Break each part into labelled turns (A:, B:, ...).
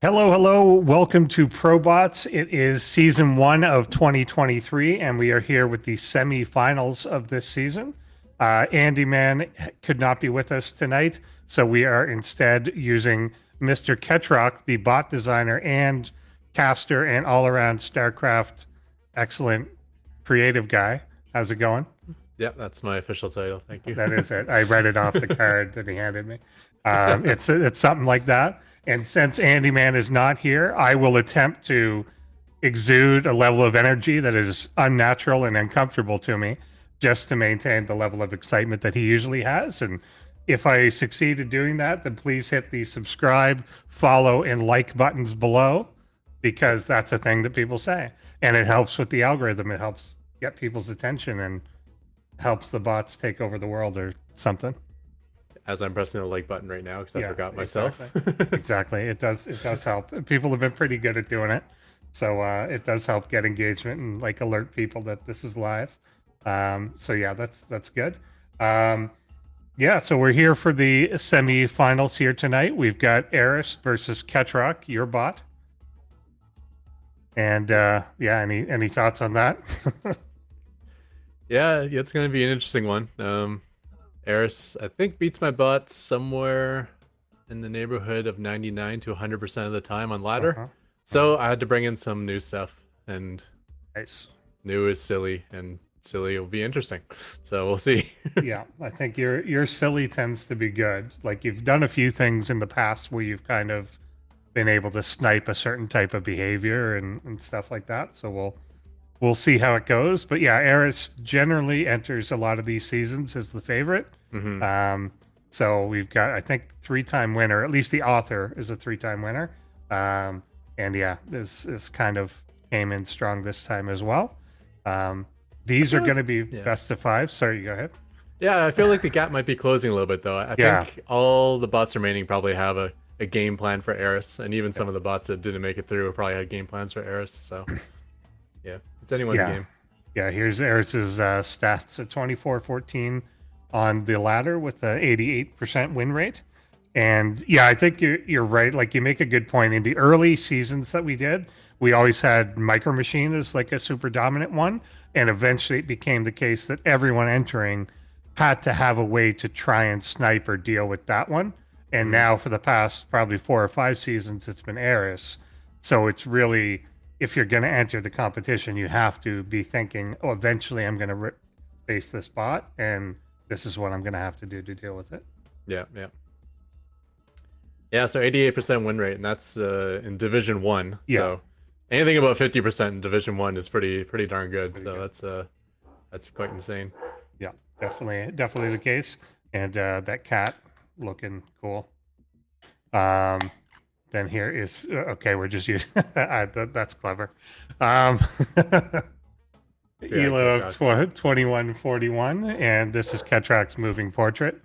A: Hello, hello. Welcome to ProBots. It is season 1 of 2023, and we are here with the semifinals of this season. Andy Man could not be with us tonight, so we are instead using Mr. Ketrock, the bot designer and caster and all-around StarCraft excellent creative guy. How's it going?
B: Yeah, that's my official title. Thank you.
A: That is it. I read it off the card that he handed me. It's something like that. And since Andy Man is not here, I will attempt to exude a level of energy that is unnatural and uncomfortable to me, just to maintain the level of excitement that he usually has. And if I succeed in doing that, then please hit the subscribe, follow, and like buttons below, because that's a thing that people say. And it helps with the algorithm. It helps get people's attention and helps the bots take over the world or something.
B: As I'm pressing the like button right now because I forgot myself.
A: Exactly. Exactly. It does help. People have been pretty good at doing it. So it does help get engagement and like alert people that this is live. So yeah, that's good. Yeah, so we're here for the semi-finals here tonight. We've got Aerys versus Ketrock, your bot. And yeah, any thoughts on that?
B: Yeah, it's going to be an interesting one. Aerys, I think, beats my bot somewhere in the neighborhood of 99 to 100% of the time on ladder. So I had to bring in some new stuff, and
A: nice.
B: New is silly, and silly will be interesting. So we'll see.
A: Yeah, I think your silly tends to be good. Like you've done a few things in the past where you've kind of been able to snipe a certain type of behavior and stuff like that. So we'll see how it goes. But yeah, Aerys generally enters a lot of these seasons as the favorite. So we've got, I think, 3-time winner. At least the author is a 3-time winner. And yeah, is kind of came in strong this time as well. These are going to be best of 5. Sorry, go ahead.
B: Yeah, I feel like the gap might be closing a little bit, though. I think all the bots remaining probably have a game plan for Aerys, and even some of the bots that didn't make it through probably had game plans for Aerys. So yeah, it's anyone's game.
A: Yeah, here's Aerys's stats at 24-14 on the ladder with an 88% win rate. And yeah, I think you're right. Like you make a good point. In the early seasons that we did, we always had Micro Machine as like a super dominant one. And eventually it became the case that everyone entering had to have a way to try and snipe or deal with that one. And now for the past probably 4 or 5 seasons, it's been Aerys. So it's really, if you're going to enter the competition, you have to be thinking, oh, eventually I'm going to face this bot, and this is what I'm going to have to do to deal with it.
B: Yeah. So 88% win rate, and that's in Division 1. Yeah. So anything above 50% in Division 1 is pretty darn good. That's quite insane.
A: Yeah, definitely the case. And that cat looking cool. Then here is okay. We're just using that's clever. Elo of 2141, and this is Ketrock's moving portrait.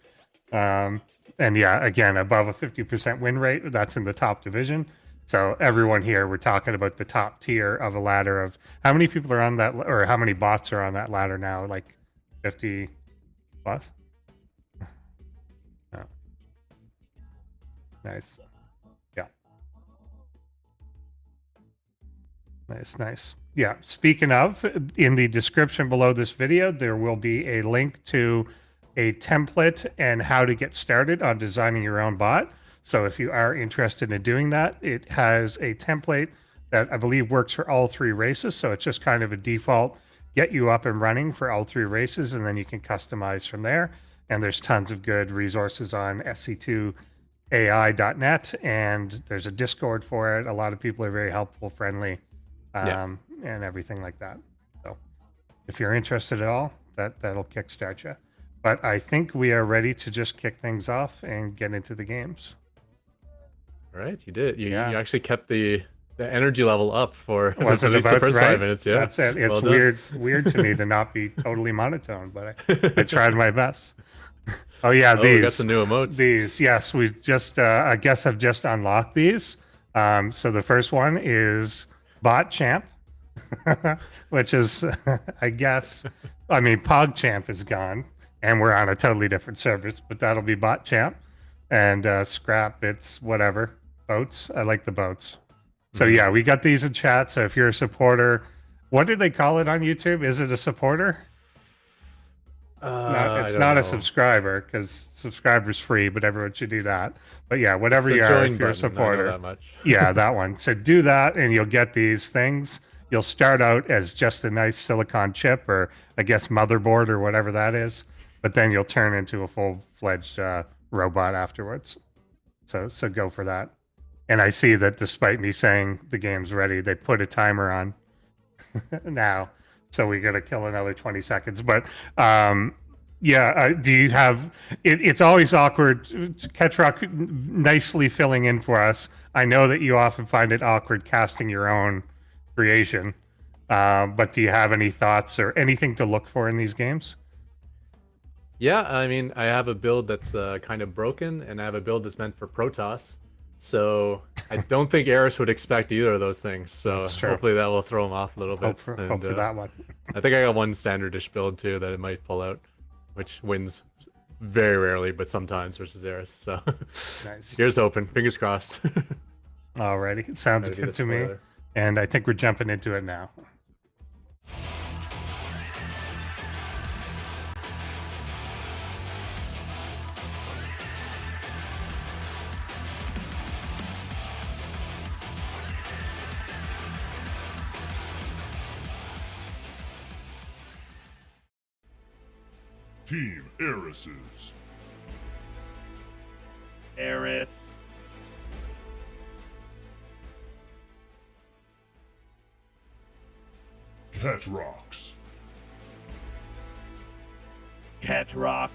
A: And yeah, again, above a 50% win rate. That's in the top division. So everyone here, we're talking about the top tier of a ladder of how many people are on that, or how many bots are on that ladder now? Like 50 plus. Oh. Nice. Yeah. Nice. Yeah. Speaking of, in the description below this video, there will be a link to a template and how to get started on designing your own bot. So if you are interested in doing that, it has a template that I believe works for all 3 races. So it's just kind of a default, get you up and running for all 3 races, and then you can customize from there. And there's tons of good resources on sc2ai.net, and there's a Discord for it. A lot of people are very helpful, friendly, and everything like that. So if you're interested at all, that'll kickstart you. But I think we are ready to just kick things off and get into the games.
B: All right, you did. You actually kept the energy level up for at least the first 5 minutes. Yeah,
A: that's it. It's weird to me to not be totally monotone, but I tried my best. Oh yeah, these.
B: We got some new emotes.
A: These, yes, we just I guess I've just unlocked these. So the first one is Bot Champ, which is I guess Pog Champ is gone. And we're on a totally different service, but that'll be Bot Champ. And Scrap, it's whatever. Boats. I like the boats. So yeah, we got these in chat. So if you're a supporter, what did they call it on YouTube? Is it a supporter? No,
B: I
A: it's
B: don't
A: not a
B: know.
A: subscriber because subscriber's free, but everyone should do that. But yeah,
B: It's
A: whatever
B: the
A: you are,
B: join
A: if you're a
B: button. I know
A: supporter,
B: that much.
A: yeah, that one. So do that, and you'll get these things. You'll start out as just a nice silicon chip, or I guess motherboard, or whatever that is. But then you'll turn into a full-fledged robot afterwards. So go for that. And I see that despite me saying the game's ready, they put a timer on now. So we got to kill another 20 seconds. But yeah, do you have it's always awkward. Ketrock nicely filling in for us. I know that you often find it awkward casting your own creation. But do you have any thoughts or anything to look for in these games?
B: Yeah, I mean, I have a build that's kind of broken, and I have a build that's meant for Protoss. So I don't think Aerys would expect either of those things. So hopefully that will throw him off a little bit.
A: Hope for that one.
B: I think I got one standardish build too that it might pull out, which wins very rarely, but sometimes versus Aerys. So
A: Nice.
B: here's hoping. Fingers crossed.
A: Alrighty, sounds good to me. And I think we're jumping into it now.
C: Team Aerys's.
D: Aerys.
C: Ketrox.
D: Ketrock.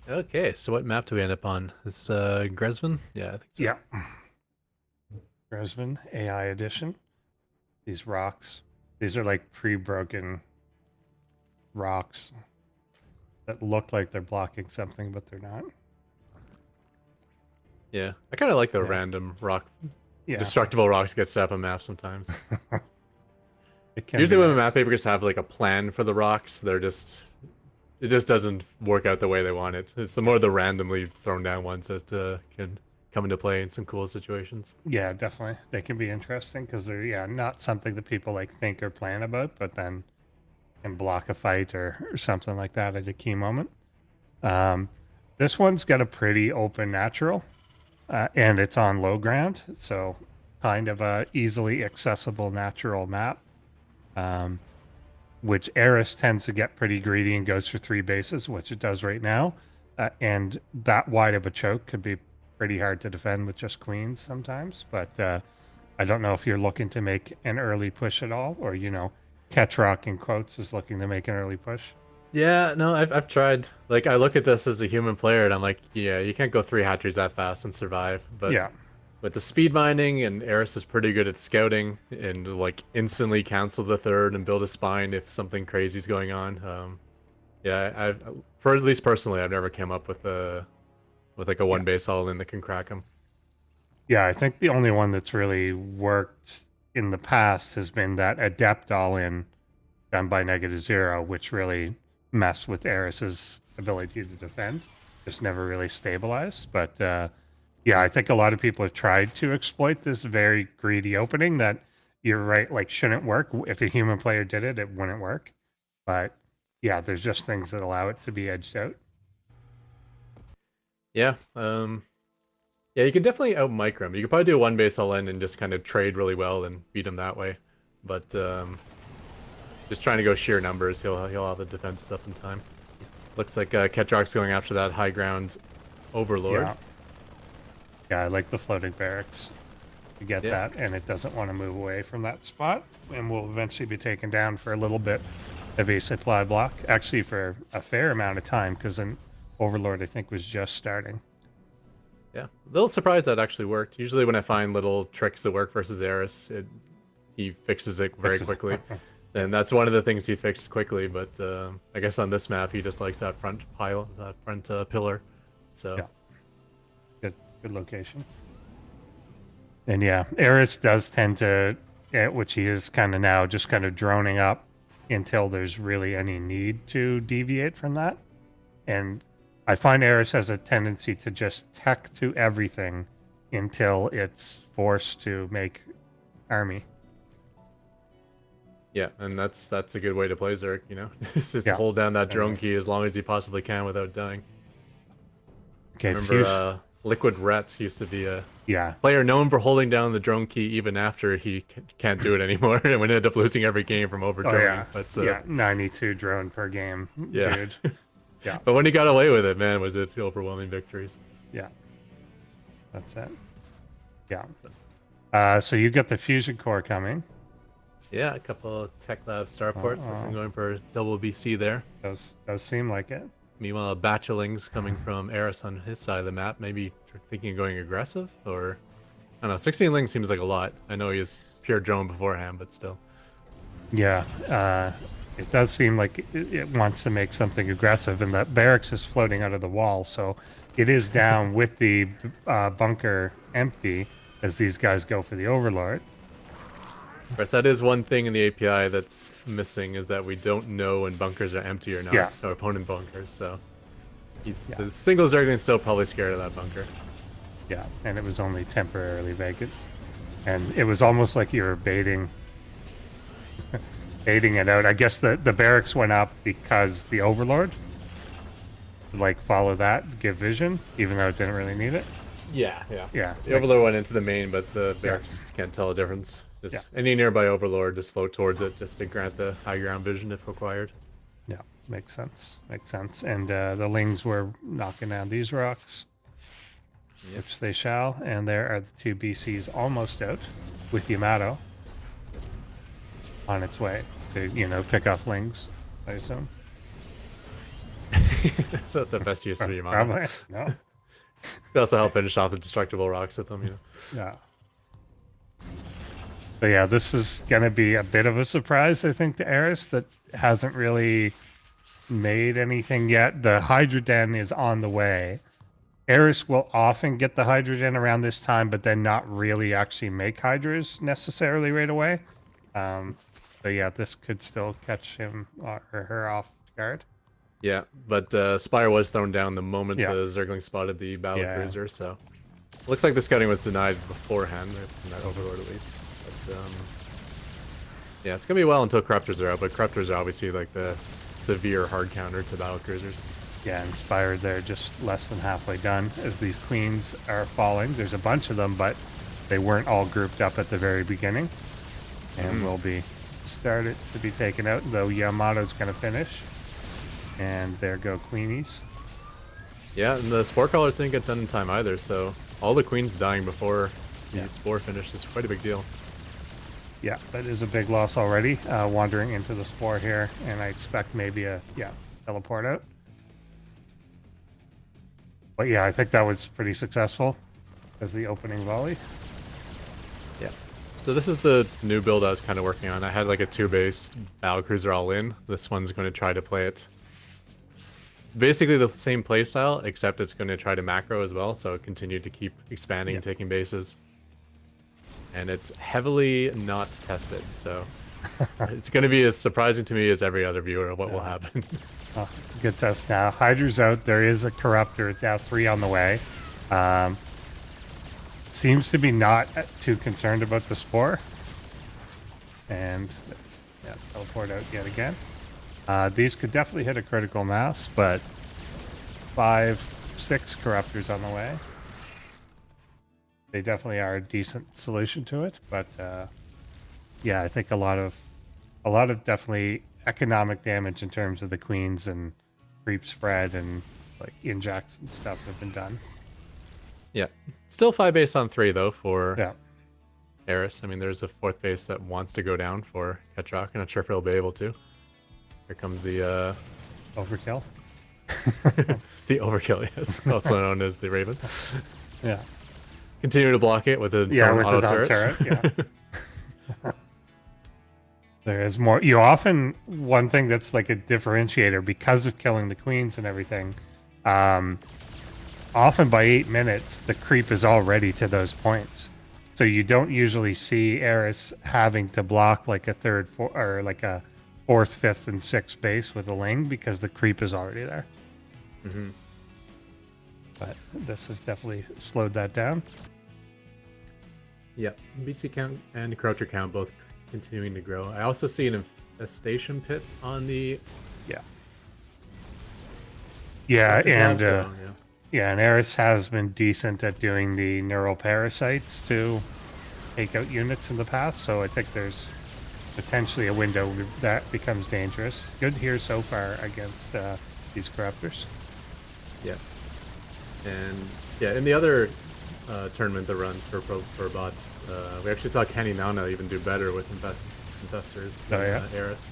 B: Okay, so what map do we end up on? Is Gresvin? Yeah, I think so.
A: Yeah. Gresvin AI edition. These rocks. These are like pre-broken rocks that look like they're blocking something, but they're not.
B: Yeah, I kind of like the random rock, destructible rocks get set up on maps sometimes. Usually when map makers have like a plan for the rocks, it just doesn't work out the way they want it. It's the more the randomly thrown down ones that can come into play in some cool situations.
A: Yeah, definitely. They can be interesting because they're not something that people like think or plan about, but then can block a fight or something like that at a key moment. This one's got a pretty open natural, and it's on low ground, so kind of a easily accessible natural map. Which Aerys tends to get pretty greedy and goes for 3 bases, which it does right now. And that wide of a choke could be pretty hard to defend with just queens sometimes. But I don't know if you're looking to make an early push at all, or, Ketrock in quotes is looking to make an early push.
B: Yeah, no, I've tried. Like, I look at this as a human player, and I'm like, yeah, you can't go 3 hatcheries that fast and survive. But
A: yeah.
B: With the speed mining, and Aerys is pretty good at scouting and like instantly cancel the third and build a spine if something crazy's going on. Yeah, for at least personally, I've never came up with like a 1 base all in that can crack them.
A: Yeah, I think the only one that's really worked in the past has been that adept all in done by -0, which really messed with Aerys's ability to defend. Just never really stabilized, but. Yeah, I think a lot of people have tried to exploit this very greedy opening that you're right, like shouldn't work. If a human player did it, it wouldn't work. But yeah, there's just things that allow it to be edged out.
B: Yeah, yeah, you can definitely out micro him. You could probably do a 1 base all in and just kind of trade really well and beat him that way. But just trying to go sheer numbers, he'll have the defenses up in time. Looks like Ketrock's going after that high ground overlord.
A: Yeah, I like the floating barracks. You get that, and it doesn't want to move away from that spot, and will eventually be taken down for a little bit of a supply block. Actually, for a fair amount of time, because an Overlord, I think, was just starting.
B: Yeah, a little surprised that actually worked. Usually when I find little tricks that work versus Aerys, he fixes it very quickly. And that's one of the things he fixed quickly, but I guess on this map, he just likes that front pile, that front pillar. So.
A: Yeah. Good location. And yeah, Aerys does tend to which he is kind of now just kind of droning up until there's really any need to deviate from that. And I find Aerys has a tendency to just tech to everything until it's forced to make army.
B: Yeah, and that's a good way to play Zerg, you know? Just
A: Yeah.
B: hold down that drone key as long as you possibly can without dying.
A: Okay,
B: Remember, Liquid Ret used to be a
A: yeah,
B: player known for holding down the drone key even after he can't do it anymore, and we ended up losing every game from over droning.
A: yeah,
B: But,
A: yeah, 92 drone per game,
B: Yeah.
A: dude. Yeah,
B: But when he got away with it, man, was it overwhelming victories.
A: yeah, that's it. Yeah. So you got the fusion core coming.
B: Yeah, a couple of Tech Lab starports. Looks like I'm going for double BC there.
A: Does seem like it.
B: Meanwhile, Bachelings coming from Aerys on his side of the map. Maybe thinking of going aggressive, or I don't know. 16 Ling seems like a lot. I know he is pure drone beforehand, but still.
A: Yeah, it does seem like it wants to make something aggressive, and that barracks is floating out of the wall, so it is down with the bunker empty as these guys go for the overlord.
B: Of course, that is one thing in the API that's missing, is that we don't know when bunkers are empty or not,
A: Yeah.
B: or opponent bunkers. So the single Zergling's still probably scared of that bunker.
A: Yeah, and it was only temporarily vacant, and it was almost like you were baiting it out. I guess the barracks went up because the overlord, like, follow that, give vision, even though it didn't really need it.
B: Yeah.
A: Yeah,
B: The overlord went into the main, but the barracks can't tell the difference. Just any nearby overlord, just float towards it, just to grant the high ground vision if required.
A: Yeah, makes sense. And the Lings were knocking down these rocks, which they shall. And there are the two BCs almost out, with Yamato on its way to, pick off Lings, I assume.
B: Not the best use of your mana.
A: Probably. No.
B: They also help finish off the destructible rocks with them,
A: Yeah. But yeah, this is going to be a bit of a surprise, I think, to Aerys, that hasn't really made anything yet. The Hydra Den is on the way. Aerys will often get the Hydra Den around this time, but then not really actually make Hydras necessarily right away. But yeah, this could still catch him or her off guard.
B: Yeah, but Spire was thrown down the moment
A: Yeah.
B: the Zergling spotted the battle
A: Yeah.
B: cruiser, so looks like the scouting was denied beforehand, from that overlord at least. But yeah, it's gonna be a while until Corruptors are out, but Corruptors are obviously like the severe hard counter to battle cruisers.
A: Yeah, inspired. They're just less than halfway done as these queens are falling. There's a bunch of them, but they weren't all grouped up at the very beginning, and will be started to be taken out. Though Yamato's gonna finish, and there go queenies.
B: Yeah, and the Spore Crawlers didn't get done in time either, so all the queens dying before the Spore finish is quite a big deal.
A: Yeah, that is a big loss already. Wandering into the Spore here, and I expect maybe a teleport out. But yeah, I think that was pretty successful as the opening volley.
B: Yeah. So this is the new build I was kind of working on. I had like a 2-base battlecruiser all in. This one's going to try to play it basically the same playstyle, except it's going to try to macro as well, so continue to keep expanding and taking bases. And it's heavily not tested, so it's going to be as surprising to me as every other viewer of what will happen.
A: Oh, it's a good test now. Hydra's out. There is a Corruptor. Now 3 on the way. Seems to be not too concerned about the Spore. And teleport out yet again. These could definitely hit a critical mass, but 5, 6 Corruptors on the way. They definitely are a decent solution to it, but yeah, I think a lot of definitely economic damage in terms of the queens and creep spread and like injects and stuff have been done.
B: Yeah. Still 5 base on 3 though for
A: Yeah.
B: Aerys. I mean, there's a 4th base that wants to go down for Ketrock. I'm not sure if he'll be able to. Here comes the
A: Overkill.
B: the overkill, yes, also known as the Raven.
A: Yeah.
B: Continue to block it with a
A: Yeah,
B: some
A: with
B: auto
A: his own
B: turret.
A: turret. Yeah. There is more. You often, one thing that's like a differentiator because of killing the queens and everything, often by 8 minutes, the creep is already to those points. So you don't usually see Aerys having to block like a third, or like a fourth, fifth, and sixth base with a Ling because the creep is already there.
B: Mm-hmm.
A: But this has definitely slowed that down.
B: Yeah, BC count and Corruptor count both continuing to grow. I also see an infestation pit on the
A: Yeah,
B: Corruptor
A: and
B: tab, so,
A: yeah, and Aerys has been decent at doing the neural parasites to take out units in the past, so I think there's potentially a window that becomes dangerous. Good here so far against these corruptors.
B: Yeah, and yeah, in the other tournament that runs for bots, we actually saw Kenny Nauna even do better with investors than Aerys.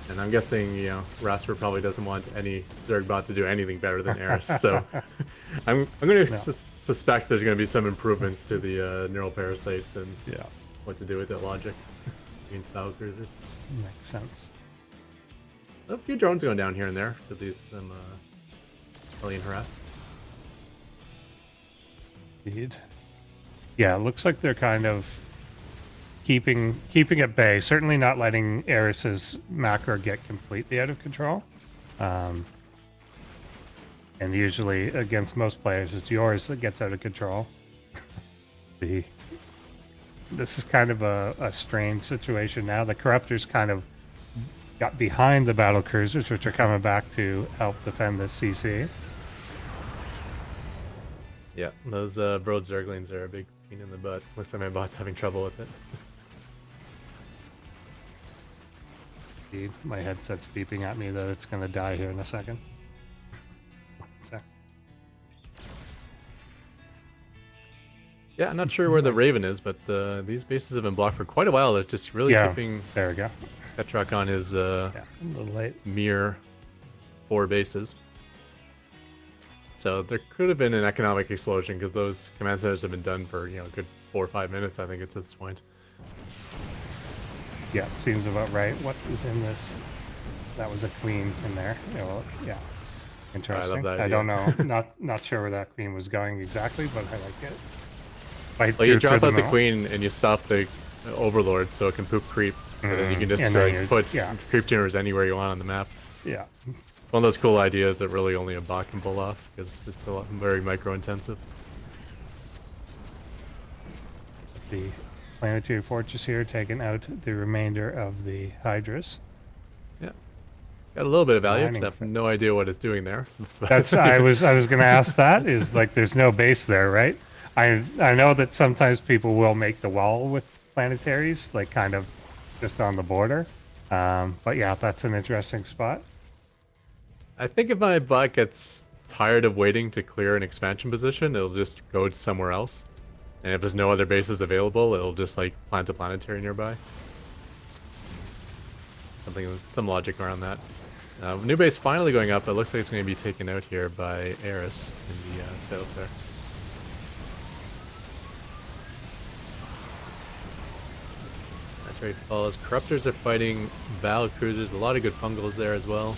B: And I'm guessing, you know, Rasper probably doesn't want any Zerg bot to do anything better than Aerys, so I'm going to suspect there's going to be some improvements to the neural parasite and what to do with that logic against battle cruisers.
A: Makes sense.
B: A few drones going down here and there to these some alien harass.
A: Indeed. Yeah, it looks like they're kind of keeping at bay. Certainly not letting Aerys's macro get completely out of control. And usually against most players, it's yours that gets out of control. This is kind of a strange situation now. The Corruptors kind of got behind the battle cruisers, which are coming back to help defend this CC.
B: Yeah, those Broad Zerglings are a big pain in the butt. Looks like my bot's having trouble with it.
A: Indeed. My headset's beeping at me that it's going to die here in a second.
B: Yeah, I'm not sure where the Raven is, but these bases have been blocked for quite a while. They're just really keeping
A: there we go.
B: Petrock on his
A: a little late.
B: mere 4 bases. So there could have been an economic explosion because those command centers have been done for, you know, a good 4 or 5 minutes, I think it's at this point.
A: Yeah, seems about right. What is in this? That was a queen in there. Yeah, well, yeah. Interesting.
B: I love that
A: I
B: idea.
A: don't know. Not sure where that queen was going exactly, but I like it.
B: Well, you drop out the queen and you stop the overlord so it can poop creep, and then you can just put creep tuners anywhere you want on the map.
A: Yeah.
B: It's one of those cool ideas that really only a bot can pull off because it's very micro intensive.
A: The planetary fortress here taking out the remainder of the Hydras.
B: Yeah. Got a little bit of value, except I have no idea what it's doing there.
A: That's I was going to ask that. Is like there's no base there, right? I know that sometimes people will make the wall with planetaries, like kind of just on the border. But yeah, that's an interesting spot.
B: I think if my bot gets tired of waiting to clear an expansion position, it'll just go somewhere else. And if there's no other bases available, it'll just like plant a planetary nearby. Some logic around that. New base finally going up. It looks like it's going to be taken out here by Aerys in the south there. Planetary falls. Corruptors are fighting battle cruisers. A lot of good fungals there as well.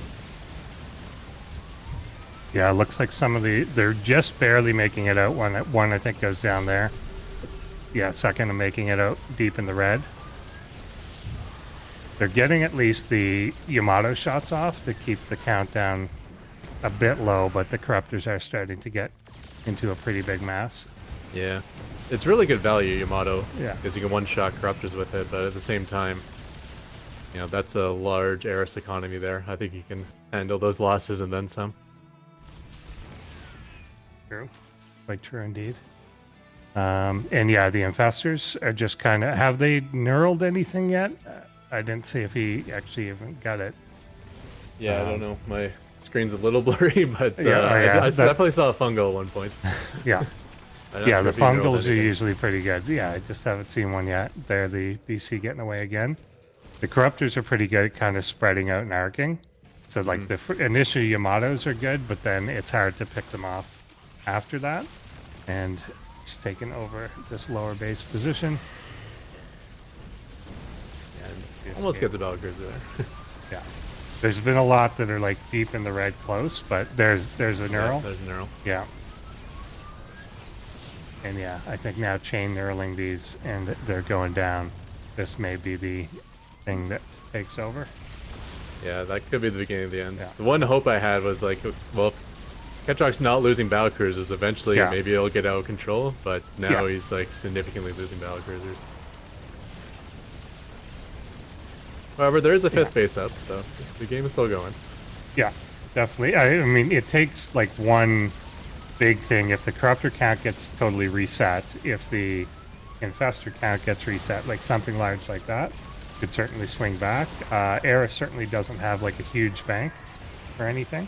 A: Yeah, it looks like some of they're just barely making it out. One I think goes down there. Yeah, second and making it out deep in the red. They're getting at least the Yamato shots off to keep the countdown a bit low, but the Corruptors are starting to get into a pretty big mass.
B: Yeah, it's really good value, Yamato.
A: Yeah,
B: because you can one-shot Corruptors with it, but at the same time, you know, that's a large Aerys economy there. I think you can handle those losses and then some.
A: True, quite true indeed. And yeah, the infestors are just kind of, have they neuraled anything yet? I didn't see if he actually even got it.
B: Yeah, I don't know. My screen's a little blurry, but I definitely saw a fungal at one point.
A: Yeah. Yeah, the fungals are usually pretty good. Yeah, I just haven't seen one yet. They're the BC getting away again. The Corruptors are pretty good at kind of spreading out and arcing. So like the initial Yamatos are good, but then it's hard to pick them off after that. And he's taken over this lower base position.
B: Yeah, almost gets a battle cruiser there.
A: Yeah. There's been a lot that are like deep in the red close, but there's a neural.
B: Yeah, there's a neural.
A: Yeah. And yeah, I think now chain knurling these and they're going down. This may be the thing that takes over.
B: Yeah, that could be the beginning of the end.
A: Yeah.
B: The one hope I had was like, well, if Ketrock's not losing battle cruisers, eventually
A: Yeah.
B: maybe it'll get out of control, but now
A: Yeah.
B: he's like significantly losing battle cruisers. However, there is a fifth base up, so the game is still going.
A: Yeah, definitely. I mean, it takes like one big thing. If the corruptor count gets totally reset, if the infestor count gets reset, like something large like that, could certainly swing back. Aerys certainly doesn't have like a huge bank or anything,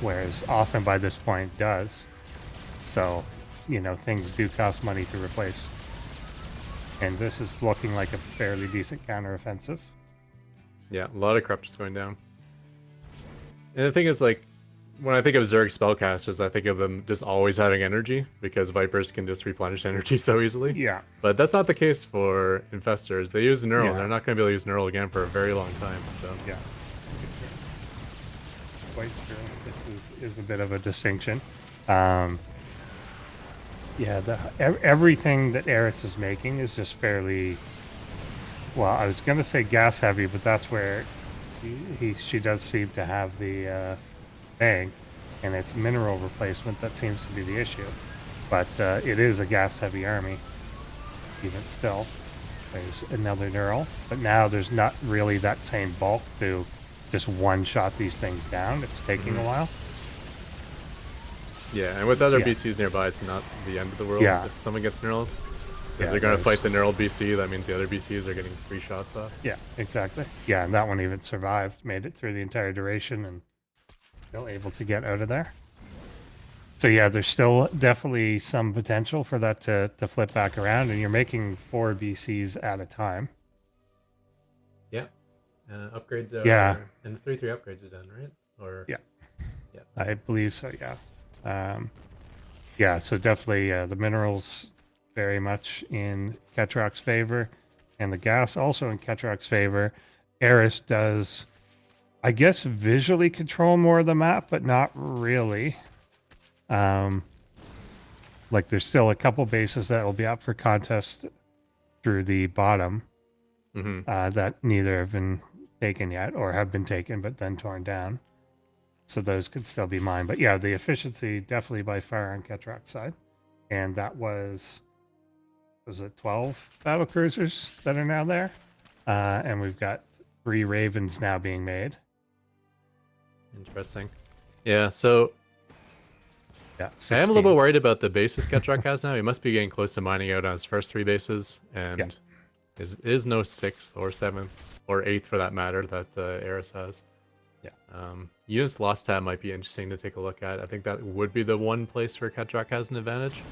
A: whereas often by this point does. So, you know, things do cost money to replace. And this is looking like a fairly decent counteroffensive.
B: Yeah, a lot of corruptors going down. And the thing is, like, when I think of Zerg spellcasters, I think of them just always having energy, because Vipers can just replenish energy so easily.
A: Yeah.
B: But that's not the case for Infestors. They use Neural,
A: Yeah.
B: and they're not going to be able to use Neural again for a very long time, so...
A: Yeah. Quite true. This is a bit of a distinction. Yeah, everything that Aerys is making is just fairly... Well, I was going to say gas heavy, but that's where she does seem to have the bank, and it's mineral replacement that seems to be the issue. But it is a gas heavy army, even still. There's another neural, but now there's not really that same bulk to just one-shot these things down. It's taking a while.
B: Yeah, and with other
A: Yeah.
B: BCs nearby, it's not the end of the world
A: Yeah.
B: if someone gets Neuraled. If
A: Yeah,
B: they're going to
A: there's-
B: fight the Neural BC, that means the other BCs are getting free shots off.
A: Yeah, exactly. Yeah, and that one even survived, made it through the entire duration, and still able to get out of there. So yeah, there's still definitely some potential for that to flip back around, and you're making 4 BCs at a time.
B: Yeah. Upgrades are...
A: Yeah.
B: And the 3-3 upgrades are done, right? Or...
A: Yeah. I believe so, yeah. Yeah, so definitely the minerals very much in Ketrock's favor, and the gas also in Ketrock's favor. Aerys does, I guess, visually control more of the map, but not really. Like there's still a couple bases that will be up for contest through the bottom that neither have been taken yet, or have been taken but then torn down. So those could still be mine. But yeah, the efficiency definitely by far on Ketrock's side. And that was it 12 battle cruisers that are now there? And we've got 3 Ravens now being made.
B: Interesting. Yeah, so
A: Yeah,
B: I am a little
A: 16.
B: bit worried about the bases Ketrock has now. He must be getting close to mining out on his first 3 bases, and there is no 6th or 7th or 8th for that matter that Aerys has.
A: Yeah.
B: Units lost tab might be interesting to take a look at. I think that would be the one place where Ketrock has an advantage.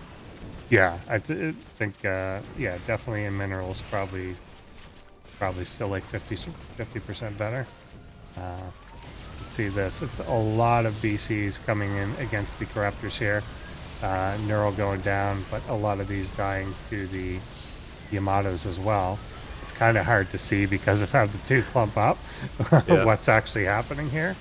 A: Yeah, I think, yeah, definitely in minerals, probably still like 50% better. Let's see this. It's a lot of BCs coming in against the Corruptors here. Neural going down, but a lot of these dying to the Yamatos as well. It's kind of hard to see because of how the two clump up what's actually happening here.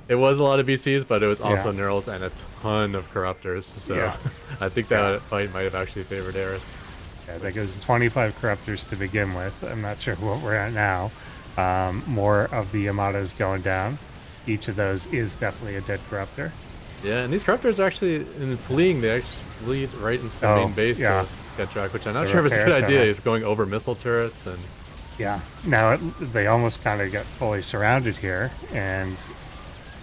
B: It was a lot of BCs, but it was also
A: Yeah.
B: Neurals and a ton of Corruptors, so
A: Yeah.
B: I think that fight might have actually favored Aerys.
A: I think it was 25 Corruptors to begin with. I'm not sure what we're at now. More of the Yamatos going down. Each of those is definitely a dead Corruptor.
B: Yeah, and these Corruptors are actually, in fleeing, they actually lead right into the main base of Ketrock, which I'm not
A: The
B: sure if it's a good
A: repair
B: idea.
A: center.
B: He's going over missile turrets, and
A: Yeah. Now they almost kind of get fully surrounded here, and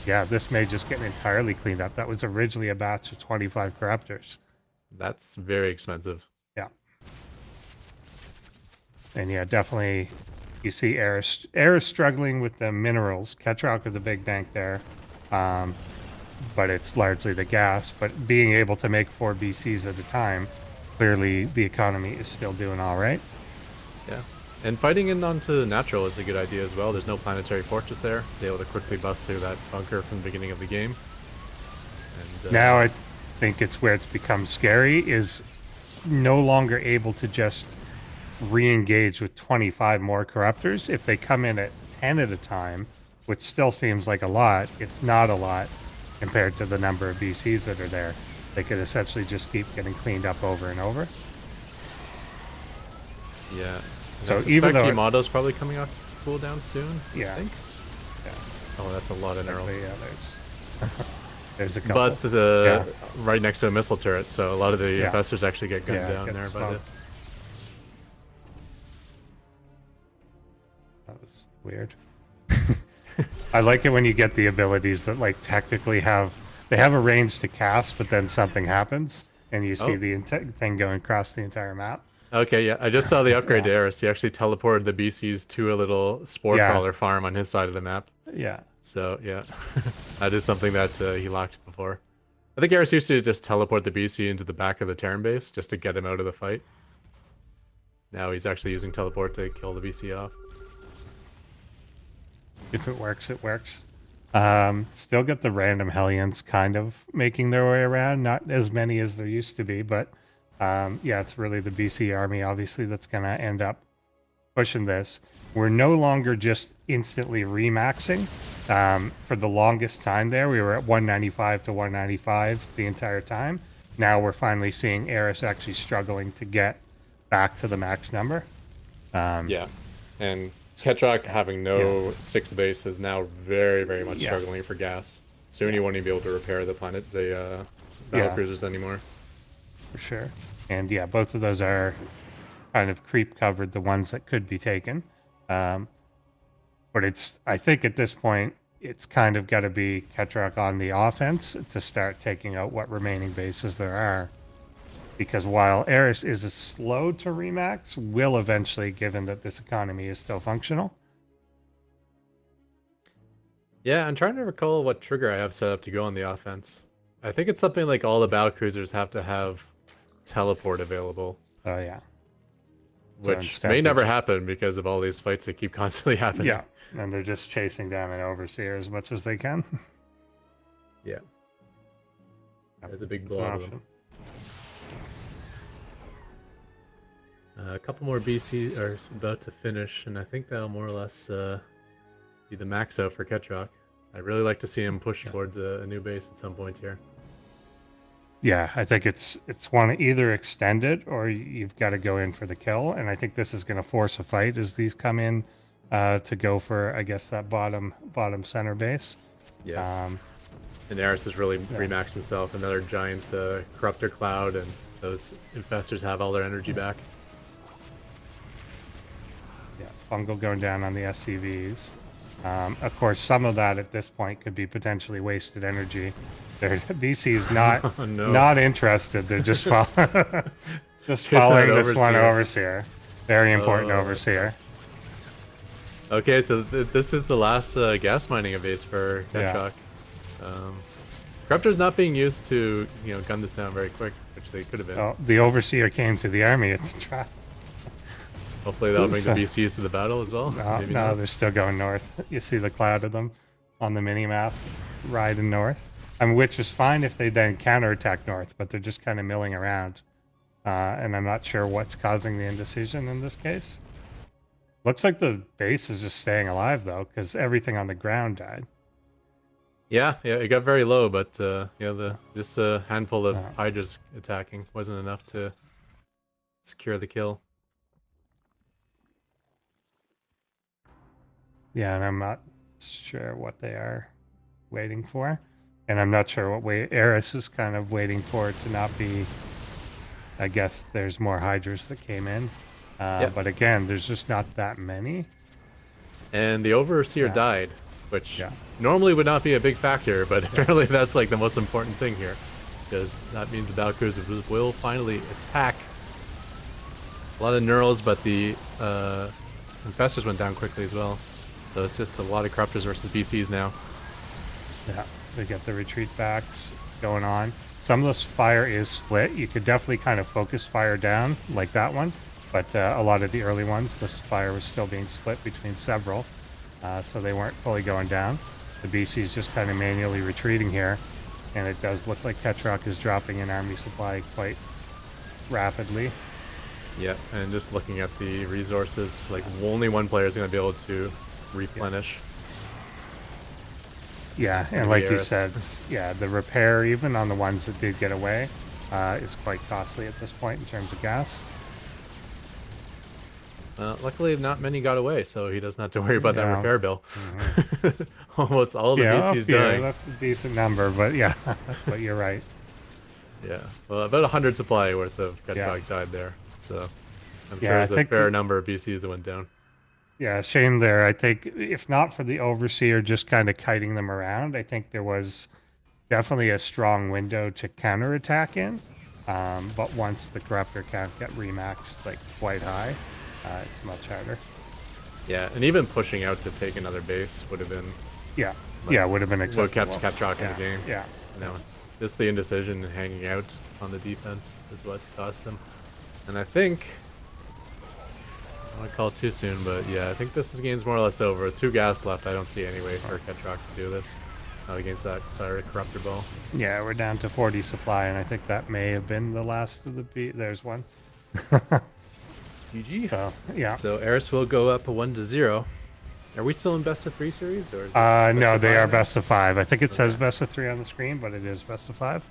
A: yeah, this may just get entirely cleaned up. That was originally a batch of 25 Corruptors.
B: that's very expensive.
A: Yeah. And yeah, definitely you see Aerys struggling with the minerals. Ketrock with the big bank there. But it's largely the gas. But being able to make 4 BCs at a time, clearly the economy is still doing all right.
B: Yeah. And fighting in onto natural is a good idea as well. There's no planetary fortress there. He's able to quickly bust through that bunker from the beginning of the game. And
A: Now I think it's where it's become scary, is no longer able to just re-engage with 25 more Corruptors. If they come in at 10 at a time, which still seems like a lot, it's not a lot compared to the number of BCs that are there. they could essentially just keep getting cleaned up over and over.
B: Yeah. And
A: So
B: I
A: even
B: suspect
A: though
B: Yamato's probably coming off cooldown soon.
A: Yeah.
B: I think.
A: Yeah.
B: Oh, that's a lot of
A: But
B: narrows.
A: yeah, there's a couple.
B: But right next to a missile turret, so a lot of the
A: Yeah.
B: investors actually get gunned
A: Yeah,
B: down
A: get
B: there by the.
A: smoked. That was weird. I like it when you get the abilities that like technically have a range to cast, but then something happens and you see
B: Oh.
A: the thing going across the entire map.
B: Okay, yeah, I just saw the upgrade
A: Yeah.
B: to Aerys. He actually teleported the BCs to a little spore
A: Yeah.
B: crawler farm on his side of the map.
A: Yeah.
B: So yeah, that is something that he lacked before. I think Aerys used to just teleport the BC into the back of the Terran base just to get him out of the fight. Now he's actually using teleport to kill the BC off.
A: If it works, it works. Still get the random Hellions kind of making their way around. Not as many as there used to be, but yeah, it's really the BC army, obviously, that's going to end up pushing this. We're no longer just instantly remaxing. For the longest time there, we were at 195 to 195 the entire time. Now we're finally seeing Aerys actually struggling to get back to the max number.
B: Yeah, and Ketrock having no sixth base is now very, very much struggling for gas. Soon he won't even be able to repair the battle cruisers anymore.
A: For sure. And yeah, both of those are kind of creep covered, the ones that could be taken. But I think at this point, it's kind of got to be Ketrock on the offense to start taking out what remaining bases there are. Because while Aerys is a slow to remax, will eventually, given that this economy is still functional.
B: Yeah, I'm trying to recall what trigger I have set up to go on the offense. I think it's something like all the battle cruisers have to have teleport available.
A: Oh, yeah.
B: Which may never happen because of all these fights that keep constantly happening.
A: Yeah, and they're just chasing down an overseer as much as they can.
B: Yeah. There's a big
A: It's an
B: blow of
A: option.
B: them. A couple more BC are about to finish, and I think that'll more or less be the max out for Ketrock. I'd really like to see him push towards a new base at some point here.
A: Yeah, I think it's one to either extend it or you've got to go in for the kill, and I think this is going to force a fight as these come in to go for, I guess, that bottom center base.
B: Yeah. And Aerys has really remaxed himself. Another giant corruptor cloud, and those infestors have all their energy back.
A: Yeah, fungal going down on the SCVs. Of course, some of that at this point could be potentially wasted energy. BC's not not interested. They're just following this one overseer. Very important overseer.
B: Okay, so this is the last gas mining base for Ketrock. Corruptor's not being used to gun this down very quick, which they could have been.
A: Oh, the overseer came to the army. It's a trap.
B: Hopefully that'll bring the BCs to the battle as well.
A: No, they're still going north. You see the cloud of them on the mini map riding north. I mean, which is fine if they then counterattack north, but they're just kind of milling around. And I'm not sure what's causing the indecision in this case. Looks like the base is just staying alive, though, because everything on the ground died.
B: Yeah, it got very low, but just a handful of Hydras attacking wasn't enough to secure the kill.
A: Yeah, and I'm not sure what they are waiting for. And I'm not sure what Aerys is kind of waiting for it to not be. I guess there's more Hydras that came in. But again, there's just not that many.
B: And the Overseer died, which normally would not be a big factor, but apparently that's like the most important thing here. Because that means the Battlecruiser will finally attack. A lot of Neurals, but the Infestors went down quickly as well. So it's just a lot of Corruptors versus BCs now.
A: Yeah, they get the retreat backs going on. Some of this fire is split. You could definitely kind of focus fire down like that one. But a lot of the early ones, this fire was still being split between several. So they weren't fully going down. The BC is just kind of manually retreating here. And it does look like Ketrock is dropping in army supply quite rapidly.
B: Yeah, and just looking at the resources, like only one player is going to be able to replenish.
A: Yeah,
B: gonna
A: and
B: be
A: like you
B: Aerys.
A: said, yeah, the repair, even on the ones that did get away, is quite costly at this point in terms of gas.
B: Luckily, not many got away, so he doesn't have to worry about that
A: Yeah.
B: repair bill. Almost all the
A: Yeah,
B: BC's
A: yeah,
B: dying.
A: that's a decent number, but yeah, but you're right.
B: Yeah, well, about 100 supply worth of Ketrok
A: Yeah.
B: died there, so I'm
A: Yeah,
B: sure
A: I
B: there's a
A: think
B: fair number of BCs that went down.
A: Yeah, shame there. I think if not for the overseer just kind of kiting them around, I think there was definitely a strong window to counterattack in. But once the corruptor count got remaxed like quite high, it's much harder.
B: Yeah, and even pushing out to take another base would have been
A: Yeah,
B: Like,
A: yeah, would have been
B: what
A: acceptable.
B: kept Ketrok in
A: Yeah,
B: the game.
A: yeah,
B: You know, just the indecision and hanging out on the defense is what cost him. And I think I don't want to call it too soon, but yeah, I think this game's more or less over. 2 gas left. I don't see any way for Ketrok to do this against that corruptor ball.
A: yeah. We're down to 40 supply, and I think that may have been the last of the beat. There's one.
B: GG.
A: So yeah.
B: So Aerys will go up 1-0. Are we still in best of 3 series, or is this
A: No,
B: best of
A: they
B: 5
A: are
B: now?
A: best of 5. I think it says best of 3 on the screen, but it is best of 5.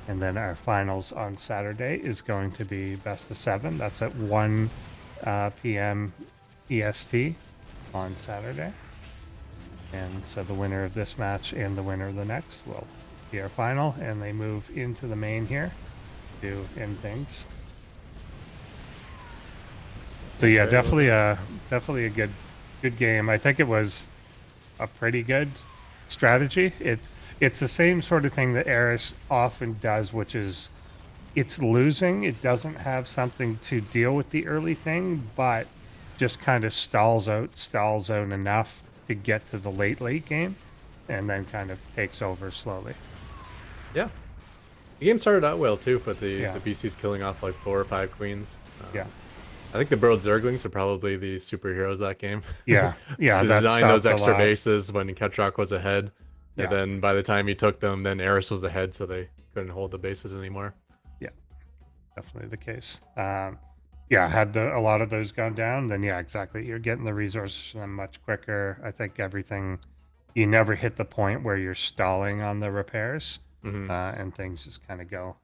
A: And then our finals on Saturday is going to be best of 7. That's at 1 p.m. EST on Saturday. And so the winner of this match and the winner of the next will be our final, and they move into the main here to end things. So yeah, definitely a good game. I think it was a pretty good strategy. It's the same sort of thing that Aerys often does, which is it's losing. It doesn't have something to deal with the early thing, but just kind of stalls out enough to get to the late game, and then kind of takes over slowly.
B: Yeah. The game started out well too, with the
A: Yeah.
B: BCs killing off like 4 or 5 queens.
A: Yeah.
B: I think the Burrowed Zerglings are probably the superheroes that game.
A: Yeah, yeah, that
B: Denying those
A: stopped a
B: extra
A: lot.
B: bases when Ketrok was ahead.
A: Yeah.
B: And then by the time he took them, then Aerys was ahead, so they couldn't hold the bases anymore.
A: Yeah, definitely the case. Yeah, had a lot of those gone down, then yeah, exactly. You're getting the resources from them much quicker. I think everything, you never hit the point where you're stalling on the repairs, and things just kind of go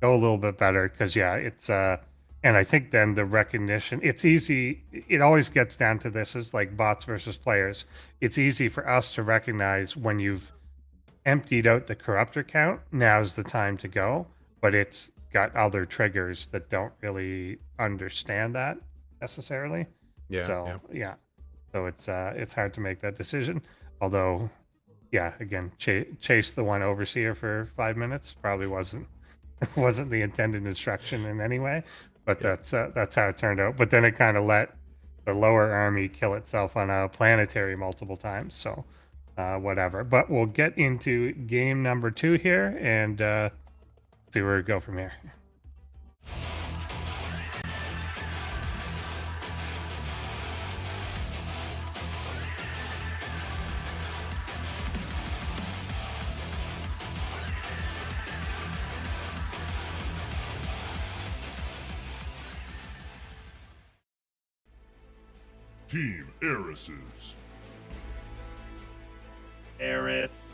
A: a little bit better because yeah, it's and I think then the recognition, it's easy. It always gets down to this is like bots versus players. It's easy for us to recognize when you've emptied out the corruptor count, now's the time to go. But it's got other triggers that don't really understand that necessarily.
B: Yeah.
A: So yeah. So it's hard to make that decision. Although, yeah, again, chase the one overseer for 5 minutes probably wasn't the intended instruction in any way. But that's how it turned out. But then it kind of let the lower army kill itself on a planetary multiple times. So whatever. But we'll get into game number 2 here and see where we go from here.
C: Team Aerys's.
D: Aerys.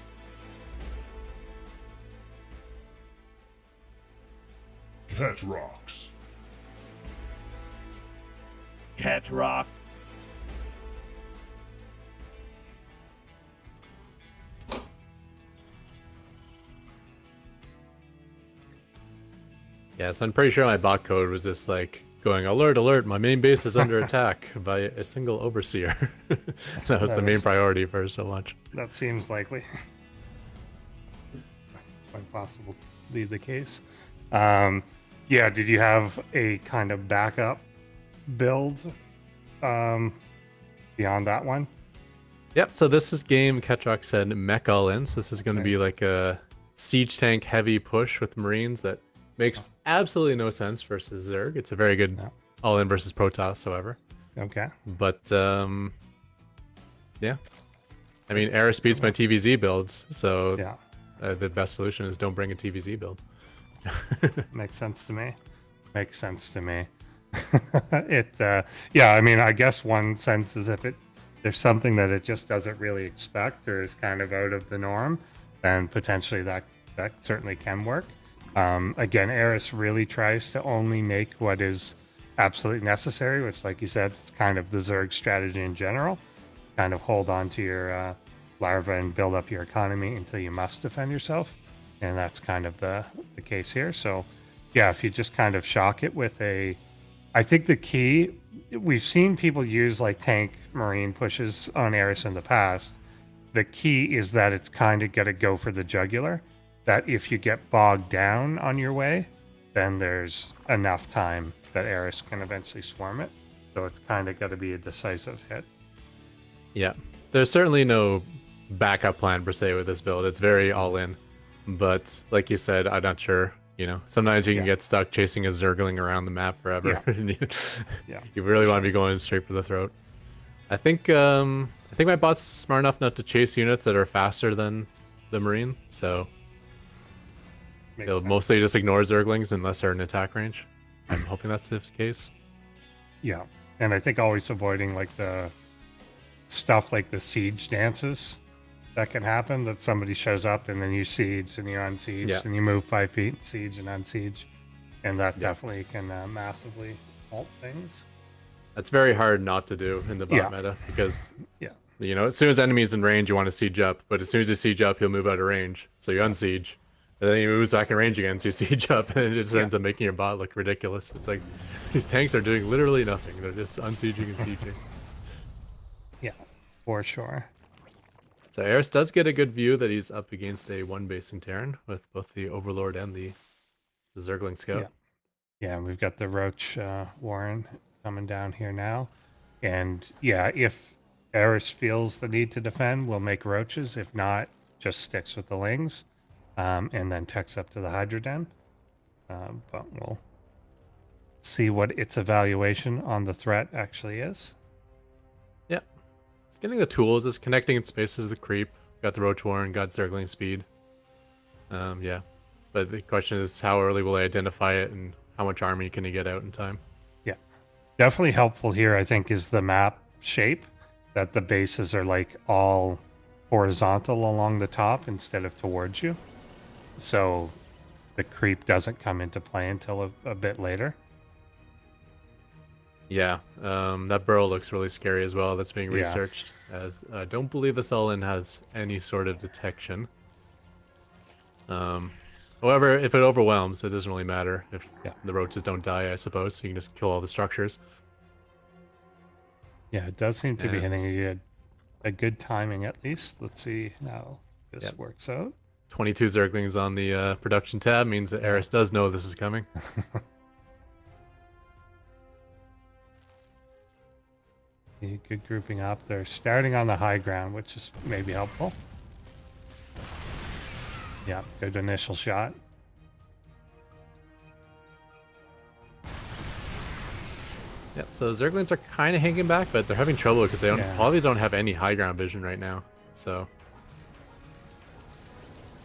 C: Ketrox.
D: Ketrok.
B: Yeah, so I'm pretty sure my bot code was just like going, alert, alert, my main base is under attack by a single overseer. That was the main priority for so much.
A: That seems likely. Quite possibly the case. Yeah, did you have a kind of backup build beyond that one?
B: Yep, so this is game Ketrok said mech all in. So this is going to be
A: Nice.
B: like a siege tank heavy push with Marines that makes absolutely no sense versus Zerg. It's a very good all in versus Protoss, however.
A: Okay.
B: But yeah, I mean, Aerys beats my TVZ builds, so
A: Yeah.
B: the best solution is don't bring a TVZ build.
A: Makes sense to me. Makes sense to me. Yeah, I mean, I guess one sense is if it there's something that it just doesn't really expect or is kind of out of the norm, then potentially that certainly can work. Again, Aerys really tries to only make what is absolutely necessary, which, like you said, is kind of the Zerg strategy in general. Kind of hold on to your larva and build up your economy until you must defend yourself. And that's kind of the case here. So, yeah, if you just kind of shock it with a... I think the key... We've seen people use like tank marine pushes on Aerys in the past. The key is that it's kind of got to go for the jugular. That if you get bogged down on your way, then there's enough time that Aerys can eventually swarm it. So it's kind of got to be a decisive hit.
B: Yeah, there's certainly no backup plan per se with this build. It's very all in. But like you said, I'm not sure. You know, sometimes you can get stuck chasing a Zergling around the map forever.
A: Yeah.
B: You really want to be going straight for the throat. I think my bot's smart enough not to chase units that are faster than the Marine, so they'll mostly just ignore Zerglings unless they're in attack range. I'm hoping that's the case.
A: Yeah, and I think always avoiding like the stuff like the siege dances that can happen, that somebody shows up and then you siege and you unsiege and you move 5 feet, siege and unsiege, and that definitely can massively halt things.
B: That's very hard not to do in the bot meta because you know, as soon as enemies in range, you want to siege up, but as soon as you siege up, he'll move out of range, so you unsiege, and then he moves back in range again, so you siege up, and it just ends up making your bot look ridiculous. It's like these tanks are doing literally nothing; they're just unsieging and sieging.
A: Yeah, for sure.
B: So Aerys does get a good view that he's up against a one-basing Terran with both the Overlord and the Zergling Scout.
A: Yeah, we've got the Roach Warren coming down here now. And yeah, if Aerys feels the need to defend, we'll make Roaches. If not, just sticks with the Lings. And then techs up to the Hydra Den. But we'll see what its evaluation on the threat actually is.
B: Getting the tools is connecting in spaces the creep. Got the Roach Warren, got Zergling speed. Yeah. But the question is how early will I identify it and how much army can he get out in time?
A: Yeah. Definitely helpful here, I think, is the map shape. That the bases are like all horizontal along the top instead of towards you. So the creep doesn't come into play until a bit later.
B: Yeah, that burrow looks really scary as well. That's being researched, as I don't believe this all-in has any sort of detection. However, if it overwhelms, it doesn't really matter if the roaches don't die, I suppose. You can just kill all the structures.
A: Yeah, it does seem to be hitting a good timing at least. Let's see how this works out.
B: 22 Zerglings on the production tab means that Aerys does know this is coming.
A: Good grouping up. They're starting on the high ground, which is maybe helpful. Yeah, good initial shot.
B: Yeah, so Zerglings are kind of hanging back, but they're having trouble because they probably don't have any high ground vision right now. So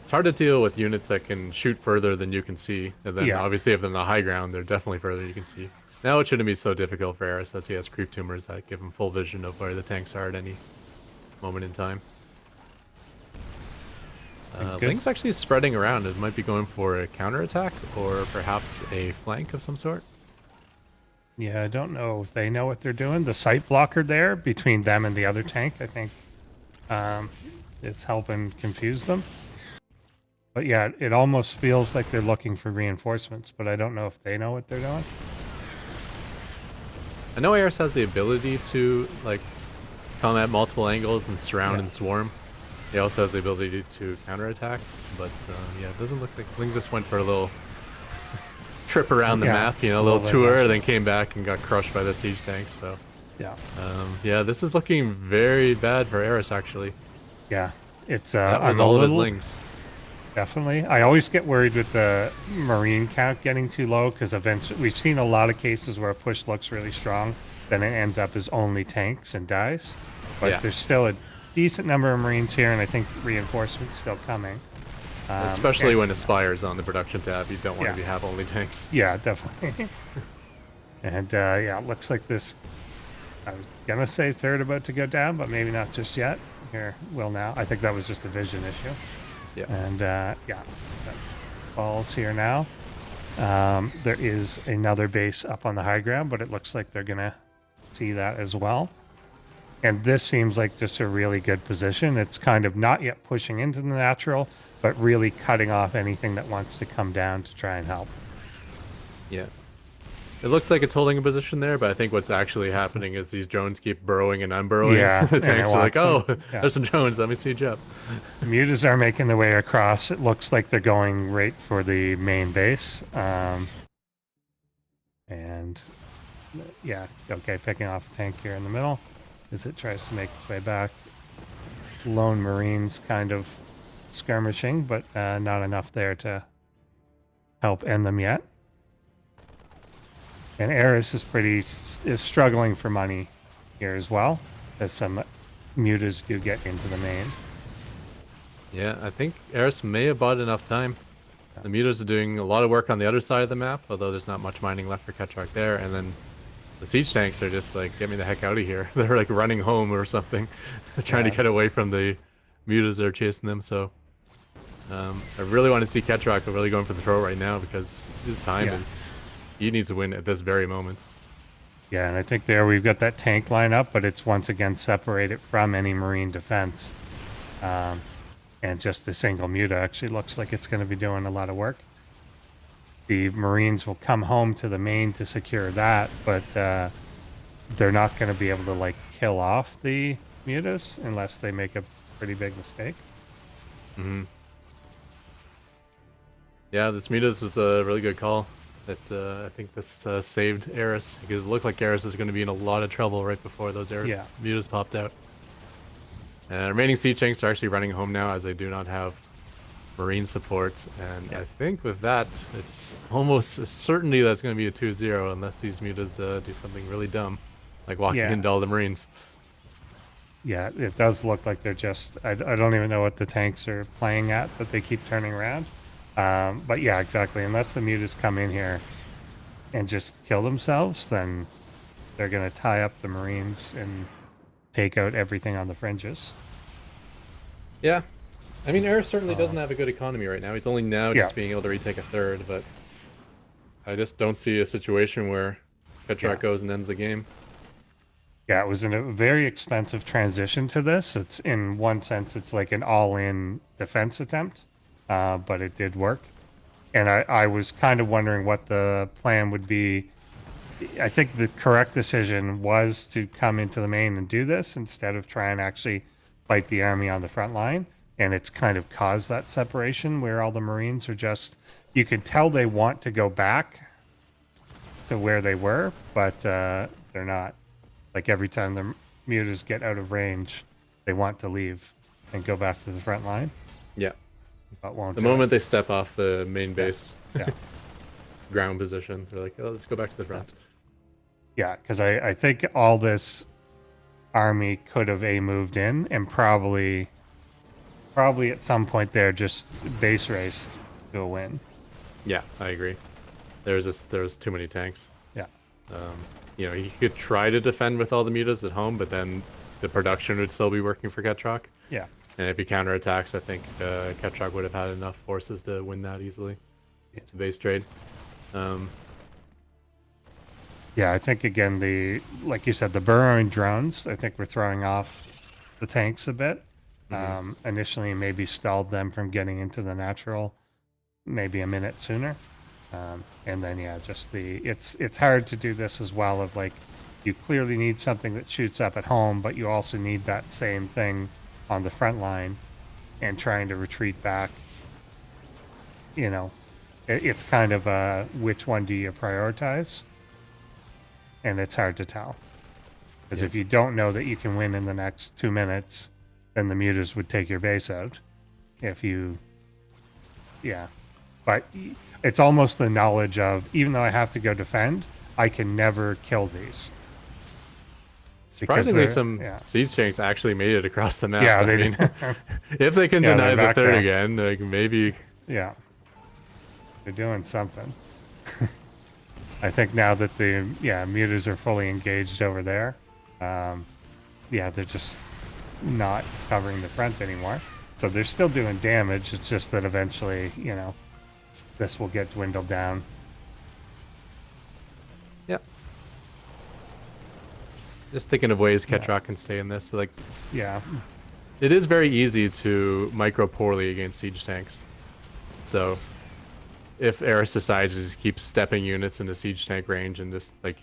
B: it's hard to deal with units that can shoot further than you can see. And then obviously if they're on the high ground, they're definitely further you can see. Now it shouldn't be so difficult for Aerys as he has creep tumors that give him full vision of where the tanks are at any moment in time. Link's actually spreading around. It might be going for a counterattack or perhaps a flank of some sort.
A: Yeah, I don't know if they know what they're doing. The sight blocker there between them and the other tank, I think, is helping confuse them. But yeah, it almost feels like they're looking for reinforcements, but I don't know if they know what they're doing.
B: I know Aerys has the ability to like come at multiple angles and surround and swarm. He also has the ability to counterattack, but yeah, it doesn't look like Lings just went for a little trip around the map, you know, a little tour, then came back and got crushed by the siege tanks. So yeah, this is looking very bad for Aerys actually.
A: Yeah, it's
B: that was all of his Lings.
A: Definitely. I always get worried with the Marine count getting too low because eventually we've seen a lot of cases where a push looks really strong, then it ends up as only tanks and dies. But there's still a decent number of Marines here, and I think reinforcements still coming.
B: Especially when Aspire's on the production tab, you don't want to have only tanks.
A: Yeah, definitely. And yeah, it looks like this I was gonna say third about to go down, but maybe not just yet. Here, will now. I think that was just a vision issue.
B: Yeah.
A: And yeah, that falls here now. There is another base up on the high ground, but it looks like they're gonna see that as well. And this seems like just a really good position. It's kind of not yet pushing into the natural, but really cutting off anything that wants to come down to try and help.
B: Yeah. It looks like it's holding a position there, but I think what's actually happening is these drones keep burrowing and unburrowing.
A: Yeah,
B: The
A: and
B: tanks
A: it
B: are like,
A: wants
B: oh,
A: them- yeah.
B: there's some drones, let me siege up.
A: The mutas are making their way across. It looks like they're going right for the main base. And yeah, okay, picking off a tank here in the middle as it tries to make its way back. Lone Marines kind of skirmishing, but not enough there to help end them yet. And Aerys is struggling for money here as well, as some mutas do get into the main.
B: Yeah, I think Aerys may have bought enough time. The mutas are doing a lot of work on the other side of the map, although there's not much mining left for Ketrok there. And then the siege tanks are just like, get me the heck out of here. They're like running home or something. They're trying to get away from the mutas that are chasing them. So I really want to see Ketrok really going for the throw right now because his time is... He needs to win at this very moment.
A: Yeah, and I think there we've got that tank line up, but it's once again separated from any Marine defense. And just a single muta actually looks like it's going to be doing a lot of work. The Marines will come home to the main to secure that, but they're not going to be able to like kill off the mutas unless they make a pretty big mistake.
B: Mm-hmm. Yeah, this mutas was a really good call. That I think this saved Aerys because it looked like Aerys is going to be in a lot of trouble right before those mutas popped out. And remaining siege tanks are actually running home now as they do not have Marine support. And I think with that, it's almost a certainty that's going to be a 2-0 unless these mutas do something really dumb, like walking into all the Marines.
A: Yeah, it does look like they're just... I don't even know what the tanks are playing at, but they keep turning around. But yeah, exactly. Unless the mutas come in here and just kill themselves, then they're going to tie up the Marines and take out everything on the fringes.
B: Yeah. I mean, Aerys certainly doesn't have a good economy right now. He's only now just being able to retake a third, but I just don't see a situation where Ketrok goes and ends the game.
A: Yeah, it was in a very expensive transition to this. It's in one sense, it's like an all-in defense attempt. But it did work. And I was kind of wondering what the plan would be. I think the correct decision was to come into the main and do this instead of try and actually fight the army on the front line. And it's kind of caused that separation where all the Marines are just... You can tell they want to go back to where they were, but they're not. Like every time the mutas get out of range, they want to leave and go back to the front line.
B: Yeah.
A: The
B: moment they step off the main base
A: yeah.
B: ground position, they're like, oh, let's go back to the front.
A: Yeah, because I think all this army could have moved in and probably at some point there just base raced to a win.
B: Yeah, I agree. There's too many tanks.
A: Yeah.
B: You know, you could try to defend with all the mutas at home, but then the production would still be working for Ketrok.
A: Yeah.
B: And if he counterattacks, I think Ketrok would have had enough forces to win that easily. To base trade.
A: Yeah, I think again like you said, the burrowing drones, I think we're throwing off the tanks a bit. Initially maybe stalled them from getting into the natural maybe a minute sooner. And then just it's hard to do this as well of like you clearly need something that shoots up at home, but you also need that same thing on the front line and trying to retreat back. You know, it's kind of which one do you prioritize? And it's hard to tell. Because if you don't know that you can win in the next 2 minutes, then the mutas would take your base out. If you... Yeah. But it's almost the knowledge of, even though I have to go defend, I can never kill these.
B: Surprisingly, some siege tanks actually made it across the map.
A: Yeah,
B: I mean, if they can deny the third again, like maybe...
A: Yeah. They're doing something. I think now that the mutas are fully engaged over there, Yeah, they're just not covering the front anymore. So they're still doing damage. It's just that eventually, you know, this will get dwindled down.
B: Yep. Just thinking of ways Ketrock can stay in this. Like,
A: Yeah.
B: it is very easy to micro poorly against siege tanks. So, if Aerys decides to just keep stepping units into siege tank range and just like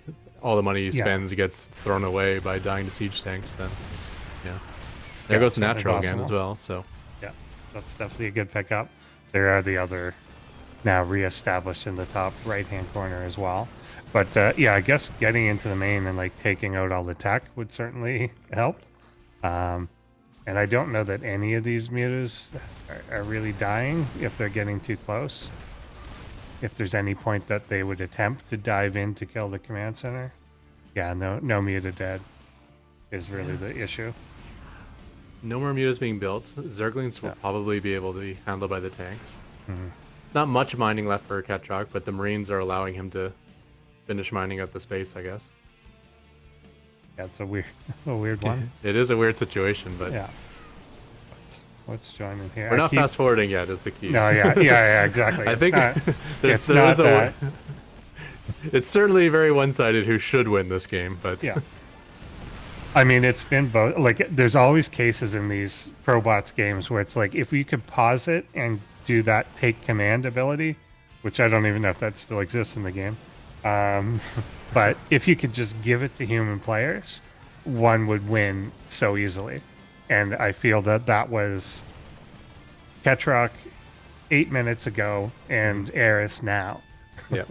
B: all the money he spends gets thrown away by dying to siege tanks, then yeah, there goes natural again as well. So
A: yeah, that's definitely a good pickup. There are the other now reestablished in the top right hand corner as well. But yeah, I guess getting into the main and like taking out all the tech would certainly help. And I don't know that any of these mutas are really dying if they're getting too close. If there's any point that they would attempt to dive in to kill the command center. Yeah, no muta dead is really the issue.
B: no more mutas being built. Zerglings will probably be able to be handled by the tanks. It's not much mining left for Ketrock, but the Marines are allowing him to finish mining out the space, I guess.
A: Yeah, it's a weird one.
B: It is a weird situation, but
A: Yeah. Let's join in here.
B: we're not fast forwarding yet. Is the key?
A: No, yeah, exactly.
B: I
A: It's
B: think
A: not,
B: there's
A: not
B: a.
A: that.
B: It's certainly very one-sided who should win this game, but
A: Yeah. I mean, it's been both. Like, there's always cases in these ProBots games where it's like, if we could pause it and do that take command ability, which I don't even know if that still exists in the game. But if you could just give it to human players, one would win so easily. And I feel that that was Ketrock 8 minutes ago and Aerys now.
B: yeah.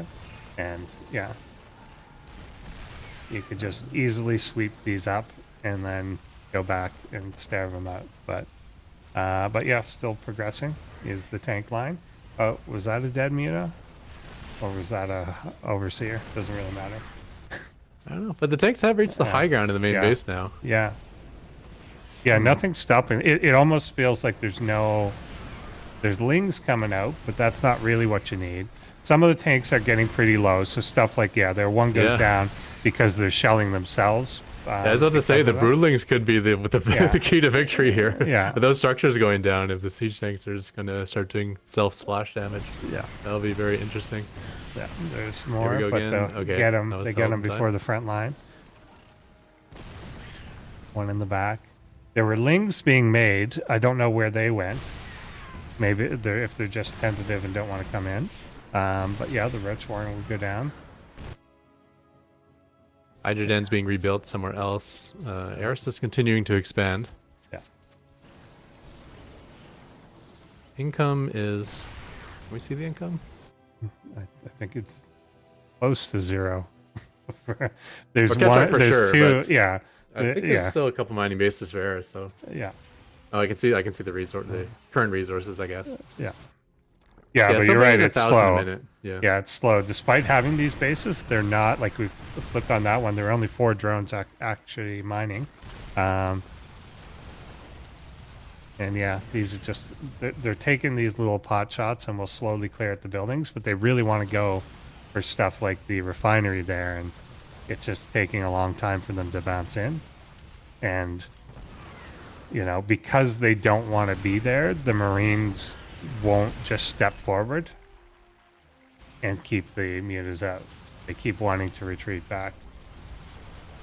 A: And yeah, you could just easily sweep these up and then go back and stare them out. But yeah, still progressing is the tank line. Oh, was that a dead muta? Or was that a overseer? Doesn't really matter.
B: I don't know, but the tanks have reached the high ground in the main base now.
A: Yeah. Yeah, nothing's stopping. It almost feels like there's lings coming out, but that's not really what you need. Some of the tanks are getting pretty low, so stuff like, their one goes down because they're shelling themselves.
B: I was about to say, the broodlings could be the key to victory here.
A: Yeah.
B: With those structures going down, if the siege tanks are just going to start doing self-splash damage, that'll be very interesting.
A: Yeah, there's more,
B: go
A: but
B: again.
A: they'll
B: Okay,
A: get them.
B: that was
A: They get them
B: time.
A: before the front line. One in the back. There were lings being made. I don't know where they went. Maybe if they're just tentative and don't want to come in. But yeah, the Roach Warren will go down.
B: Hydroden's being rebuilt somewhere else. Aerys is continuing to expand.
A: Yeah.
B: Income is... Can we see the income?
A: I think it's close to zero. There's
B: Ketrock
A: one.
B: for
A: There's
B: sure,
A: two.
B: but
A: Yeah.
B: I think there's still a couple mining bases for Aerys, so...
A: Yeah.
B: Oh, I can see the current resources, I guess.
A: Yeah. Yeah, but
B: something
A: you're right.
B: like
A: It's
B: 1,000
A: slow.
B: a minute.
A: Yeah, it's slow. Despite having these bases, they're not, like we've flipped on that one, there are only 4 drones actually mining. And yeah, these are just, they're taking these little pot shots and will slowly clear at the buildings, but they really want to go for stuff like the refinery there, and it's just taking a long time for them to bounce in. And, you know, because they don't want to be there, the Marines won't just step forward and keep the mutas out. They keep wanting to retreat back.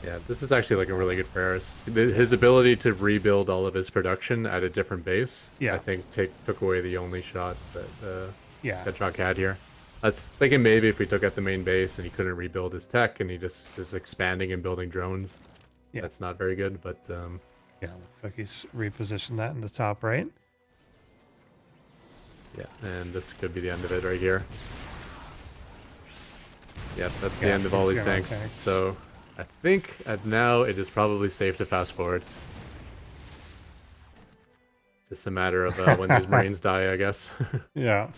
B: Yeah, this is actually like a really good for Aerys. His ability to rebuild all of his production at a different base, I think took away the only shots that Ketrock had here. I was thinking maybe if we took out the main base and he couldn't rebuild his tech and he just is expanding and building drones, that's not very good, but...
A: yeah, looks like he's repositioned that in the top right.
B: Yeah, and this could be the end of it right here. Yep, that's the end of all these tanks. So I think now it is probably safe to fast forward. Just a matter of when these Marines die, I guess.
A: Yeah,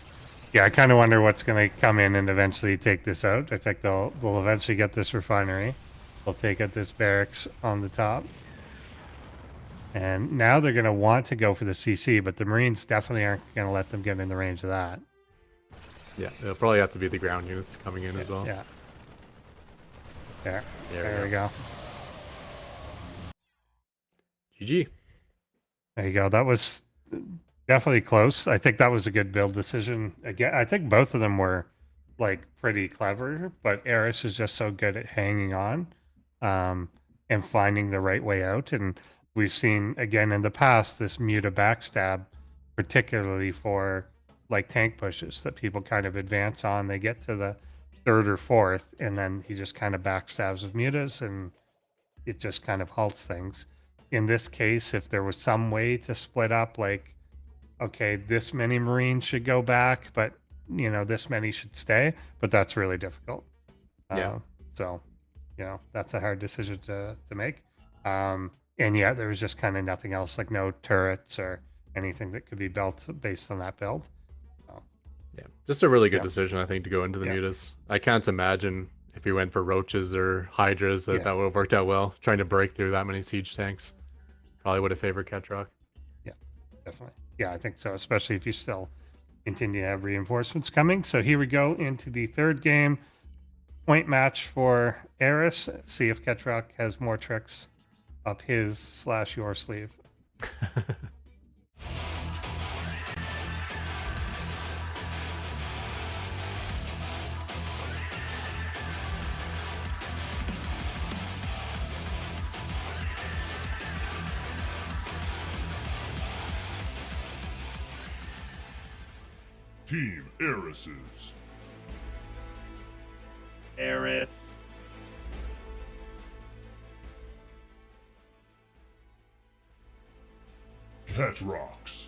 A: I kind of wonder what's going to come in and eventually take this out. I think they'll eventually get this refinery. They'll take out this barracks on the top. And now they're going to want to go for the CC, but the Marines definitely aren't going to let them get in the range of that.
B: Yeah, it'll probably have to be the ground units coming in as well.
A: Yeah. There
B: There
A: we go.
B: GG.
A: There you go. That was definitely close. I think that was a good build decision. Again, I think both of them were like pretty clever, but Aerys is just so good at hanging on and finding the right way out. And we've seen again in the past this Muta backstab, particularly for like tank pushes that people kind of advance on. They get to the third or fourth, and then he just kind of backstabs with mutas, and it just kind of halts things. In this case, if there was some way to split up, like, okay, this many Marines should go back, but this many should stay, but that's really difficult.
B: Yeah.
A: So, that's a hard decision to make. And yeah, there was just kind of nothing else, like no turrets or anything that could be built based on that build.
B: Yeah, just a really good
A: Yeah.
B: decision, I think, to go into the
A: Yeah.
B: mutas. I can't imagine if you went for roaches or hydras that would have worked out well. Trying to break through that many siege tanks probably would have favored Ketrock.
A: Yeah, definitely. Yeah, I think so, especially if you still continue to have reinforcements coming. So here we go into the third game. Point match for Aerys. See if Ketrock has more tricks up his/your sleeve.
C: Team Aeryses.
D: Aerys.
C: Ketrocks.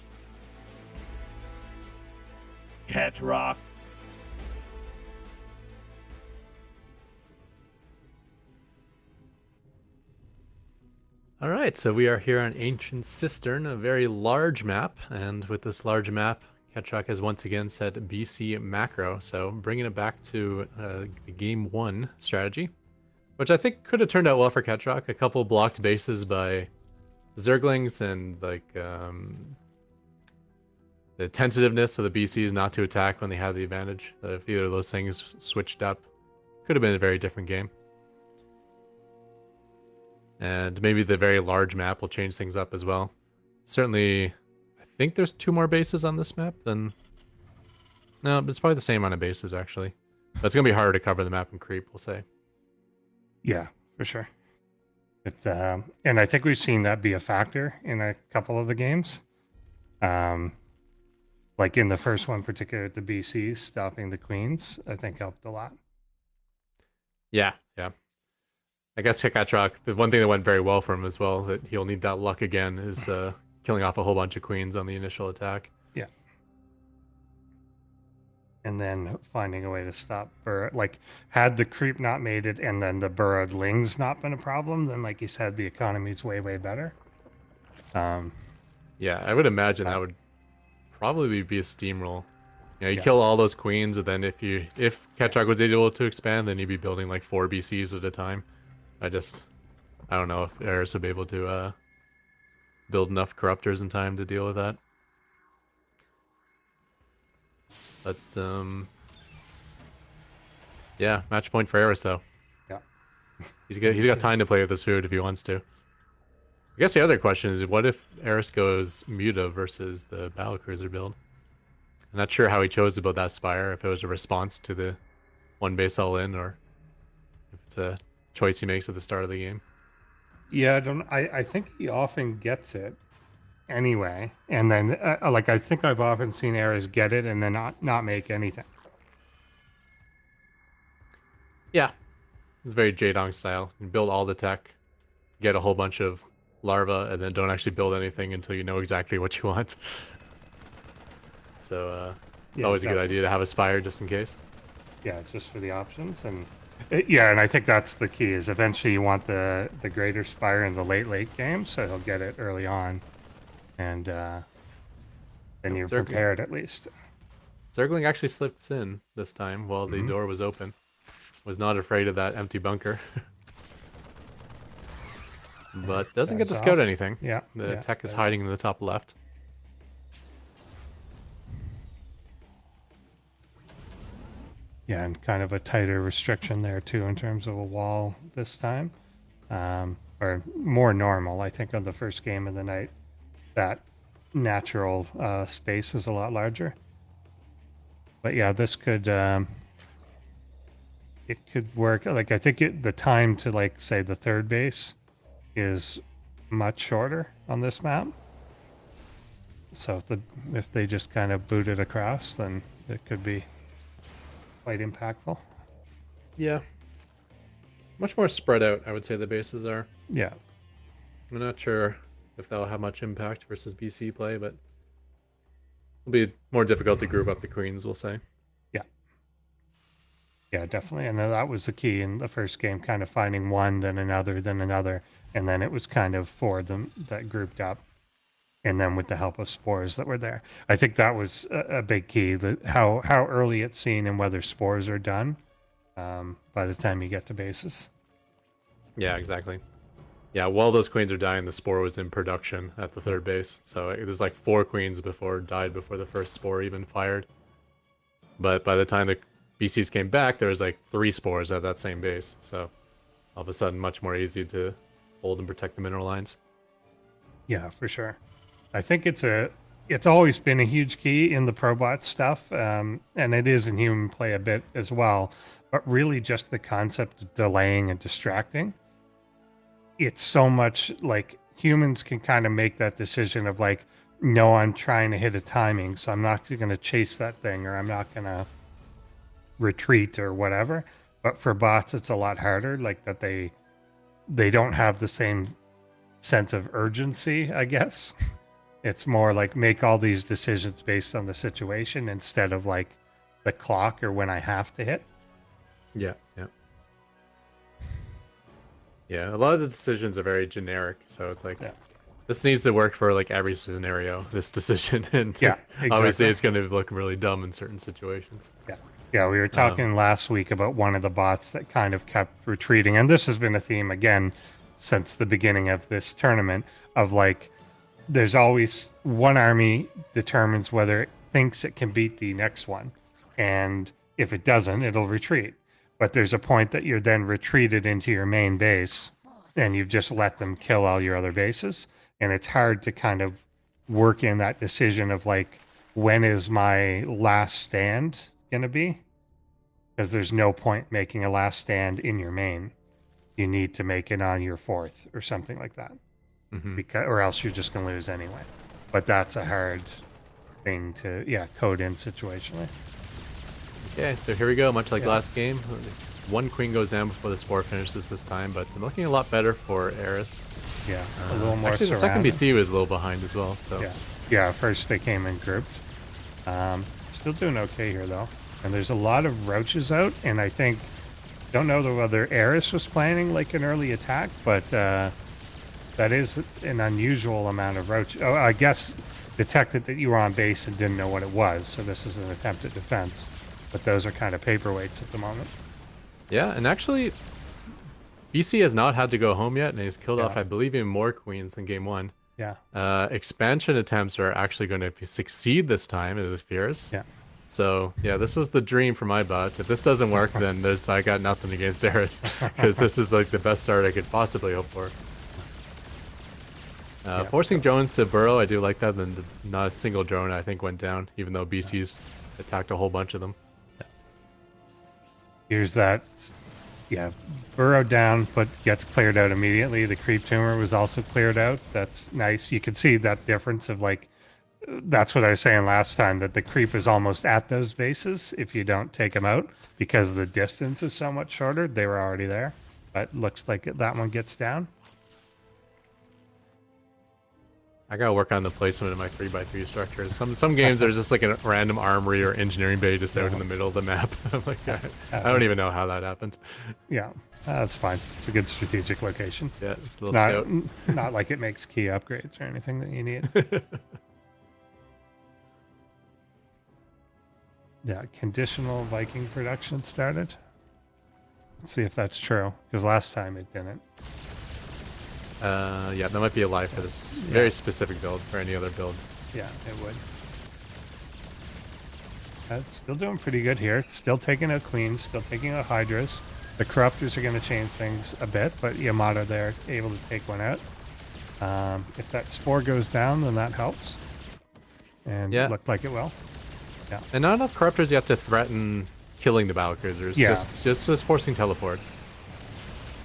D: Ketrock.
B: All right, so we are here on Ancient Cistern, a very large map, and with this large map, Ketrock has once again set BC macro, so bringing it back to the game 1 strategy, which I think could have turned out well for Ketrock. A couple blocked bases by Zerglings and like the tentativeness of the BCs not to attack when they had the advantage. If either of those things switched up, could have been a very different game. And maybe the very large map will change things up as well. Certainly, I think there's 2 more bases on this map than... No, it's probably the same amount of bases, actually. But it's going to be harder to cover the map and creep, we'll say.
A: Yeah, for sure. It's, and I think we've seen that be a factor in a couple of the games. Like in the first one, particularly the BCs, stopping the Queens, I think helped a lot.
B: Yeah. I guess Ketrock, the one thing that went very well for him as well, that he'll need that luck again, is killing off a whole bunch of Queens on the initial attack.
A: Yeah. And then finding a way to stop Burrowed. Like, had the creep not made it and then the Burrowed Lings not been a problem, then, like you said, the economy's way, way better.
B: Yeah, I would imagine that would probably be a steamroll. You
A: Yeah.
B: kill all those Queens, and then if Ketrock was able to expand, then you'd be building like 4 BCs at a time. I don't know if Aerys would be able to build enough Corruptors in time to deal with that. But, yeah, match point for Aerys, though.
A: Yeah.
B: He's got time to play with his food if he wants to. I guess the other question is, what if Aerys goes Muta versus the Battlecruiser build? I'm not sure how he chose to build that Spire, if it was a response to the one base all in, or if it's a choice he makes at the start of the game.
A: Yeah, I think he often gets it anyway. And then, like, I think I've often seen Aerys get it and then not make anything.
B: Yeah, it's very Jaedong style. You build all the tech, get a whole bunch of larvae, and then don't actually build anything until you know exactly what you want. So it's always a good idea to have a Spire just in case.
A: Yeah, just for the options. And and I think that's the key, is eventually you want the greater Spire in the late game, so he'll get it early on. And then you're
B: Zergling.
A: prepared at least.
B: Zergling actually slipped in this time while the door was open. Was not afraid of that empty bunker. But doesn't get to
A: That's
B: scout
A: off.
B: anything.
A: Yeah.
B: The tech is hiding in the top left.
A: Yeah, and kind of a tighter restriction there too in terms of a wall this time. Or or more normal. I think on the first game of the night, that natural space is a lot larger. But yeah, this could it could work. Like I think the time to like say the third base is much shorter on this map. So if they just kind of boot it across, then it could be quite impactful.
B: Yeah. Much more spread out, I would say the bases are.
A: Yeah.
B: I'm not sure if that'll have much impact versus BC play, but it'll be more difficult to group up the queens, we'll say.
A: Yeah. Yeah, definitely. And that was the key in the first game, kind of finding one, then another, and then it was kind of four of them that grouped up. And then with the help of spores that were there. I think that was a big key, that how early it's seen and whether spores are done by the time you get to bases.
B: Yeah, exactly. Yeah, while those queens are dying, the spore was in production at the third base. So there's like 4 queens died before the first spore even fired. But by the time the BCs came back, there was like 3 spores at that same base. So all of a sudden, much more easy to hold and protect the mineral lines.
A: Yeah, for sure. I think it's always been a huge key in the ProBot stuff, and it is in human play a bit as well. But really, just the concept of delaying and distracting. It's so much like humans can kind of make that decision of like, no, I'm trying to hit a timing, so I'm not going to chase that thing, or I'm not going to retreat or whatever. But for bots, it's a lot harder. Like that they don't have the same sense of urgency, I guess. It's more like make all these decisions based on the situation instead of like the clock or when I have to hit.
B: Yeah. Yeah, a lot of the decisions are very generic, so it's like, this needs to work for like every scenario, this decision, and
A: Yeah, exactly.
B: obviously it's going to look really dumb in certain situations.
A: Yeah, we were talking last week about one of the bots that kind of kept retreating, and this has been a theme again since the beginning of this tournament of like, there's always one army determines whether it thinks it can beat the next one, and if it doesn't, it'll retreat. But there's a point that you're then retreated into your main base, and you've just let them kill all your other bases, and it's hard to kind of work in that decision of like, when is my last stand gonna be? Because there's no point making a last stand in your main. You need to make it on your 4th or something like that. Because, or else you're just going to lose anyway. But that's a hard thing to, code in situationally.
B: Okay, so here we go, much like last game. 1 queen goes down before the spore finishes this time, but I'm looking a lot better for Aerys.
A: Yeah, a little more
B: actually, the second BC was a little behind as well, so...
A: Yeah, first they came in groups. Still doing okay here, though. And there's a lot of roaches out, and I think... Don't know whether Aerys was planning like an early attack, but that is an unusual amount of roach. Oh, I guess detected that you were on base and didn't know what it was, so this is an attempt at defense. But those are kind of paperweights at the moment.
B: Yeah, and actually, BC has not had to go home yet, and he's killed off, I believe, even more queens than game 1.
A: Yeah.
B: Expansion attempts are actually going to succeed this time, it appears.
A: Yeah.
B: So, yeah, this was the dream for my bot. If this doesn't work, then I got nothing against Aerys, because this is like the best start I could possibly hope for. Forcing drones to burrow, I do like that, and not a single drone, I think, went down, even though BC's attacked a whole bunch of them.
A: Here's that, burrow down, but gets cleared out immediately. The creep tumor was also cleared out. That's nice. You can see that difference of like, that's what I was saying last time, that the creep is almost at those bases if you don't take them out, because the distance is so much shorter. They were already there, but looks like that one gets down.
B: I gotta work on the placement of my 3x3 structures. Some games there's just like a random armory or engineering bay just out in the middle of the map. I'm like, I don't even know how that happened.
A: Yeah, that's fine. It's a good strategic location.
B: Yeah, it's a little scout.
A: Not like it makes key upgrades or anything that you need. Yeah, conditional Viking production started. Let's see if that's true, because last time it didn't.
B: Yeah, that might be a lie for this very specific build. For any other build,
A: yeah, it would. Still doing pretty good here. Still taking out queens, still taking out hydras. The Corruptors are going to change things a bit, but Yamato there able to take one out. If that Spore goes down, then that helps. And
B: Yeah.
A: it looked like it will. Yeah.
B: And not enough Corruptors yet to threaten killing the battle cruisers.
A: Yeah.
B: Just forcing teleports.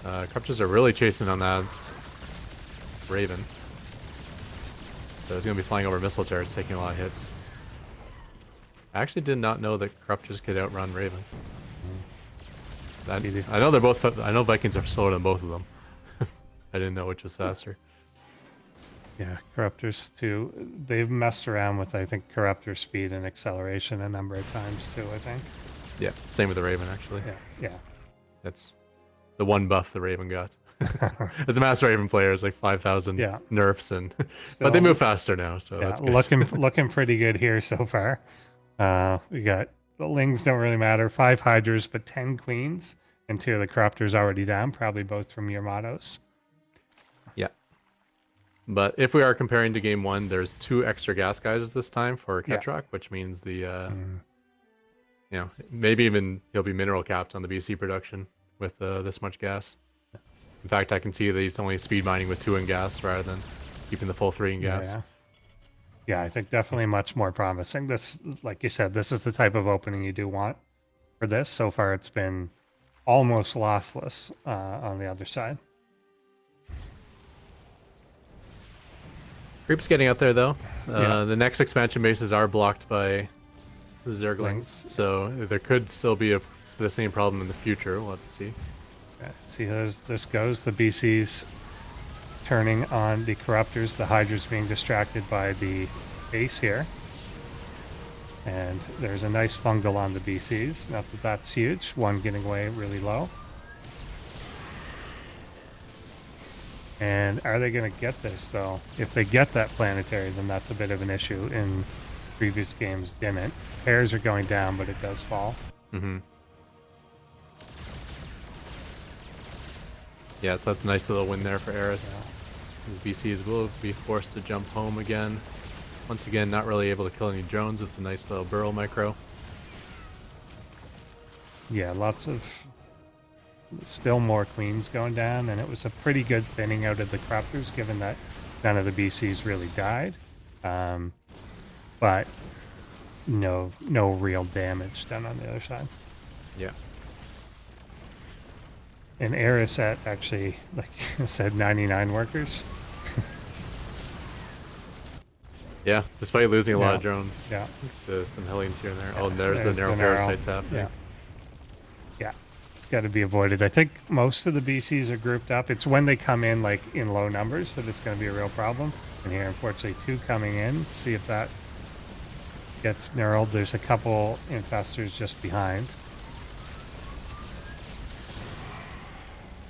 B: Corruptors are really chasing on that Raven. So he's going to be flying over missile turrets, taking a lot of hits. I actually did not know that Corruptors could outrun Ravens. I know they're both. I know Vikings are slower than both of them. I didn't know which was faster.
A: Yeah, Corruptors too. They've messed around with, I think, Corruptor speed and acceleration a number of times too, I think.
B: Yeah, same with the Raven actually.
A: Yeah,
B: That's the one buff the Raven got. As a Master Raven player, it's like 5,000
A: Yeah.
B: nerfs, and
A: Still,
B: but they move faster now, so
A: yeah,
B: that's good.
A: looking pretty good here so far. We got the Lings don't really matter. 5 Hydras, but 10 Queens, and 2 of the Corruptors already down, probably both from Yamatos.
B: Yeah. But if we are comparing to game 1, there's 2 extra gas geysers this time for Ketrock, which means the you know, maybe even he'll be mineral capped on the BC production with this much gas. In fact, I can see that he's only speed mining with 2 in gas rather than keeping the full 3 in gas.
A: Yeah, I think definitely much more promising. This, like you said, this is the type of opening you do want for this. So far, it's been almost lossless on the other side.
B: Creep's getting out there though.
A: Yeah.
B: The next expansion bases are blocked by Zerglings, so there could still be the same problem in the future. We'll have to see.
A: Yeah, see how this goes. The BC's turning on the Corruptors. The Hydra's being distracted by the base here. And there's a nice fungal on the BCs. Not that that's huge. One getting away really low. And are they going to get this, though? If they get that planetary, then that's a bit of an issue. In previous games, didn't. Pairs are going down, but it does fall.
B: Mm-hmm. Yeah, so that's a nice little win there for Aerys.
A: Yeah.
B: These BCs will be forced to jump home again. Once again, not really able to kill any drones with the nice little burrow micro.
A: Yeah, lots of... Still more Queens going down, and it was a pretty good thinning out of the Corruptors, given that none of the BCs really died. But no real damage done on the other side.
B: Yeah.
A: And Aerys at actually, like you said, 99 workers.
B: Yeah, despite losing a lot of
A: Yeah.
B: drones
A: Yeah.
B: to some Hellions here and there. Oh, and there's the narrow parasites happening.
A: Yeah. It's got to be avoided. I think most of the BCs are grouped up. It's when they come in like in low numbers that it's going to be a real problem. And here, unfortunately, 2 coming in. See if that gets knurled. There's a couple infestors just behind.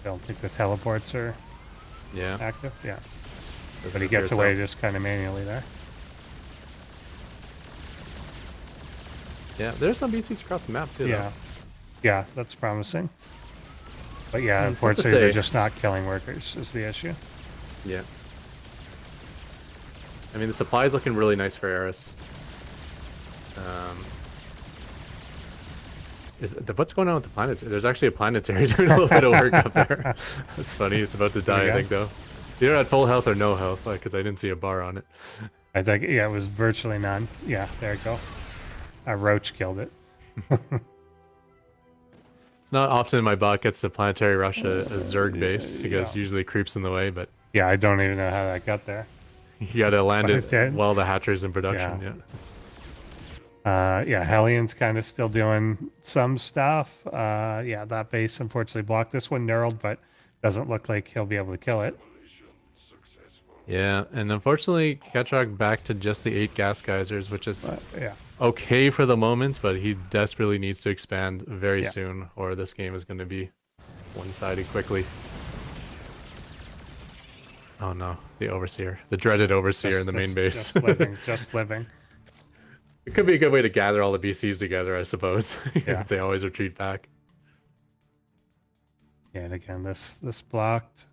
A: Don't think the teleports are
B: Yeah.
A: active. Yeah.
B: Doesn't
A: But he
B: appear
A: gets
B: so.
A: away just kind of manually there.
B: Yeah, there's some BCs across the map too.
A: Yeah.
B: Though.
A: Yeah, that's promising. But yeah,
B: It's tough to
A: unfortunately, they're
B: say.
A: just not killing workers is the issue.
B: Yeah. I mean, the supply is looking really nice for Aerys. What's going on with the planetary? There's actually a planetary doing a little bit of work up there. That's funny. It's about to die, I think, though. Either at full health or no health, because I didn't see a bar on it.
A: I think, yeah, it was virtually none. Yeah, there you go. A roach killed it.
B: It's not often my bot gets to planetary rush a Zerg base, because usually creeps in the way, but
A: Yeah, I don't even know how that got there.
B: you gotta land
A: But it
B: it
A: did.
B: while the hatcher's in production. Yeah.
A: Yeah, Hellions kind of still doing some stuff. Yeah, that base unfortunately blocked. This one knurled, but doesn't look like he'll be able to kill it.
B: Yeah, and unfortunately, Ketrock back to just the 8 gas geysers, which is
A: Yeah.
B: okay for the moment, but he desperately needs to expand very
A: Yeah.
B: soon, or this game is going to be one-sided quickly. Oh no, the Overseer. The dreaded Overseer in the main base.
A: Just living.
B: It could be a good way to gather all the BCs together, I suppose,
A: Yeah.
B: if they always retreat back.
A: Yeah, and again, this blocked.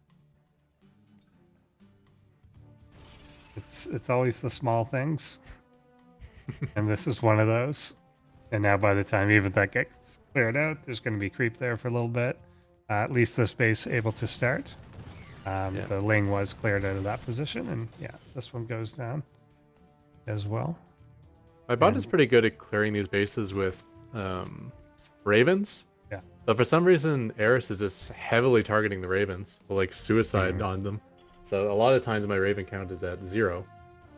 A: It's always the small things, and this is one of those. And now, by the time even that gets cleared out, there's going to be creep there for a little bit. At least this base able to start.
B: Yeah.
A: The Ling was cleared out of that position, and yeah, this one goes down as well.
B: My bot is
A: And-
B: pretty good at clearing these bases with ravens.
A: Yeah.
B: But for some reason, Aerys is just heavily targeting the ravens, or like suicide on them. So a lot of times my raven count is at 0,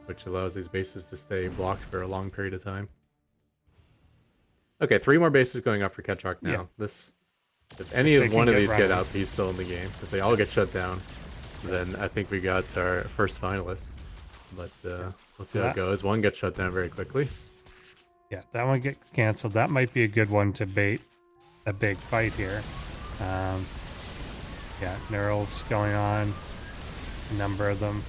B: which allows these bases to stay blocked for a long period of time. Okay, 3 more bases going up for Ketrock now.
A: Yeah.
B: This, if any
A: they
B: of
A: can
B: one of
A: get
B: these get
A: running.
B: out, he's still in the game. If they all get shut down, then I think we got our first finalist. But let's see how it goes. One gets shut down very quickly.
A: Yeah, that one get canceled. That might be a good one to bait a big fight here. Yeah, Neurals going on. A number of them.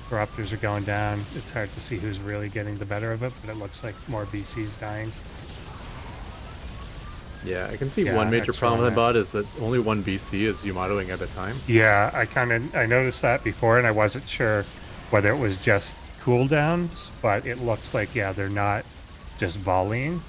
A: Corruptors are going down. It's hard to see who's really getting the better of it, but it looks like more BC's dying.
B: Yeah, I can see
A: Yeah,
B: one major
A: extra
B: problem
A: on
B: with that bot is that only one BC is Yumatoing at a time.
A: Yeah, I noticed that before, and I wasn't sure whether it was just cooldowns, but it looks like, yeah, they're not just volleying.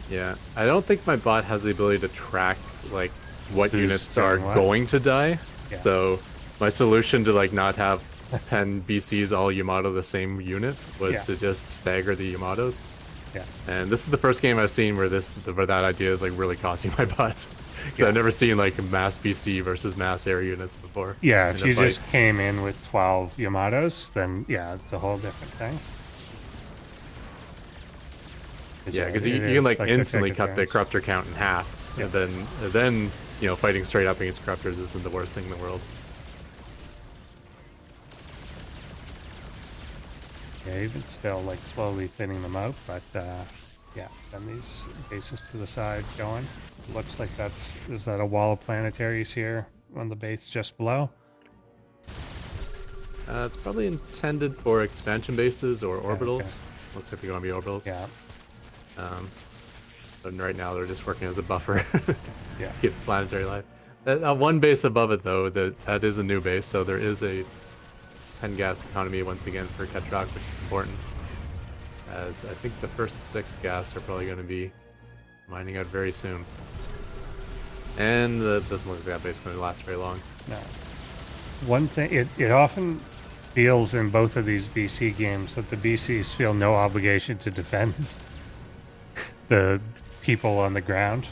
B: Yeah, I don't think my bot has the ability to track like what
A: Who's
B: units are
A: doing what?
B: going to die.
A: Yeah.
B: So my solution to like not have 10 BCs all Yamato the same unit was
A: Yeah.
B: to just stagger the Yamatos.
A: Yeah.
B: And this is the first game I've seen where that idea is like really costing my bot. Because
A: Yeah.
B: I've never seen like mass BC versus mass air units before.
A: Yeah,
B: in
A: if
B: a
A: you
B: fight.
A: just came in with 12 Yamatos, then yeah, it's a whole different thing.
B: Yeah, because
A: it
B: you
A: is
B: can like
A: a
B: instantly
A: kick
B: cut the
A: advantage.
B: corruptor count in half,
A: Yeah.
B: and then you know fighting straight up against corruptors isn't the worst thing in the world.
A: Yeah, even still like slowly thinning them out, but yeah, then these bases to the side going. Looks like is that a wall of planetaries here on the base just below?
B: It's probably intended for expansion bases or orbitals. Looks like they're going to be orbitals.
A: Yeah,
B: But right now they're just working as a buffer.
A: yeah.
B: Keep the planetary life. One base above it though, that is a new base, so there is a 10 gas economy once again for Ketrock, which is important. As I think the first 6 gas are probably going to be mining out very soon. And that doesn't look like that base is going to last very long.
A: No. One thing, it often feels in both of these BC games that the BCs feel no obligation to defend the people on the ground.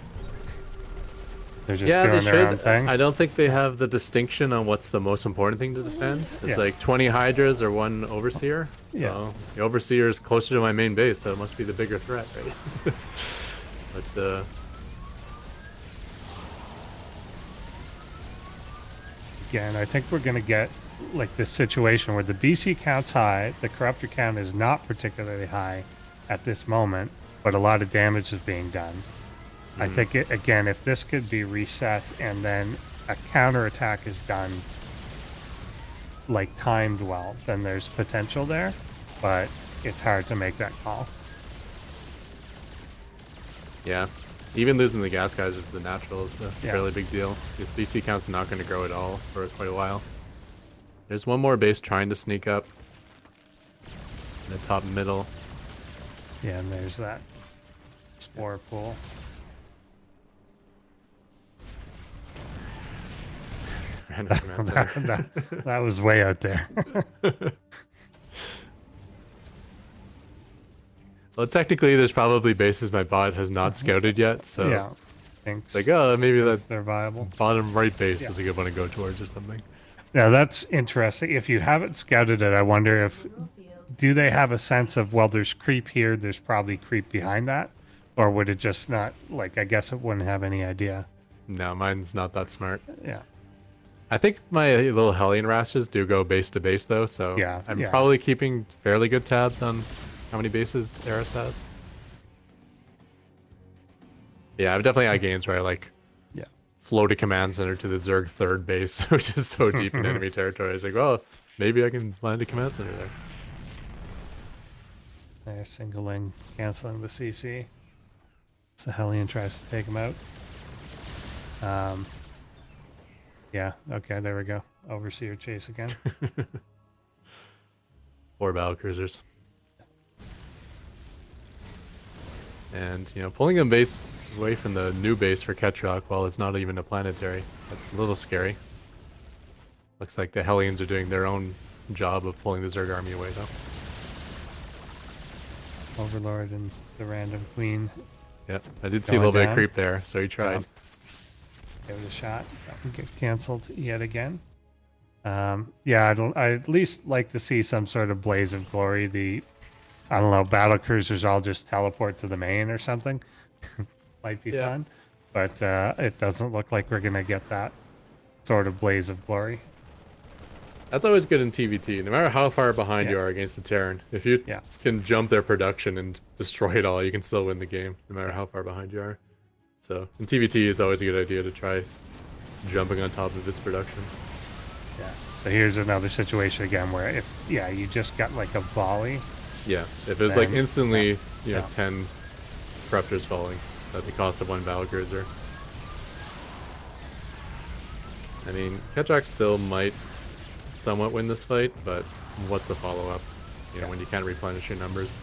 A: They're just
B: Yeah, they
A: doing their own
B: should.
A: thing.
B: I don't think they have the distinction on what's the most important thing to defend. It's
A: Yeah.
B: like 20 Hydras or 1 Overseer.
A: Yeah.
B: Well, the Overseer is closer to my main base, so it must be the bigger threat, right? But,
A: Again, I think we're going to get like this situation where the BC count's high, the corruptor count is not particularly high at this moment, but a lot of damage is being done. I think, again, if this could be reset and then a counterattack is done, like timed well, then there's potential there, but it's hard to make that call.
B: yeah. Even losing the gas guys is the natural is a
A: Yeah.
B: fairly big deal. This BC count's not going to grow at all for quite a while. There's one more base trying to sneak up in the top middle.
A: Yeah, and there's that spore pool.
B: Random command center.
A: That was way out there.
B: Well, technically, there's probably bases my bot has not scouted yet, so
A: Yeah, thanks.
B: it's like, oh, maybe that
A: They're viable.
B: bottom right base
A: Yeah.
B: is a good one to go towards or something.
A: Now that's interesting. If you haven't scouted it, I wonder if do they have a sense of, well, there's creep here, there's probably creep behind that, or would it just not, like, I guess it wouldn't have any idea.
B: No, mine's not that smart.
A: Yeah.
B: I think my little Hellion rasters do go base to base though, so
A: Yeah,
B: I'm
A: yeah.
B: probably keeping fairly good tabs on how many bases Aerys has. Yeah, I've definitely had games where I like
A: Yeah.
B: float a command center to the Zerg third base, which is so deep in enemy territory. It's like, well, maybe I can land a command center there.
A: They're singling, canceling the CC. So Hellion tries to take him out. Yeah, okay, there we go. Overseer chase again.
B: 4 battle cruisers. And, pulling a base away from the new base for Ketrock while it's not even a planetary, that's a little scary. Looks like the Hellions are doing their own job of pulling the Zerg army away, though.
A: Overlord and the random queen.
B: Yep, I did see a little bit of creep there, so he tried.
A: Give it a shot. That one gets canceled yet again. Yeah, I'd at least like to see some sort of blaze of glory. I don't know, battle cruisers all just teleport to the main or something. Might be fun, but it doesn't look like we're gonna get that sort of blaze of glory.
B: That's always good in TVT, no matter how far behind you are against the Terran. If you can jump their production and destroy it all, you can still win the game, no matter how far behind you are. So, in TVT is always a good idea to try jumping on top of his production.
A: Yeah, so here's another situation again where if, you just got like a volley.
B: Yeah, if it was like instantly, 10 Corruptors falling at the cost of 1 Battlecruiser. I mean, Ketrock still might somewhat win this fight, but what's the follow-up? When you can't replenish your numbers.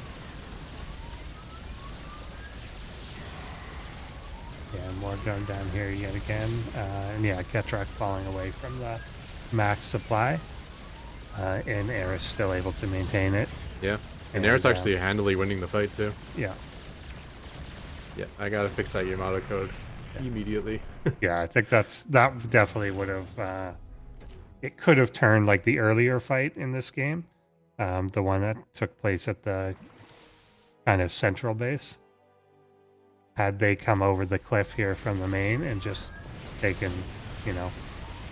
A: Yeah, more going down here yet again. And Ketrock falling away from the max supply. And Aerys still able to maintain it.
B: Yeah, and Aerys actually handily winning the fight too.
A: Yeah.
B: Yeah, I gotta fix that Yamato code immediately.
A: Yeah, I think that definitely would have... it could have turned like the earlier fight in this game. The one that took place at the kind of central base. Had they come over the cliff here from the main and just taken,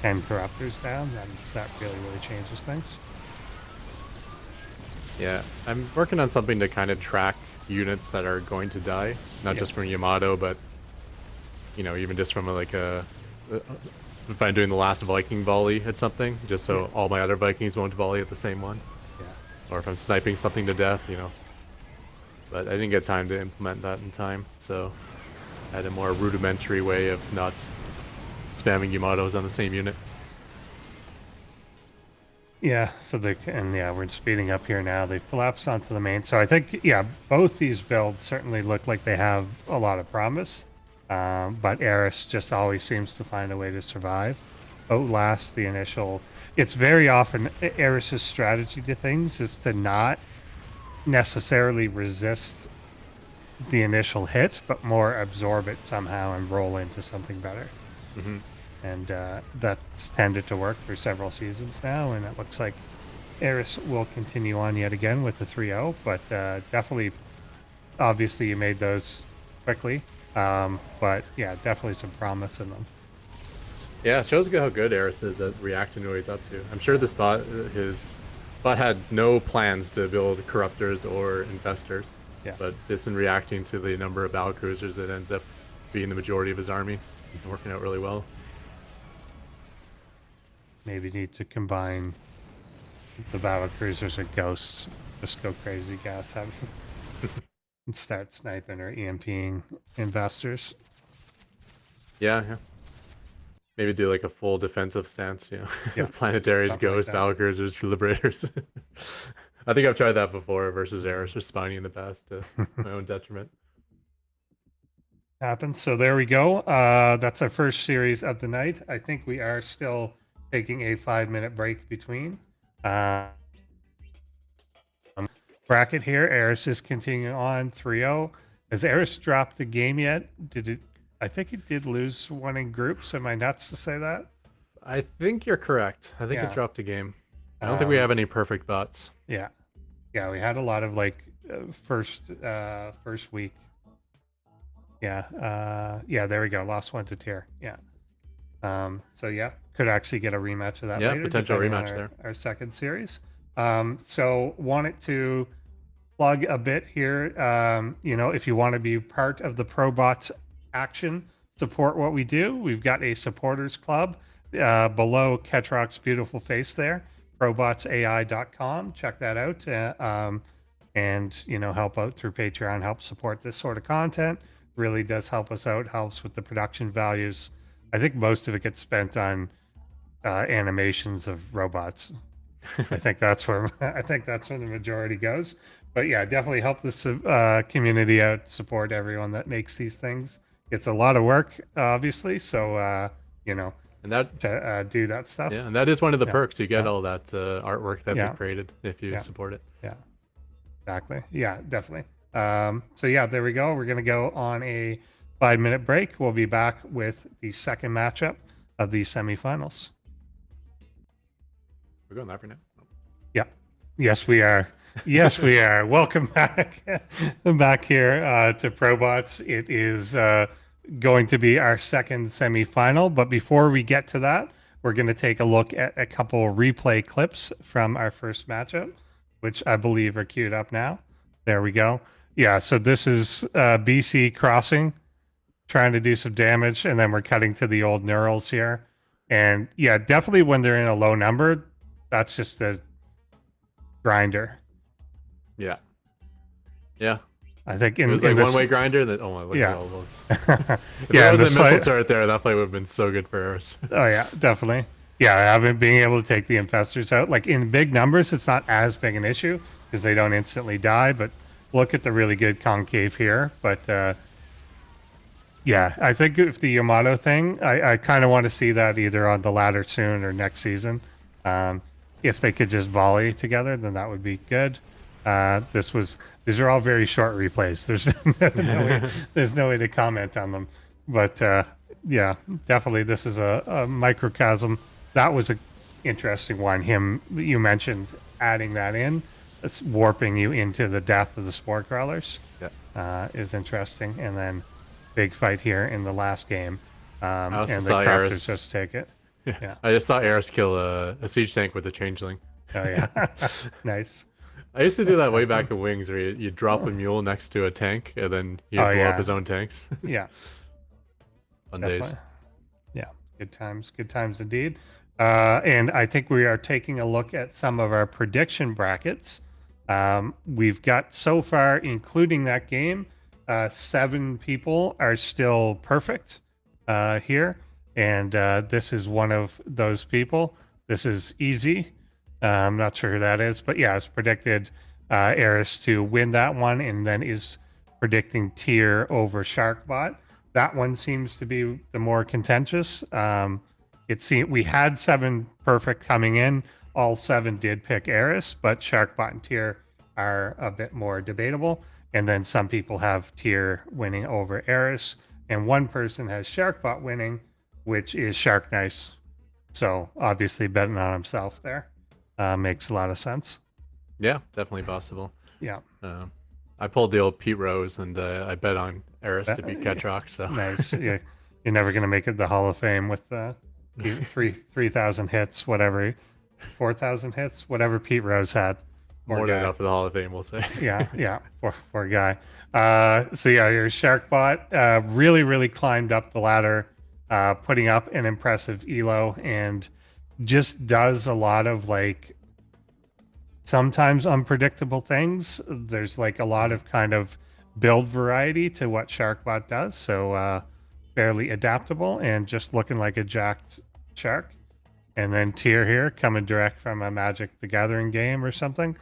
A: 10 Corruptors down, then that really changes things.
B: Yeah, I'm working on something to kind of track units that are going to die. Not just from Yamato, but, even just from if I'm doing the last Viking volley at something, just so all my other Vikings won't volley at the same one.
A: Yeah.
B: Or if I'm sniping something to death, But I didn't get time to implement that in time, so I had a more rudimentary way of not spamming Yamatos on the same unit.
A: Yeah, so we're speeding up here now. They've collapsed onto the main. So I think, both these builds certainly look like they have a lot of promise. But Aerys just always seems to find a way to survive. Outlast the initial... It's very often Aerys' strategy to things is to not necessarily resist the initial hit, but more absorb it somehow and roll into something better.
B: Mm-hmm.
A: And that's tended to work for several seasons now, and it looks like Aerys will continue on yet again with the 3-0, but definitely, obviously you made those quickly, but definitely some promise in them.
B: Yeah, it shows how good Aerys is at reacting to what he's up to. I'm sure his bot had no plans to build Corruptors or Infestors, but just in reacting to the number of Battlecruisers, it ends up being the majority of his army, and working out really well.
A: Maybe need to combine the Battlecruisers and Ghosts, just go crazy gas heavy, and start sniping or EMPing Investors.
B: Yeah. Maybe do like a full defensive stance, Planetaries, Ghosts, Battlecruisers, Liberators. I think I've tried that before versus Aerys or Spiny in the past to my own detriment.
A: Happens. So there we go. That's our first series of the night. I think we are still taking a 5-minute break between. Bracket here. Aerys is continuing on 3-0. Has Aerys dropped a game yet? I think it did lose one in groups. Am I nuts to say that?
B: I think you're correct. I think it dropped a game. I don't think we have any perfect bots.
A: Yeah. Yeah, we had a lot of first week. Yeah. There we go. Lost one to Tier. Yeah. So could actually get a rematch of that later.
B: Potential rematch there.
A: Our second series. So wanted to plug a bit here. If you want to be part of the ProBots action, support what we do. We've got a supporters club below Ketrock's beautiful face there, ProBotsAI.com. Check that out. And help out through Patreon, help support this sort of content. Really does help us out, helps with the production values. I think most of it gets spent on animations of robots I think that's where the majority goes. But yeah, definitely help the community out, support everyone that makes these things. It's a lot of work, obviously. So
B: And that
A: to do that stuff.
B: yeah, and that is one of the
A: Yeah,
B: perks. You get
A: yeah.
B: all that artwork that
A: Yeah.
B: we created if you
A: Yeah.
B: support it.
A: Yeah, exactly. Yeah, definitely. So yeah, there we go. We're gonna go on a 5-minute break. We'll be back with the second matchup of the semifinals.
B: We're going live right now.
A: Yeah. Yes, we are. Yes, we are. Welcome back. Back here to ProBots. It is going to be our second semifinal. But before we get to that, we're going to take a look at a couple replay clips from our first matchup, which I believe are queued up now. There we go. Yeah, so this is BC crossing, trying to do some damage, and then we're cutting to the old neurals here. And yeah, definitely when they're in a low number, that's just a grinder.
B: Yeah. Yeah.
A: I think
B: It was like one-way grinder. That look
A: Yeah.
B: at all those.
A: Yeah,
B: If there was a
A: the
B: missile
A: site-
B: turret there, that play would have been so good for Aerys.
A: Oh yeah, definitely. Yeah, having being able to take the infestors out, like in big numbers, it's not as big an issue because they don't instantly die. But look at the really good concave here. But yeah, I think if the Yamato thing, I kind of want to see that either on the ladder soon or next season. If they could just volley together, then that would be good. These are all very short replays. There's no way to comment on them. But yeah, definitely this is a microcosm. That was a interesting one. You mentioned adding that in, it's warping you into the death of the spore crawlers.
B: Yeah.
A: Is interesting. And then big fight here in the last game.
B: I also
A: and the
B: saw
A: Crafters
B: Aerys.
A: just take it. Yeah.
B: I just saw Aerys kill a siege tank with a changeling.
A: Oh yeah. Nice.
B: I used to do that way back in Wings, where you drop a mule next to a tank, and then you blow
A: yeah.
B: up his own tanks.
A: Yeah.
B: Fun
A: Definitely.
B: days.
A: Yeah, good times indeed. And I think we are taking a look at some of our prediction brackets. We've got so far, including that game, 7 people are still perfect here. And this is one of those people. This is easy. I'm not sure who that is, but yeah, it's predicted Aerys to win that one, and then is predicting Tier over Sharkbot. That one seems to be the more contentious. We had 7 perfect coming in. All 7 did pick Aerys, but Sharkbot and Tier are a bit more debatable. And then some people have Tier winning over Aerys, and one person has Sharkbot winning, which is Shark Nice. So obviously betting on himself there makes a lot of sense.
B: Yeah, definitely possible.
A: Yeah.
B: I pulled the old Pete Rose, and I bet on Aerys to beat Ketrock. So
A: Nice. You're never going to make it the Hall of Fame with 3,000 hits, whatever, 4,000 hits, whatever Pete Rose had.
B: more than enough for the Hall of Fame, we'll say.
A: Yeah. Poor guy. So yeah, your Sharkbot really, really climbed up the ladder, putting up an impressive elo, and just does a lot of like sometimes unpredictable things. There's like a lot of kind of build variety to what Sharkbot does. So fairly adaptable and just looking like a jacked shark. And then Tier here coming direct from a Magic the Gathering game or something.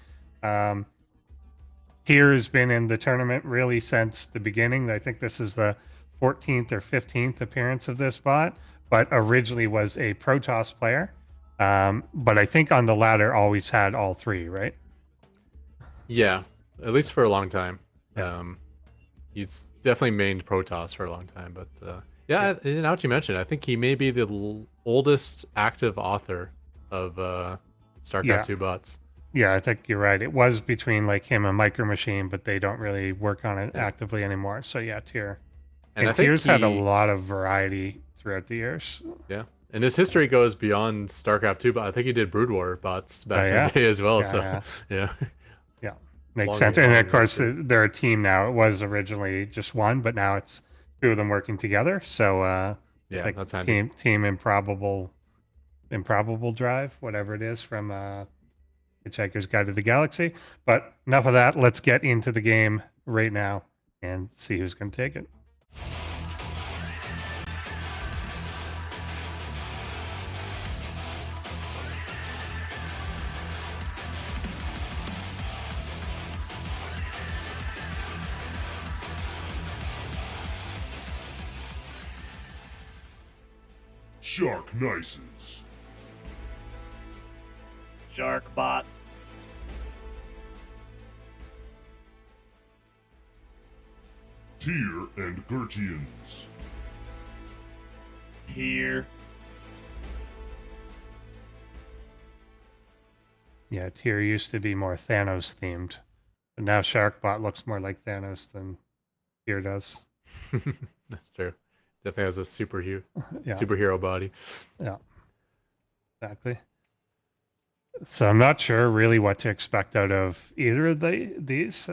A: Tier has been in the tournament really since the beginning. I think this is the 14th or 15th appearance of this bot, but originally was a Protoss player. But I think on the ladder always had all 3, right?
B: Yeah, at least for a long time.
A: Yeah.
B: He's definitely mained Protoss for a long time, but now that you mentioned, I think he may be the oldest active author of StarCraft 2 bots.
A: Yeah, I think you're right. It was between like him and Micro Machine, but they don't really work on it actively anymore. So yeah, Tier. And
B: I think
A: Tier's had a lot of variety throughout the years.
B: Yeah. And his history goes beyond StarCraft 2, but I think he did Brood War bots back in the day as well. Yeah.
A: Makes sense. And of course, they're a team now. It was originally just one, but now it's 2 of them working together. So like
B: that's handy.
A: Team Improbable Drive, whatever it is from Hitchhiker's Guide to the Galaxy. But enough of that. Let's get into the game right now and see who's going to take it.
C: Shark Nices.
D: Sharkbot.
C: Tyr and Gertians.
D: Tyr.
A: Yeah, Tyr used to be more Thanos themed, but now Sharkbot looks more like Thanos than Tyr does.
B: That's true. Definitely has a
A: Yeah.
B: superhero body.
A: Yeah, exactly. So I'm not sure really what to expect out of either of these.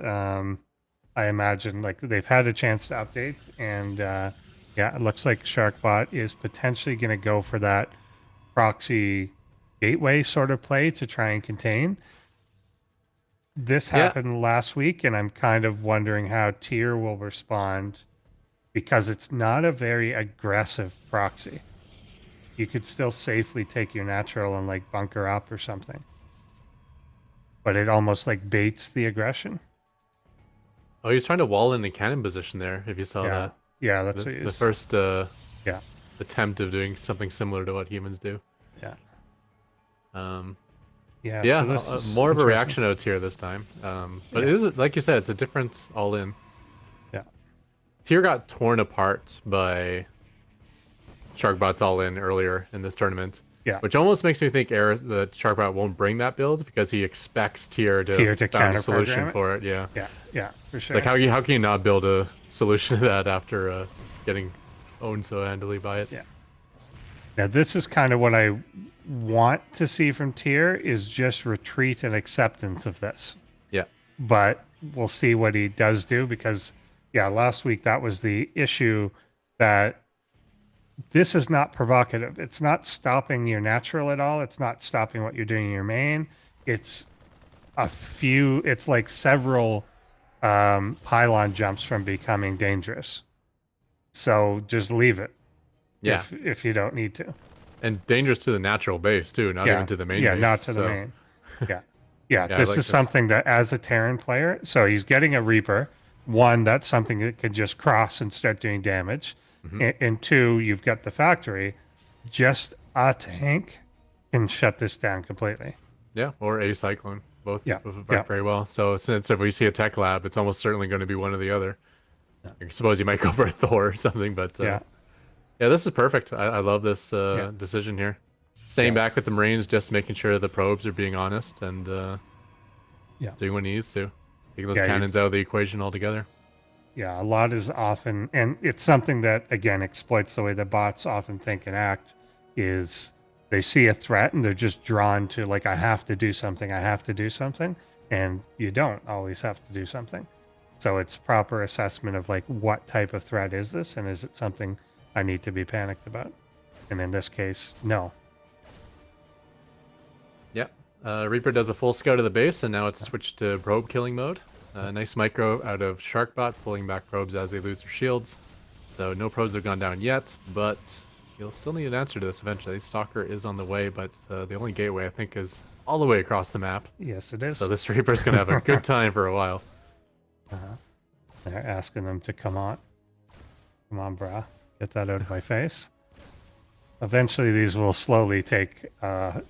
A: I imagine like they've had a chance to update, and yeah, it looks like Sharkbot is potentially going to go for that proxy gateway sort of play to try and contain. This happened last week, and I'm kind of wondering how Tyr will respond because it's not a very aggressive proxy. You could still safely take your natural and like bunker up or something, but it almost like baits the aggression.
B: Oh, he was trying to wall in the cannon position there, if you saw
A: Yeah,
B: that.
A: yeah, that's
B: The,
A: what
B: the first
A: yeah,
B: attempt of doing something similar to what humans do.
A: yeah,
B: Yeah,
A: yeah. So this is
B: more of a
A: interesting.
B: reaction out here this time. But it is, like you said, it's a different all-in.
A: Yeah,
B: Tyr got torn apart by Sharkbot's all-in earlier in this tournament.
A: yeah.
B: Which almost makes me think the Sharkbot won't bring that build because he expects Tyr to find a
A: counter-program
B: solution
A: it.
B: for it. Yeah.
A: Yeah, for sure.
B: It's like how can you not build a solution to that after getting owned so handily by it?
A: Yeah. Now this is kind of what I want to see from Tyr is just retreat and acceptance of this.
B: Yeah.
A: But we'll see what he does do because yeah, last week that was the issue that this is not provocative. It's not stopping your natural at all. It's not stopping what you're doing in your main. It's it's like several pylon jumps from becoming dangerous. So just leave it.
B: Yeah.
A: If you don't need to.
B: And dangerous to the natural base too, not even to the main
A: yeah,
B: base.
A: not to
B: so.
A: the main. Yeah. Yeah,
B: Yeah, I
A: this
B: like
A: is
B: this.
A: something that as a Terran player, so he's getting a Reaper. One, that's something that could just cross and start doing damage. And two, you've got the factory. Just a tank can shut this down completely.
B: Yeah, or a Cyclone. Both
A: Yeah,
B: work
A: yeah.
B: very well. So since if we see a tech lab, it's almost certainly going to be one or the other. I suppose you might go for a Thor or something, but
A: Yeah.
B: yeah, this is perfect. I love this decision here. Staying back with the Marines, just making sure the probes are being honest and doing what he needs to. Taking those
A: Yeah,
B: cannons out of the equation altogether.
A: Yeah, a lot is often, and it's something that, again, exploits the way the bots often think and act, is they see a threat and they're just drawn to, like, I have to do something, and you don't always have to do something. So it's proper assessment of, like, what type of threat is this, and is it something I need to be panicked about? And in this case, no.
B: Yep. Reaper does a full scout of the base, and now it's switched to probe killing mode. Nice micro out of Sharkbot, pulling back probes as they lose their shields. So no probes have gone down yet, but you'll still need an answer to this eventually. Stalker is on the way, but the only gateway, I think, is all the way across the map.
A: Yes, it is.
B: So this Reaper's going to have a good time for a while.
A: They're asking them to come on. Come on, brah. Get that out of my face. Eventually, these will slowly take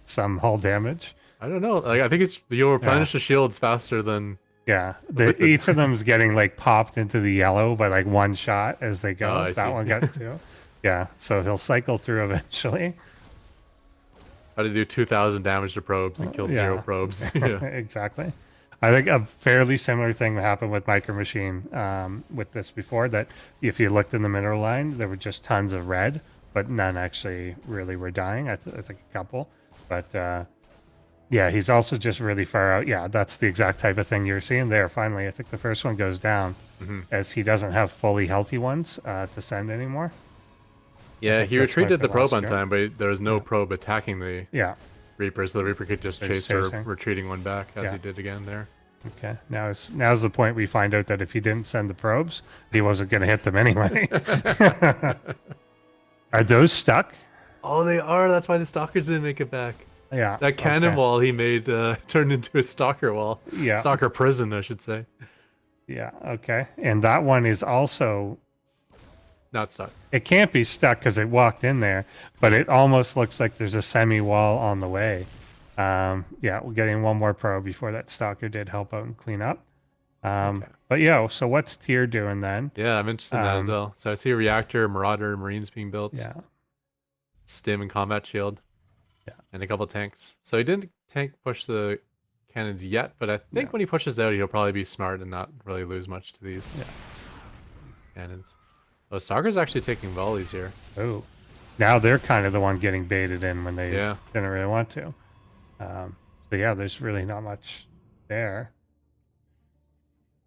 A: some hull damage.
B: I don't know. Like I think you'll replenish the shields faster than...
A: Yeah,
B: With the-
A: each of them's getting like popped into the yellow by like one shot as they go.
B: Oh, I
A: that
B: see.
A: one got two. Yeah, so he'll cycle through eventually.
B: How to do 2,000 damage to probes and kill 0 probes. Yeah.
A: Exactly. I think a fairly similar thing happened with Micro Machine with this before, that if you looked in the mineral line, there were just tons of red, but none actually really were dying. I think a couple. But yeah, he's also just really far out. Yeah, that's the exact type of thing you're seeing there. Finally, I think the first one goes down as he doesn't have fully healthy ones to send anymore.
B: Yeah,
A: think
B: he
A: this might
B: retreated
A: be
B: the probe
A: last
B: on
A: year.
B: time, but there was no probe attacking the
A: Yeah.
B: Reaper, so the Reaper could just
A: They're
B: chase
A: just
B: her
A: chasing.
B: retreating one back, as
A: Yeah.
B: he did again there.
A: Okay. Now's the point we find out that if he didn't send the probes, he wasn't going to hit them anyway. Are those stuck?
B: Oh, they are. That's why the Stalkers didn't make it back.
A: Yeah.
B: That cannon
A: okay.
B: wall he made turned into a Stalker wall.
A: Yeah.
B: Stalker prison, I should say.
A: Yeah. Okay. And that one is also
B: not stuck.
A: It can't be stuck because it walked in there, but it almost looks like there's a semi-wall on the way. Yeah, we're getting one more pro before that stalker did help out and clean up.
B: Okay.
A: But yeah, so what's Tier doing then?
B: Yeah, I'm interested in that as well. So I see a reactor, marauder, marines being built.
A: Yeah,
B: Stim and combat shield.
A: Yeah.
B: And a couple tanks. So he didn't tank push the cannons yet, but I think when he pushes out, he'll probably be smart and not really lose much to these cannons. Oh, Stalker's actually taking volleys here.
A: Oh, now they're kind of the one getting baited in when they
B: Yeah.
A: didn't really want to. So yeah, there's really not much there.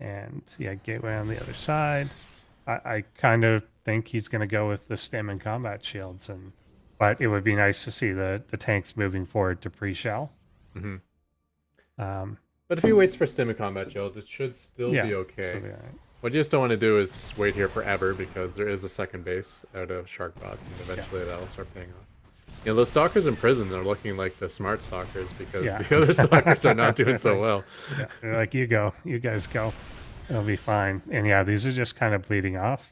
A: And yeah, gateway on the other side. I kind of think he's going to go with the stim and combat shields, but it would be nice to see the tanks moving forward to pre-shell.
B: hmm
A: Um,
B: But if he waits for stim and combat shield, it should still
A: yeah,
B: be okay.
A: so yeah,
B: What you just don't want to do is wait here forever because there is a second base out of Sharkbot, and eventually that'll start paying off. You know, those stalkers in prison are looking like the smart stalkers because the other stalkers are not doing so well.
A: Yeah, they're like, you guys go, it'll be fine. And yeah, these are just kind of bleeding off.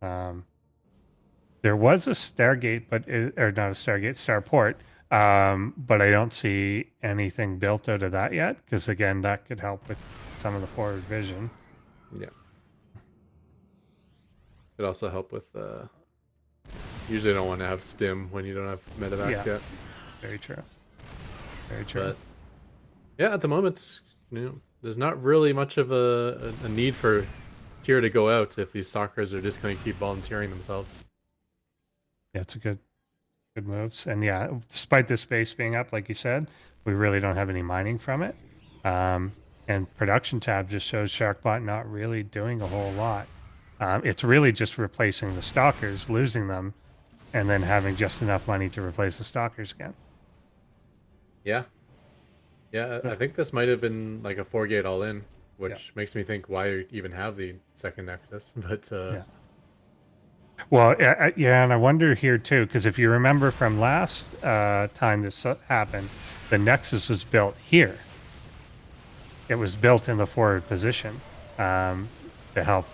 A: There was a Stargate, or not a Stargate, Starport, but I don't see anything built out of that yet, because again, that could help with some of the forward vision.
B: Yeah. Could also help with, usually don't want to have stim when you don't have medevacs yet.
A: Very true. Very true.
B: But yeah, at the moment, there's not really much of a need for Tier to go out if these stalkers are just going to keep volunteering themselves.
A: Yeah, it's a good moves. And yeah, despite the space being up, like you said, we really don't have any mining from it. And production tab just shows Sharkbot not really doing a whole lot. It's really just replacing the stalkers, losing them, and then having just enough money to replace the stalkers again.
B: Yeah. Yeah, I think this might have been like a 4-gate all-in, which makes me think why even have the second Nexus. But
A: Well, yeah, and I wonder here too, because if you remember from last time this happened, the Nexus was built here. It was built in the forward position to help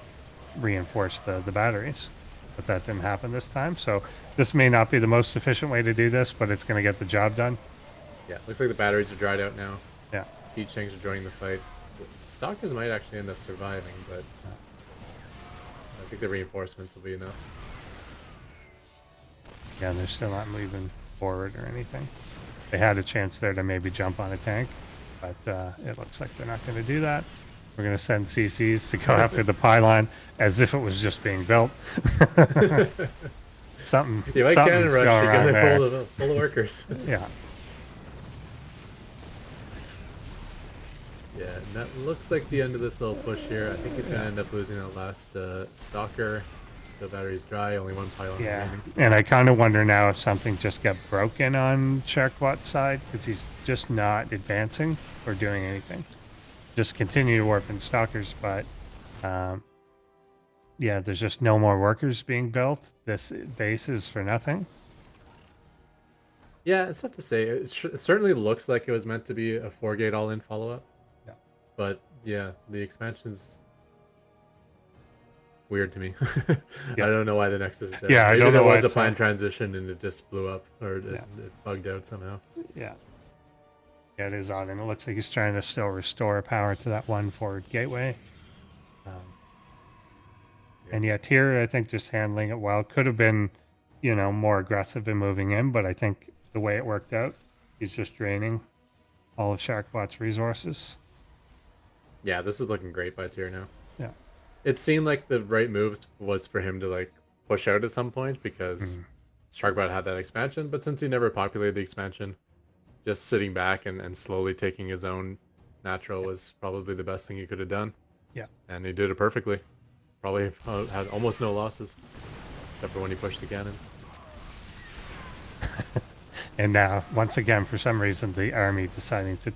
A: reinforce the batteries, but that didn't happen this time. So this may not be the most efficient way to do this, but it's going to get the job done.
B: yeah, looks like the batteries are dried out now.
A: Yeah.
B: Siege tanks are joining the fights. Stalkers might actually end up surviving, but I think the reinforcements will be enough.
A: Yeah, they're still not moving forward or anything. They had a chance there to maybe jump on a tank, but it looks like they're not going to do that. We're going to send CCs to go after the pylon as if it was just being built. Something.
B: You might
A: something's
B: cannon rush.
A: going
B: You
A: on
B: got
A: there.
B: full of workers.
A: Yeah.
B: Yeah, and that looks like the end of this little push here. I think he's going to end up losing that last stalker. The battery's dry, only one pylon
A: Yeah,
B: remaining.
A: and I kind of wonder now if something just got broken on Sharkbot's side because he's just not advancing or doing anything. Just continue to warp in stalkers, but yeah, there's just no more workers being built. This base is for nothing.
B: Yeah, it's tough to say. It certainly looks like it was meant to be a 4-gate all-in follow-up.
A: Yeah.
B: But yeah, the expansion's weird to me.
A: Yeah.
B: I don't know why the Nexus is there.
A: Yeah, I
B: Maybe
A: don't know
B: there
A: why
B: was a
A: it's
B: planned
A: there.
B: transition and it just blew up, or it bugged out somehow.
A: Yeah. Yeah, it is odd, and it looks like he's trying to still restore power to that one forward gateway. And yeah, Tier, I think, just handling it well. Could have been, more aggressive in moving in, but I think the way it worked out, he's just draining all of Sharkbot's resources.
B: Yeah, this is looking great by Tier now.
A: Yeah.
B: It seemed like the right move was for him to like push out at some point because Sharkbot had that expansion, but since he never populated the expansion, just sitting back and slowly taking his own natural was probably the best thing he could have done.
A: Yeah.
B: And he did it perfectly. Probably had almost no losses, except for when he pushed the cannons.
A: And now, once again, for some reason, the army deciding to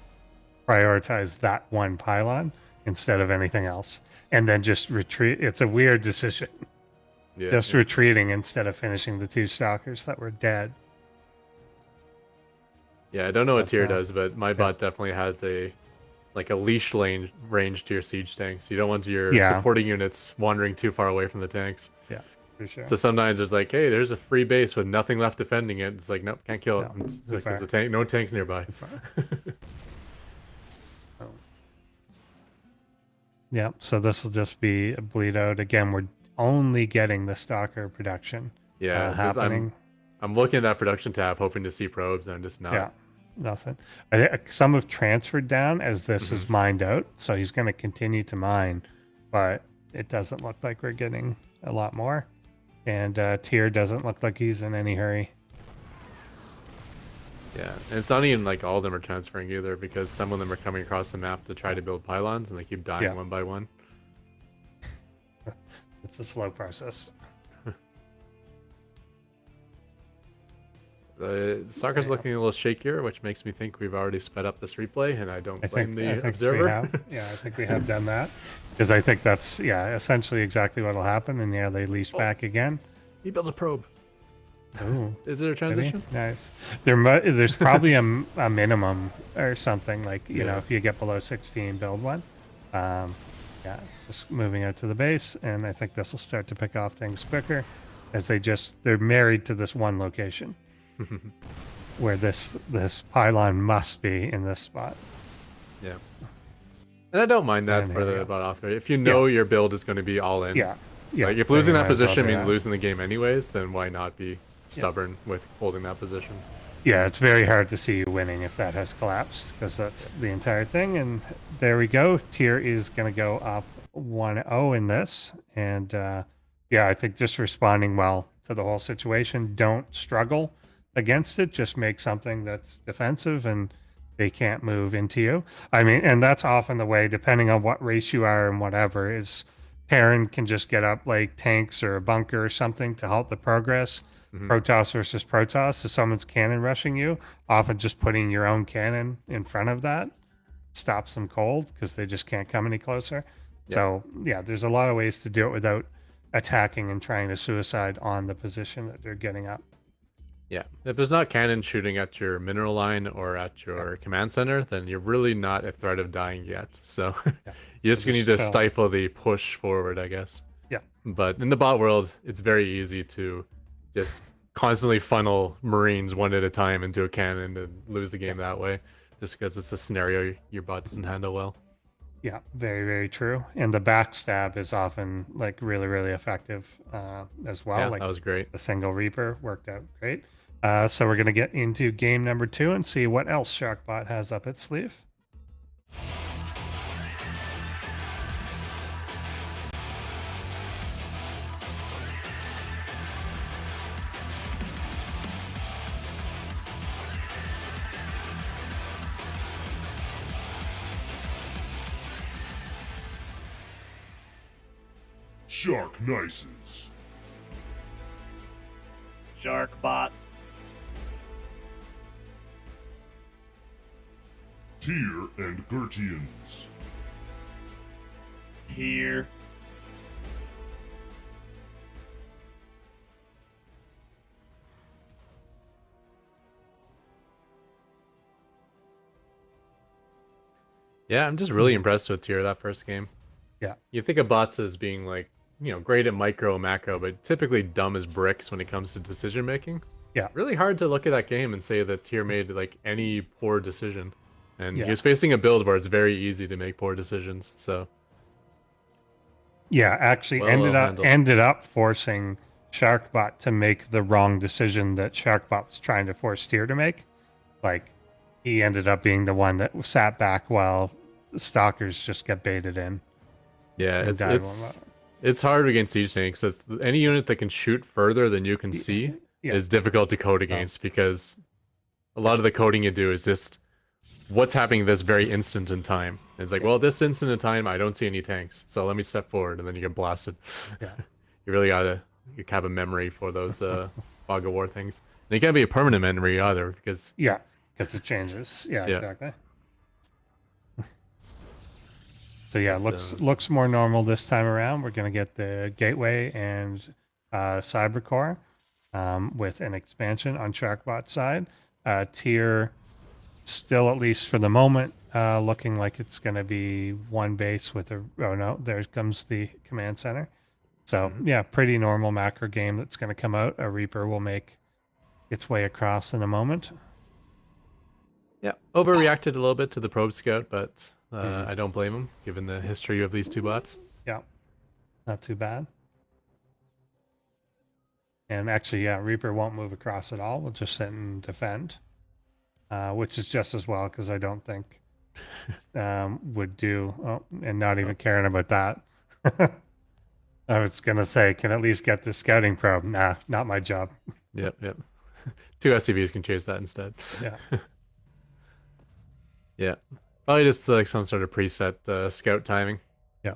A: prioritize that one pylon instead of anything else, and then just retreat. It's a weird decision.
B: Yeah,
A: Just retreating instead of finishing the two stalkers that were dead.
B: Yeah, I don't know what
A: But,
B: Tier does, but my bot definitely has a leash range to your siege tanks. You don't want your
A: Yeah.
B: supporting units wandering too far away from the tanks.
A: Yeah. for sure.
B: So sometimes there's like, hey, there's a free base with nothing left defending it. It's like, nope, can't kill it.
A: No,
B: It's
A: too
B: because
A: far.
B: the tank, no tanks nearby.
A: Oh. Yeah, so this will just be a bleed out. Again, we're only getting the Stalker production
B: Yeah,
A: happening.
B: I'm looking at that production tab, hoping to see probes, and I'm just not.
A: Yeah, nothing. Some have transferred down as this is mined out, so he's going to continue to mine, but it doesn't look like we're getting a lot more. And Tier doesn't look like he's in any hurry.
B: Yeah, and it's not even like all of them are transferring either, because some of them are coming across the map to try to build pylons, and they keep dying one by one.
A: It's a slow process.
B: The soccer's looking a little shakier, which makes me think we've already sped up this replay, and I don't blame the
A: think
B: observer.
A: we have. Yeah, I think we have done that. Because I think that's, essentially exactly what will happen. And they leash back again.
B: He builds a probe.
A: Ooh.
B: Is it a transition?
A: Nice. There's probably a minimum or something, like, you know, if you get below 16, build one. Just moving out to the base. And I think this will start to pick off things quicker as they're married to this one location. Where this pylon must be in this spot.
B: Yeah. And I don't mind that for the bot off there. If you know your build is going to be all in.
A: Yeah.
B: Like if losing that position means losing the game anyways, then why not be stubborn with holding that position?
A: Yeah, it's very hard to see you winning if that has collapsed, because that's the entire thing. And there we go. Tier is going to go up 1-0 in this. And I think just responding well to the whole situation. Don't struggle against it. Just make something that's defensive and they can't move into you. I mean, and that's often the way, depending on what race you are and whatever, is Terran can just get up like tanks or a bunker or something to halt the progress. Protoss versus Protoss, if someone's cannon rushing you, often just putting your own cannon in front of that stops them cold because they just can't come any closer. So there's a lot of ways to do it without attacking and trying to suicide on the position that they're getting up.
B: Yeah, if there's not cannon shooting at your mineral line or at your command center, then you're really not a threat of dying yet. So you just need to stifle the push forward, I guess.
A: Yeah.
B: But in the bot world, it's very easy to just constantly funnel Marines one at a time into a cannon and lose the game that way, just because it's a scenario your bot doesn't handle well.
A: Yeah, very, very true. And the backstab is often like really, really effective as well.
B: Yeah,
A: like
B: that was great.
A: The single Reaper worked out great. So we're going to get into game number 2 and see what else Sharkbot has up its sleeve.
C: Shark Nices.
D: Sharkbot.
C: Tier and Gertians.
D: Tier.
B: Yeah, I'm just really impressed with Tier that first game.
A: Yeah.
B: You think of bots as being like, you know, great at micro and macro, but typically dumb as bricks when it comes to decision making.
A: Yeah.
B: Really hard to look at that game and say that Tier made like any poor decision. And
A: Yeah.
B: he was facing a build where it's very easy to make poor decisions. So
A: Yeah, actually ended up forcing Sharkbot to make the wrong decision that Sharkbot was trying to force Tier to make. Like, he ended up being the one that sat back while the Stalkers just get baited in.
B: yeah, it's hard against siege tanks. Any unit that can shoot further than you can see is difficult to code against, because a lot of the coding you do is just what's happening this very instant in time. It's like, well, this instant in time, I don't see any tanks, so let me step forward, and then you get blasted.
A: Yeah.
B: You really gotta have a memory for those fog of war things. And it can't be a permanent memory either, because
A: because it changes. Yeah, exactly. So yeah, looks more normal this time around. We're gonna get the Gateway and Cybercore with an expansion on Sharkbot's side. Tier still, at least for the moment, looking like it's gonna be one base with a. Oh no, there comes the command center. So yeah, pretty normal macro game that's going to come out. A Reaper will make its way across in a moment.
B: Yeah, overreacted a little bit to the probe scout, but I don't blame him given the history of these two bots.
A: Yeah, not too bad. And actually, yeah, Reaper won't move across at all. We'll just sit and defend, which is just as well because I don't think would do. Oh, and not even caring about that. I was gonna say, can at least get the scouting probe. Nah, not my job.
B: Yep, yep. Two SCVs can chase that instead.
A: Yeah.
B: Yeah. Probably just like some sort of preset scout timing.
A: Yeah.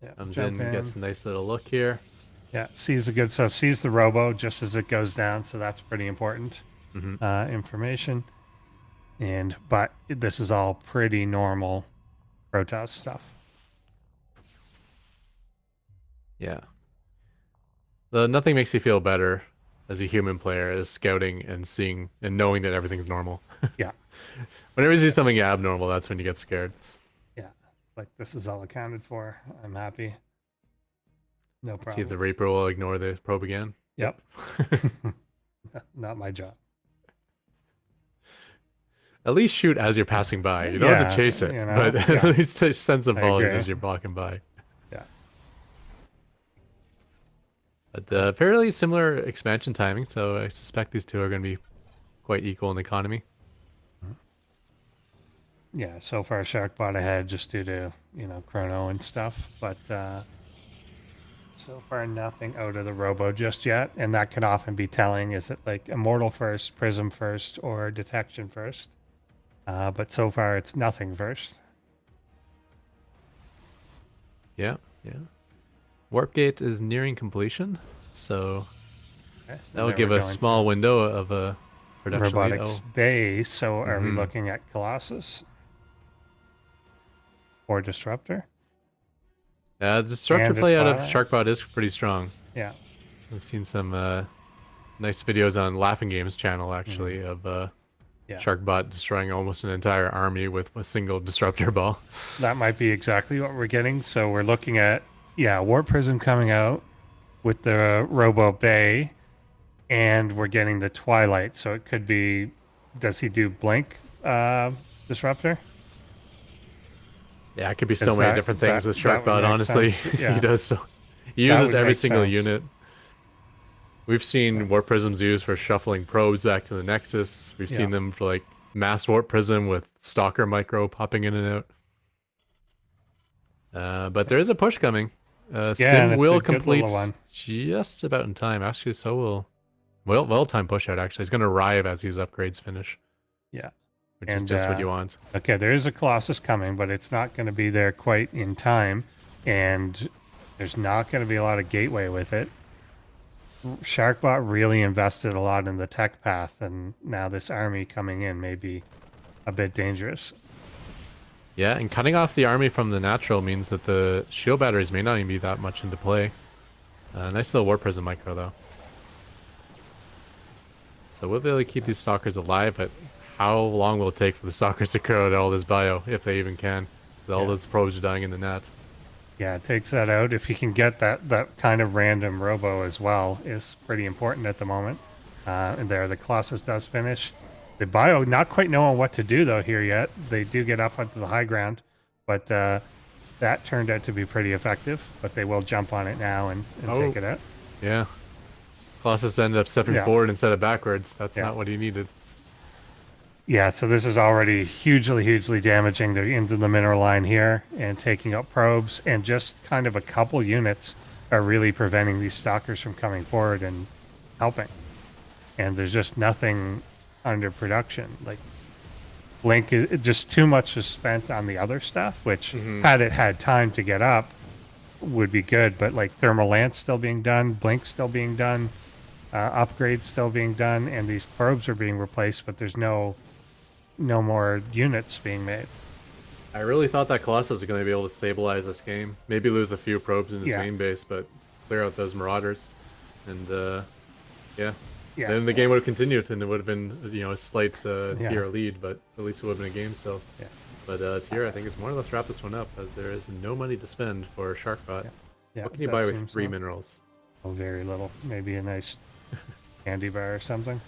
A: Yeah.
B: Comes
A: Jump
B: in, gets a nice little look here.
A: Yeah, sees the good stuff. Sees the robo just as it goes down, so that's pretty important information. But this is all pretty normal Protoss stuff.
B: Yeah. Nothing makes you feel better as a human player as scouting and seeing and knowing that everything's normal.
A: Yeah.
B: Whenever you see something abnormal, that's when you get scared.
A: Yeah. Like this is all accounted for. I'm happy. No problem.
B: See if the Reaper will ignore the probe again.
A: Yep. Not my job.
B: At least shoot as you're passing by. You don't have to chase it, but at least send some volleys as you're walking by.
A: Yeah.
B: But fairly similar expansion timing, so I suspect these two are going to be quite equal in economy.
A: Yeah, so far Sharkbot ahead just due to, chrono and stuff, but so far nothing out of the robo just yet, and that can often be telling. Is it like Immortal first, Prism first, or Detection first? But so far it's nothing first.
B: Yeah, yeah. Warp Gate is nearing completion, so that will give a small window of a production
A: Robotics Bay, so are we looking at Colossus? Or Disruptor?
B: The Disruptor play out of Sharkbot is pretty strong.
A: Yeah.
B: I've seen some nice videos on Laughing Games channel, actually, of Sharkbot destroying almost an entire army with a single Disruptor ball.
A: That might be exactly what we're getting. So we're looking at, Warp Prism coming out with the Robo Bay, and we're getting the Twilight. So it could be, does he do Blink Disruptor?
B: Yeah, it could be so many different things with Sharkbot, honestly. Yeah. He does so. He uses every single unit. We've seen Warp Prisms used for shuffling probes back to the Nexus. We've seen them for like mass Warp Prism with Stalker Micro popping in and out. But there is a push coming. Stim will complete just about in time. Actually, so will well-timed push out, actually. He's going to arrive as his upgrades finish.
A: Yeah.
B: Which is just what you want.
A: Okay, there is a Colossus coming, but it's not going to be there quite in time. And there's not going to be a lot of gateway with it. Sharkbot really invested a lot in the tech path, and now this army coming in may be a bit dangerous.
B: Yeah, and cutting off the army from the natural means that the shield batteries may not even be that much into play. Nice little Warp Prism micro, though. So we'll be able to keep these Stalkers alive, but how long will it take for the Stalkers to grow out all this bio, if they even can? All those probes are dying in the net.
A: Yeah, it takes that out. If you can get that kind of random robo as well is pretty important at the moment. And there, the Colossus does finish. The bio not quite knowing what to do, though, here yet. They do get up onto the high ground, but that turned out to be pretty effective. But they will jump on it now and take it out.
B: Yeah. Colossus ended up stepping forward instead of backwards. That's not what he needed.
A: Yeah, so this is already hugely, hugely damaging. They're into the mineral line here and taking up probes, and just kind of a couple units are really preventing these Stalkers from coming forward and helping. And there's just nothing under production. Like, Blink, just too much is spent on the other stuff, which had it had time to get up would be good. But like Thermal Lance still being done, Blink still being done, upgrades still being done, and these probes are being replaced, but there's no more units being made.
B: I really thought that Colossus was going to be able to stabilize this game. Maybe lose a few probes in his main base, but clear out those Marauders. And, then the game would have continued, and it would have been, a slight tier lead, but at least it would have been a game still. Yeah. But tier, I think, is more or less wrap this one up, as there is no money to spend for Sharkbot.
A: Yeah. Yeah,
B: What can you
A: that
B: buy with
A: seems
B: 3
A: low.
B: minerals?
A: Oh, very little. Maybe a nice candy bar or something.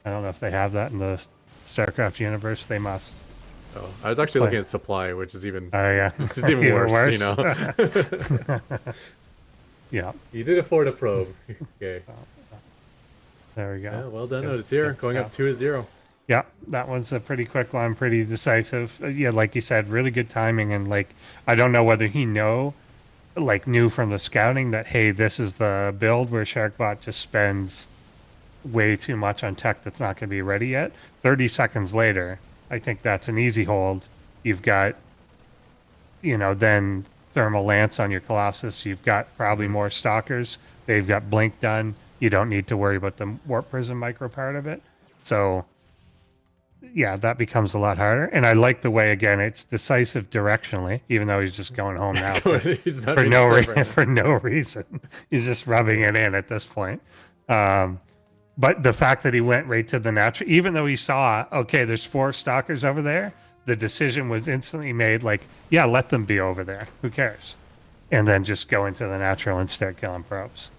A: I don't know if they have that in the StarCraft universe. They must.
B: Oh, I was actually
A: Play.
B: looking at supply, which is even
A: Oh yeah,
B: which is even worse, you know.
A: Yeah.
B: You did afford a probe. Okay.
A: There we go.
B: Yeah, well done,
A: Good-
B: Odeteer.
A: good
B: Going up
A: stuff.
B: 2-0.
A: Yeah, that was a pretty quick one, pretty decisive. Yeah, like you said, really good timing, and like I don't know whether he knew from the scouting that hey, this is the build where Sharkbot just spends way too much on tech that's not going to be ready yet. 30 seconds later, I think that's an easy hold. You've got, then Thermal Lance on your Colossus. You've got probably more Stalkers. They've got Blink done. You don't need to worry about the Warp Prism micro part of it. So, yeah, that becomes a lot harder. And I like the way, again, it's decisive directionally, even though he's just going home now
B: He's not
A: for
B: being
A: no
B: decisive right now.
A: for no reason. He's just rubbing it in at this point. But the fact that he went right to the natural, even though he saw, okay, there's 4 stalkers over there, the decision was instantly made like, yeah, let them be over there. Who cares? And then just go into the natural and start killing probes.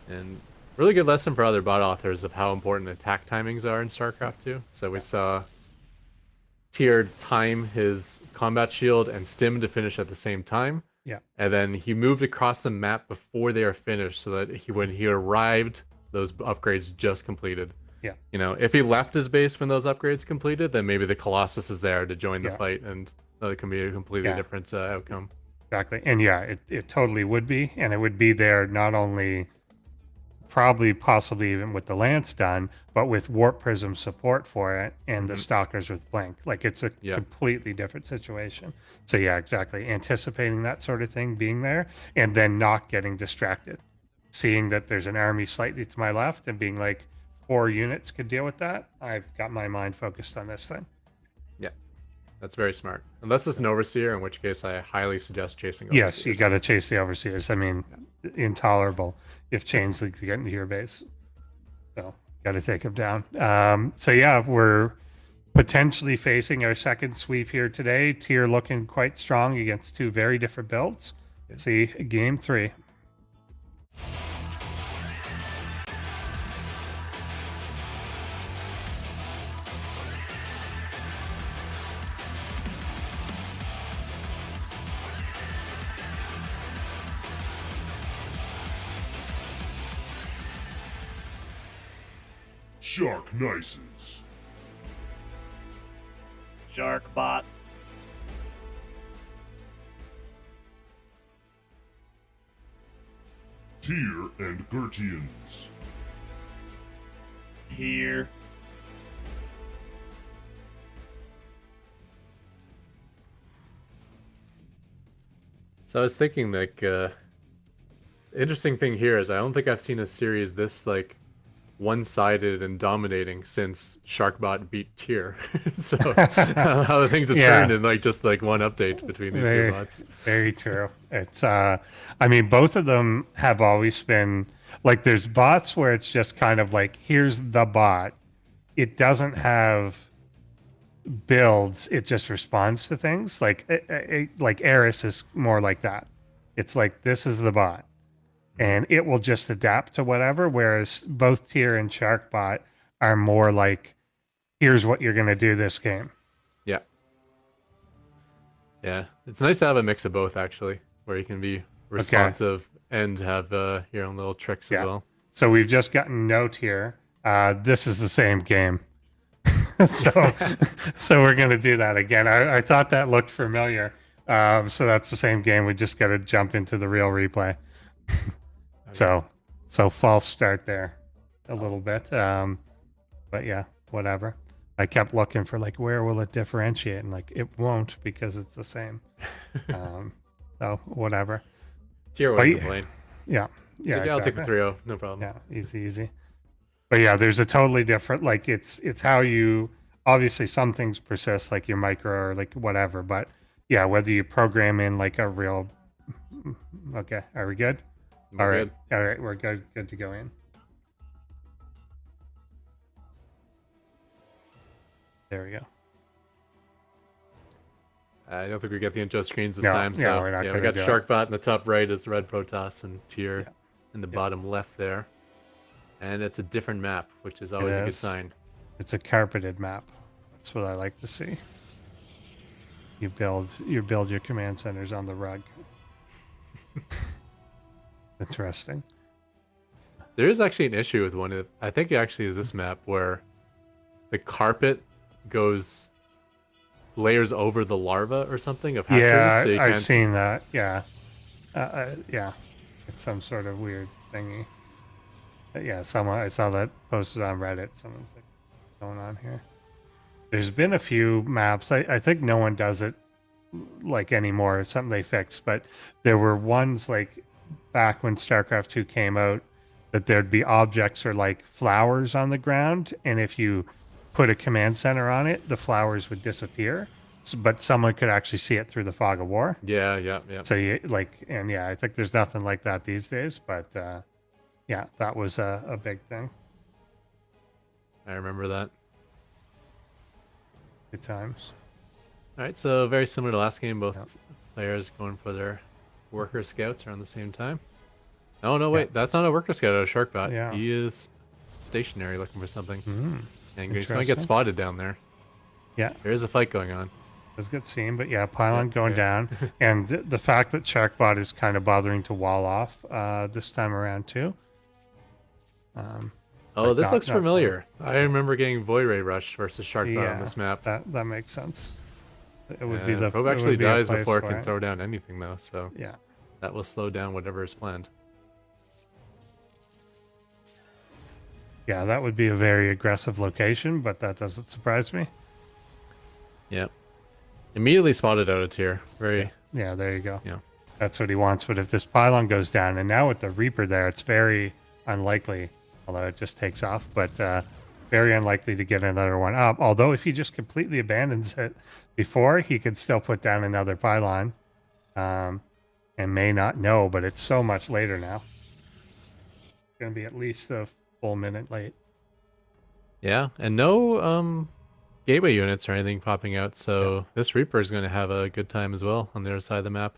B: And really good lesson for other bot authors of how important attack timings are in StarCraft 2. So we saw Tyr time his combat shield and stim to finish at the same time.
A: Yeah.
B: And then he moved across the map before they are finished so that when he arrived, those upgrades just completed.
A: Yeah.
B: You know, if he left his base when those upgrades completed, then maybe the Colossus is there to join the
A: Yeah.
B: fight, and that can be a completely different outcome.
A: Exactly. And yeah, it totally would be. And it would be there not only probably possibly even with the Lance done, but with Warp Prism support for it and the Stalkers with Blink. Like it's a completely different situation. So yeah, exactly. Anticipating that sort of thing being there and then not getting distracted. Seeing that there's an army slightly to my left and being like 4 units could deal with that. I've got my mind focused on this thing.
B: Yeah. That's very smart. Unless it's an Overseer, in which case I highly suggest chasing Overseers.
A: Yes, you got to chase the Overseers. I mean, intolerable if Changelings get into your base. So, got to take them down. So, yeah, we're potentially facing our second sweep here today. Tyr looking quite strong against 2 very different builds. Let's see game 3.
C: Shark Nices.
D: Sharkbot.
C: Tyr and Gertians.
D: Tyr.
B: So I was thinking, like, interesting thing here is I don't think I've seen a series this, like, one-sided and dominating since Sharkbot beat Tyr. So how the things have turned in, like, just, like, one update between these two bots.
A: Very true. It's, I mean, both of them have always been, like, there's bots where it's just kind of like, here's the bot. It doesn't have builds, it just responds to things. Like Aerys is more like that. It's like, this is the bot. And it will just adapt to whatever, whereas both Tyr and Sharkbot are more like, here's what you're going to do this game.
B: Yeah. Yeah. It's nice to have a mix of both, actually, where you can be responsive and have your own little tricks as well.
A: So we've just gotten note here. This is the same game. So we're going to do that again. I thought that looked familiar. So that's the same game. We just got to jump into the real replay. So false start there a little bit. But yeah, whatever. I kept looking for like, where will it differentiate? And like, it won't because it's the same. So whatever.
B: Tyr wouldn't complain.
A: Yeah. Yeah.
B: I'll take the 3-0. No problem.
A: Yeah. Easy. But yeah, there's a totally different, like it's how you, obviously some things persist like your micro or like whatever, but yeah, whether you program in like a real, okay. Are we good? All right, we're good to go in. There we go.
B: I don't think we get the intro screens this
A: No,
B: time.
A: yeah,
B: So
A: we're not
B: yeah, we
A: gonna
B: got
A: do it.
B: Sharkbot in the top right as the red Protoss and Tier
A: Yeah.
B: in the
A: Yeah.
B: bottom left there. And it's a different map, which is always a good
A: is.
B: sign.
A: It's a carpeted map. That's what I like to see. You build your command centers on the rug. Interesting.
B: There is actually an issue with one of, I think it actually is this map where the carpet goes layers over the larva or something of hatcheries.
A: Yeah,
B: so you
A: I've
B: can't
A: seen that. Yeah, yeah, it's some sort of weird thingy. Yeah, I saw that posted on Reddit. Someone's like, "What's going on here?" There's been a few maps. I think no one does it like anymore. It's something they fixed, but there were ones like back when StarCraft 2 came out that there'd be objects or like flowers on the ground, and if you put a command center on it, the flowers would disappear. But someone could actually see it through the fog of war.
B: Yeah.
A: So you I think there's nothing like that these days. But yeah, that was a big thing.
B: I remember that.
A: Good times.
B: All right, so very similar to last game, both players going for their worker scouts around the same time. Oh no, wait, that's not a worker scout, a Sharkbot.
A: Yeah.
B: He is stationary looking for something. And he's going to get
A: Interesting.
B: spotted down there.
A: Yeah,
B: There is a fight going on.
A: it was a good scene. But yeah, pylon
B: Yeah,
A: going
B: yeah.
A: down, and the fact that Sharkbot is kind of bothering to wall off this time around too.
B: Oh,
A: Like,
B: this
A: not-
B: looks
A: not fun.
B: familiar. I remember getting Void Ray Rush versus Sharkbot
A: Yeah,
B: on this map.
A: that makes sense. It would be the
B: Probe
A: it
B: actually
A: would be a
B: dies
A: place
B: before it
A: for
B: can throw down anything, though, so
A: Yeah.
B: that will slow down whatever is planned.
A: Yeah, that would be a very aggressive location, but that doesn't surprise me.
B: Yeah. Immediately spotted out of tier. Very,
A: Yeah, there you go.
B: yeah.
A: That's what he wants. But if this pylon goes down, and now with the Reaper there, it's very unlikely, although it just takes off, but very unlikely to get another one up. Although if he just completely abandons it before, he could still put down another pylon and may not know, but it's so much later now. It's going to be at least a full minute late.
B: Yeah, and no gateway units or anything popping out, so this Reaper is going to have a good time as well on the other side of the map.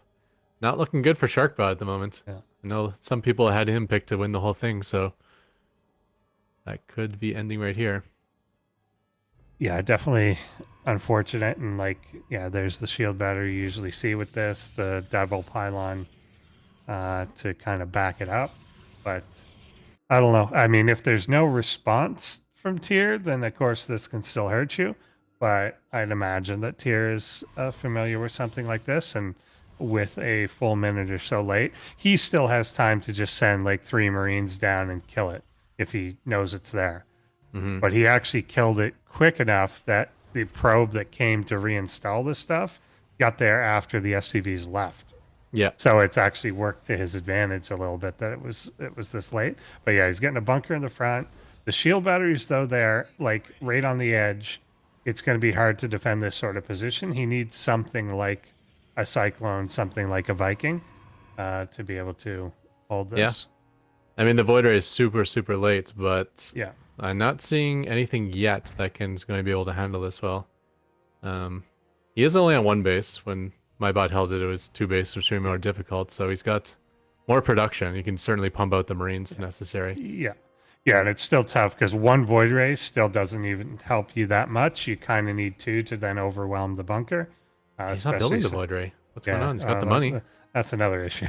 B: Not looking good for Sharkbot at the moment.
A: Yeah.
B: I know some people had him picked to win the whole thing, so that could be ending right here.
A: Yeah, definitely unfortunate. And there's the shield battery you usually see with this, the double pylon to kind of back it up. But I don't know. I mean, if there's no response from Tier, then of course this can still hurt you. But I'd imagine that Tier is familiar with something like this, and with a full minute or so late, he still has time to just send like 3 Marines down and kill it if he knows it's there. But he actually killed it quick enough that the probe that came to reinstall this stuff got there after the SCVs left.
B: Yeah.
A: So it's actually worked to his advantage a little bit that it was this late. But yeah, he's getting a bunker in the front. The shield batteries, though, they're like right on the edge. It's going to be hard to defend this sort of position. He needs something like a Cyclone, something like a Viking to be able to hold this.
B: I mean, the Void Ray is super, super late, but
A: Yeah.
B: I'm not seeing anything yet that is going to be able to handle this well. He is only on 1 base. When my bot held it, it was 2 bases, which would be more difficult. So he's got more production. He can certainly pump out the Marines if necessary.
A: Yeah. Yeah, and it's still tough because 1 Void Ray still doesn't even help you that much. You kind of need 2 to then overwhelm the bunker.
B: He's not building the Void Ray. What's going on? He's got the money.
A: That's another issue.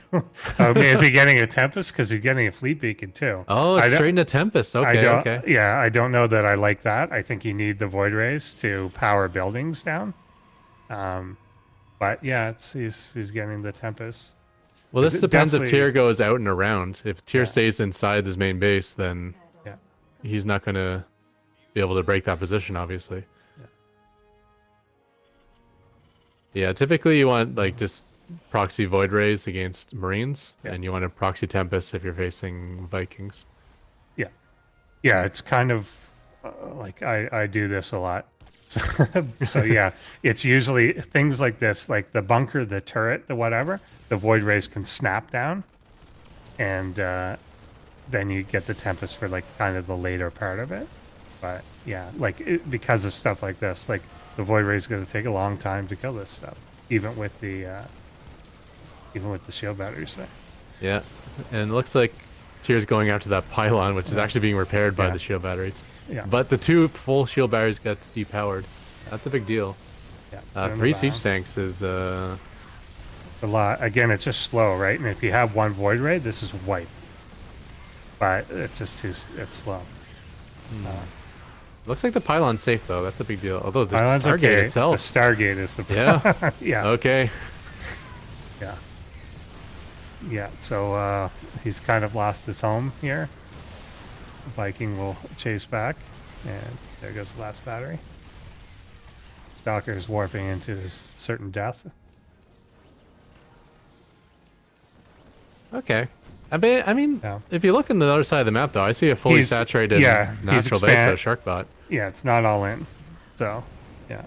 A: Is he getting a Tempest? Because he's getting a Fleet Beacon too.
B: Oh, it's straight into Tempest. Okay, okay.
A: Yeah, I don't know that I like that. I think you need the Void Rays to power buildings down. But yeah, he's getting the Tempest.
B: Well, this depends if
A: definitely-
B: Tyr goes out and around. If Tyr stays inside his main base, then
A: Yeah.
B: he's not going to be able to break that position, obviously. Yeah, typically you want like just proxy Void Rays against Marines, and you want to proxy Tempest if you're facing Vikings.
A: Yeah, it's kind of like I do this a lot. So yeah, it's usually things like this, like the bunker, the turret, the whatever, the Void Rays can snap down, and then you get the Tempest for like kind of the later part of it. But yeah, because of stuff like this, like the Void Ray is going to take a long time to kill this stuff. even with the shield batteries there.
B: Yeah, and it looks like Tyr's going after that pylon, which is actually being repaired by
A: Yeah.
B: the shield batteries.
A: Yeah.
B: But the 2 full shield batteries got depowered. That's a big deal.
A: Yeah. put in
B: 3
A: the
B: siege
A: bound.
B: tanks is
A: A lot. Again, it's just slow, right? And if you have 1 void ray, this is white. But it's just it's slow.
B: looks like the pylon's safe though. That's a big deal. Although the
A: Island's
B: Stargate
A: okay.
B: itself.
A: The Stargate is the
B: Yeah.
A: yeah.
B: Okay.
A: Yeah. Yeah. So he's kind of lost his home here. Viking will chase back, and there goes the last battery. Stalker's warping into his certain death.
B: Okay. I mean,
A: Yeah.
B: if you look on the other side of the map though, I see a fully
A: He's-
B: saturated
A: yeah, he's
B: natural base
A: expand-
B: of Sharkbot.
A: Yeah, it's not all in. So, yeah.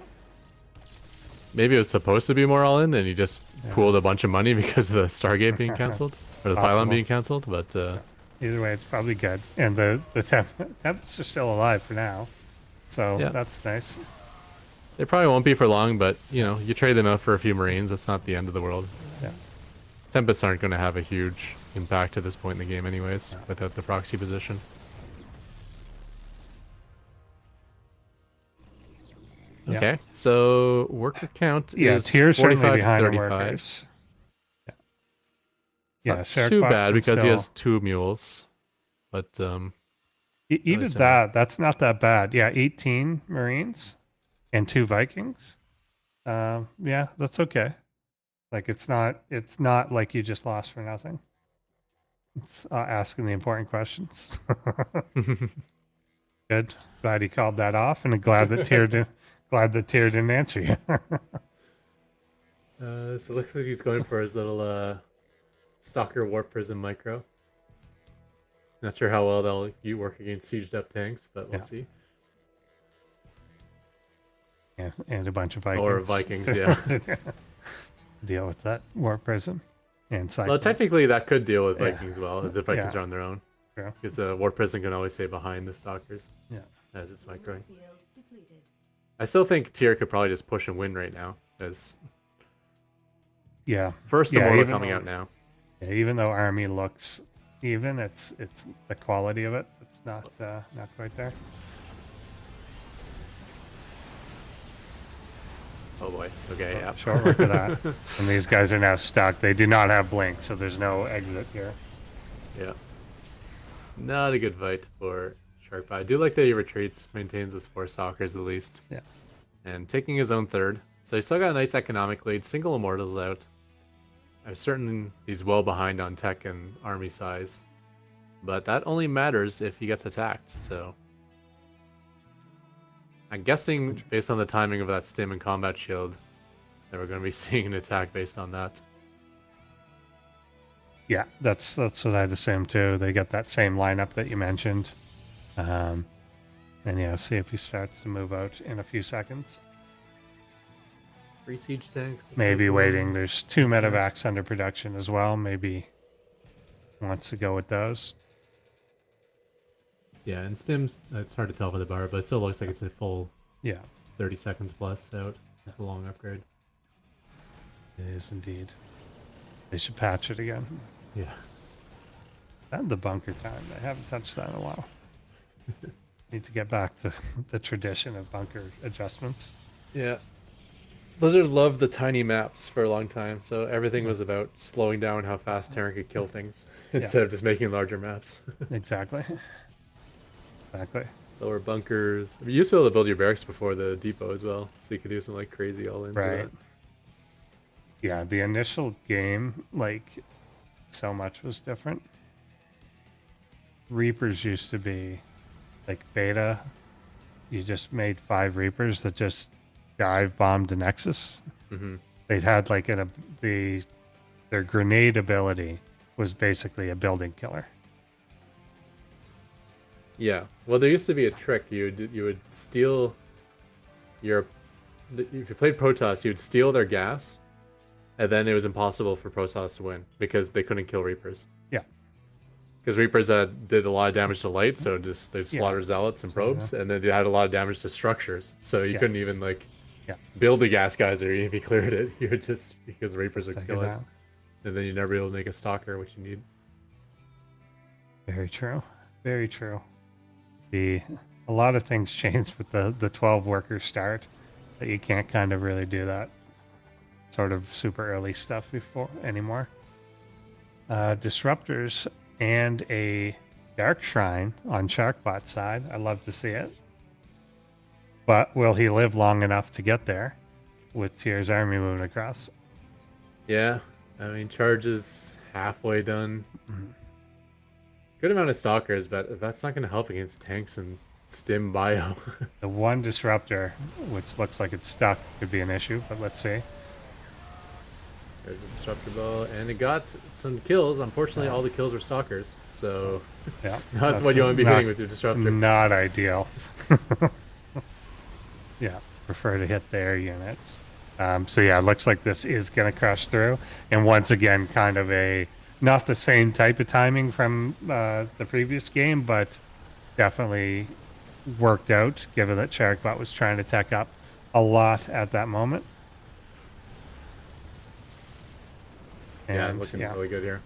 B: Maybe it was supposed to be more all in, and you just pooled a bunch of money because of the Stargate being cancelled or the pylon
A: Possible.
B: being cancelled. But
A: Either way, it's probably good. And the temps are still alive for now. So
B: Yeah.
A: that's nice.
B: they probably won't be for long. But you know, you trade them out for a few Marines. That's not the end of the world.
A: Yeah.
B: Tempests aren't going to have a huge impact at this point in the game, anyways, without the proxy position.
A: Yeah.
B: Okay, so worker count
A: Yeah,
B: is
A: Tyr's
B: 45
A: certainly
B: to
A: behind on
B: 35.
A: workers.
B: It's
A: Yeah,
B: not
A: Sharkbot
B: too bad
A: can
B: because he has
A: still-
B: 2 mules, but
A: Even
B: similar.
A: that's not that bad. Yeah, 18 Marines and 2 Vikings. Yeah, that's okay. Like it's not like you just lost for nothing. It's asking the important questions. Good. Glad he called that off, and glad that Tyr didn't answer you.
B: so it looks like he's going for his little Stalker Warp Prism Micro. Not sure how well they'll work against sieged up tanks, but we'll
A: Yeah.
B: see.
A: Yeah, and a bunch of Vikings.
B: Or Vikings, yeah.
A: Deal with that Warp Prism and Cyclone.
B: Well, technically that could deal with
A: Yeah.
B: Vikings well if the Vikings
A: Yeah.
B: are on their own.
A: True.
B: Because the Warp Prism can always stay behind the Stalkers
A: Yeah.
B: as it's microing. I still think Tyr could probably just push and win right now. As
A: Yeah.
B: first
A: Yeah,
B: Immortal
A: even
B: coming
A: though-
B: out now.
A: Yeah, even though Army looks even, it's the quality of it. It's not quite there.
B: Oh boy. Okay, yeah.
A: Short work of that. And these guys are now stuck. They do not have blink, so there's no exit here.
B: Yeah. Not a good fight for Sharkbot. I do like that he retreats, maintains his 4 Stalkers at least.
A: Yeah.
B: And taking his own 3rd. So he's still got a nice economic lead. Single Immortals out. I'm certain he's well behind on tech and army size. But that only matters if he gets attacked, so... I'm guessing, based on the timing of that stim and combat shield, that we're going to be seeing an attack based on that.
A: Yeah, that's what I'd assume too. They got that same lineup that you mentioned. And yeah, see if he starts to move out in a few seconds.
B: 3 siege tanks.
A: Maybe
B: Cyclone.
A: waiting. There's 2 medevacs under production as well. Maybe wants to go with those.
B: Yeah, and stims, it's hard to tell by the bar, but it still looks like it's a full
A: Yeah,
B: 30 seconds plus out. That's a long upgrade.
A: it is indeed. They should patch it again.
B: Yeah.
A: And the bunker time. They haven't touched that in a while. Need to get back to the tradition of bunker adjustments.
B: Yeah. Blizzard loved the tiny maps for a long time, so everything was about slowing down how fast Terran could kill things instead of just making larger maps.
A: Exactly. Exactly.
B: Slower bunkers. I mean, you used to be able to build your barracks before the depot as well, so you could do some like crazy all-ins with
A: Right.
B: that.
A: Yeah, the initial game, like, so much was different. Reapers used to be like beta. You just made 5 Reapers that just dive bombed the Nexus.
B: Mm-hmm.
A: They'd had like their grenade ability was basically a building killer.
B: Yeah. Well, there used to be a trick. You would steal your... If you played Protoss, you would steal their gas, and then it was impossible for Protoss to win because they couldn't kill Reapers.
A: Yeah.
B: Because Reapers did a lot of damage to light, so just they'd slaughter zealots and probes, and then they had a lot of damage to structures, so you
A: Yeah.
B: couldn't even like
A: Yeah.
B: build a gas geyser if you cleared it. You're just because Reapers would
A: Check
B: kill
A: it
B: it.
A: out.
B: And then you'd never be able to make a stalker, which you need.
A: Very true. Very true. A lot of things changed with the 12 worker start that you can't kind of really do that sort of super early stuff before anymore. Disruptors and a Dark Shrine on Sharkbot's side. I love to see it. But will he live long enough to get there with Tyr's army moving across?
B: Yeah, I mean, charge is halfway done. Good amount of stalkers, but that's not going to help against tanks and stim bio.
A: The one disruptor, which looks like it's stuck, could be an issue, but let's see.
B: There's a disruptor ball, and it got some kills. Unfortunately, all the kills were stalkers, so
A: Yeah,
B: not what you want to be
A: not-
B: hitting with your disruptors.
A: Not ideal. Yeah, prefer to hit their units. So yeah, it looks like this is going to crush through. And once again, kind of not the same type of timing from the previous game, but definitely worked out, given that Sharkbot was trying to tech up a lot at that moment.
B: Yeah,
A: And,
B: looking
A: yeah.
B: really good here.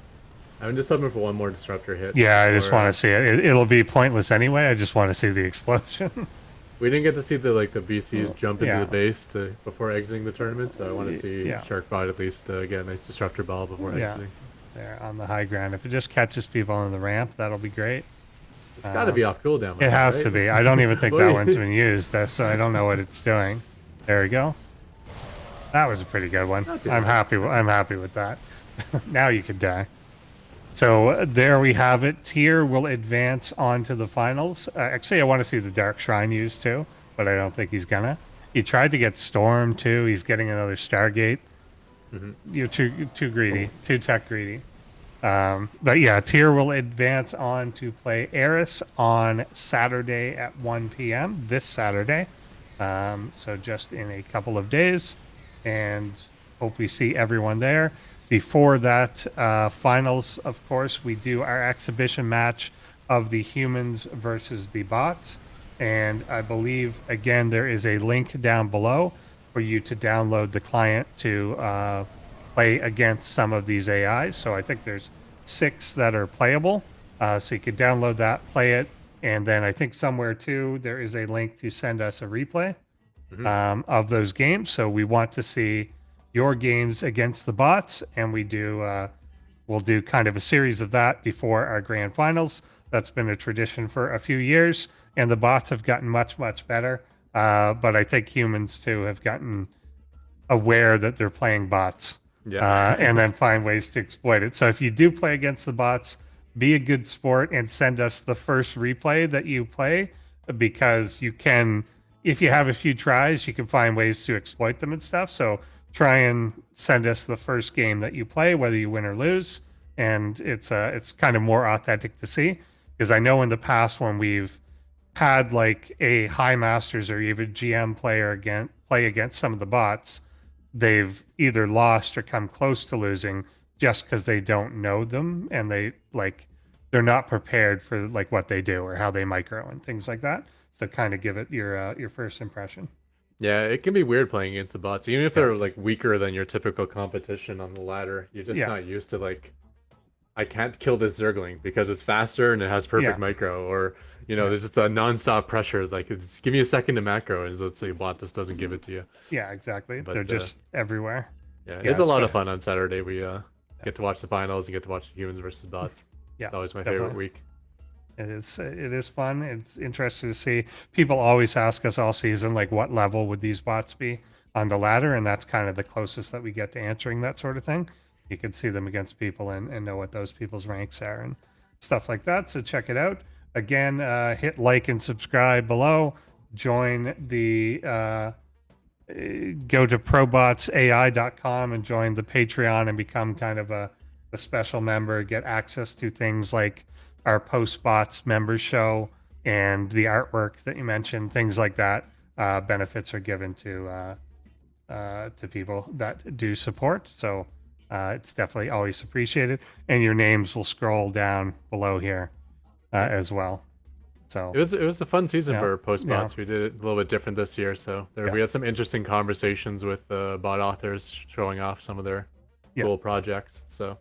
B: I'm just hoping for one more disruptor hit.
A: Yeah, I just
B: before,
A: want to see it. It'll be pointless anyway. I just want to see the explosion.
B: We didn't get to see the BCs jump into
A: Yeah.
B: the base before exiting the tournament, so I want to see
A: Yeah.
B: Sharkbot at least get a nice disruptor ball before
A: Yeah.
B: exiting.
A: There on the high ground. If it just catches people on the ramp, that'll be great.
B: It's got to be off cooldown.
A: It has
B: right?
A: to be. I don't even think
B: What
A: that
B: do you-
A: one's been used, so I don't know what it's doing. There we go. That was a pretty good one.
B: Not too
A: I'm
B: bad.
A: happy. I'm happy with that. Now you can die. So there we have it. Tyr will advance on to the finals. Actually, I want to see the Dark Shrine used too, but I don't think he's gonna. He tried to get Storm too. He's getting another Stargate. You're too greedy, too tech greedy. But yeah, Tyr will advance on to play Aerys on Saturday at 1 p.m. this Saturday. So just in a couple of days, and hope we see everyone there. Before that, finals, of course, we do our exhibition match of the humans versus the bots. And I believe, again, there is a link down below for you to download the client to play against some of these AIs. So I think there's 6 that are playable. So you could download that, play it. And then I think somewhere too, there is a link to send us a replay of those games. So we want to see your games against the bots, and we'll do kind of a series of that before our grand finals. That's been a tradition for a few years, and the bots have gotten much better. But I think humans too have gotten aware that they're playing bots, and then find ways to exploit it. So if you do play against the bots, be a good sport and send us the first replay that you play, because you can, if you have a few tries, you can find ways to exploit them and stuff. So try and send us the first game that you play, whether you win or lose, and it's kind of more authentic to see. Because I know in the past when we've had like a high masters or even GM player play against some of the bots, they've either lost or come close to losing just because they don't know them, and they're not prepared for like what they do or how they micro and things like that. So kind of give it your first impression.
B: Yeah, it can be weird playing against the bots, even if they're like weaker than your typical competition on the ladder. You're just not used to like, I can't kill this Zergling because it's faster and it has perfect micro, or there's just a non-stop pressure. It's like, just give me a second to macro, and let's say a bot just doesn't give it to you.
A: Yeah, exactly.
B: But,
A: they're just everywhere.
B: Yeah, it's a lot of fun on Saturday. We get to watch the finals and get to watch humans versus bots.
A: Yeah,
B: it's always my
A: definitely.
B: favorite week.
A: It is fun. It's interesting to see. People always ask us all season, like, what level would these bots be on the ladder? And that's kind of the closest that we get to answering that sort of thing. You can see them against people and know what those people's ranks are and stuff like that. So check it out. Again, hit like and subscribe below. Join the go to ProBotsAI.com and join the Patreon and become kind of a special member. Get access to things like our post-bots members show and the artwork that you mentioned, things like that. Benefits are given to people that do support. So it's definitely always appreciated. And your names will scroll down below here as well. So
B: It was a fun season
A: Yeah,
B: for post
A: yeah.
B: bots. We did it a little bit different this year, so
A: Yeah.
B: we had some interesting conversations with bot authors showing off some of their
A: Yeah.
B: cool projects. So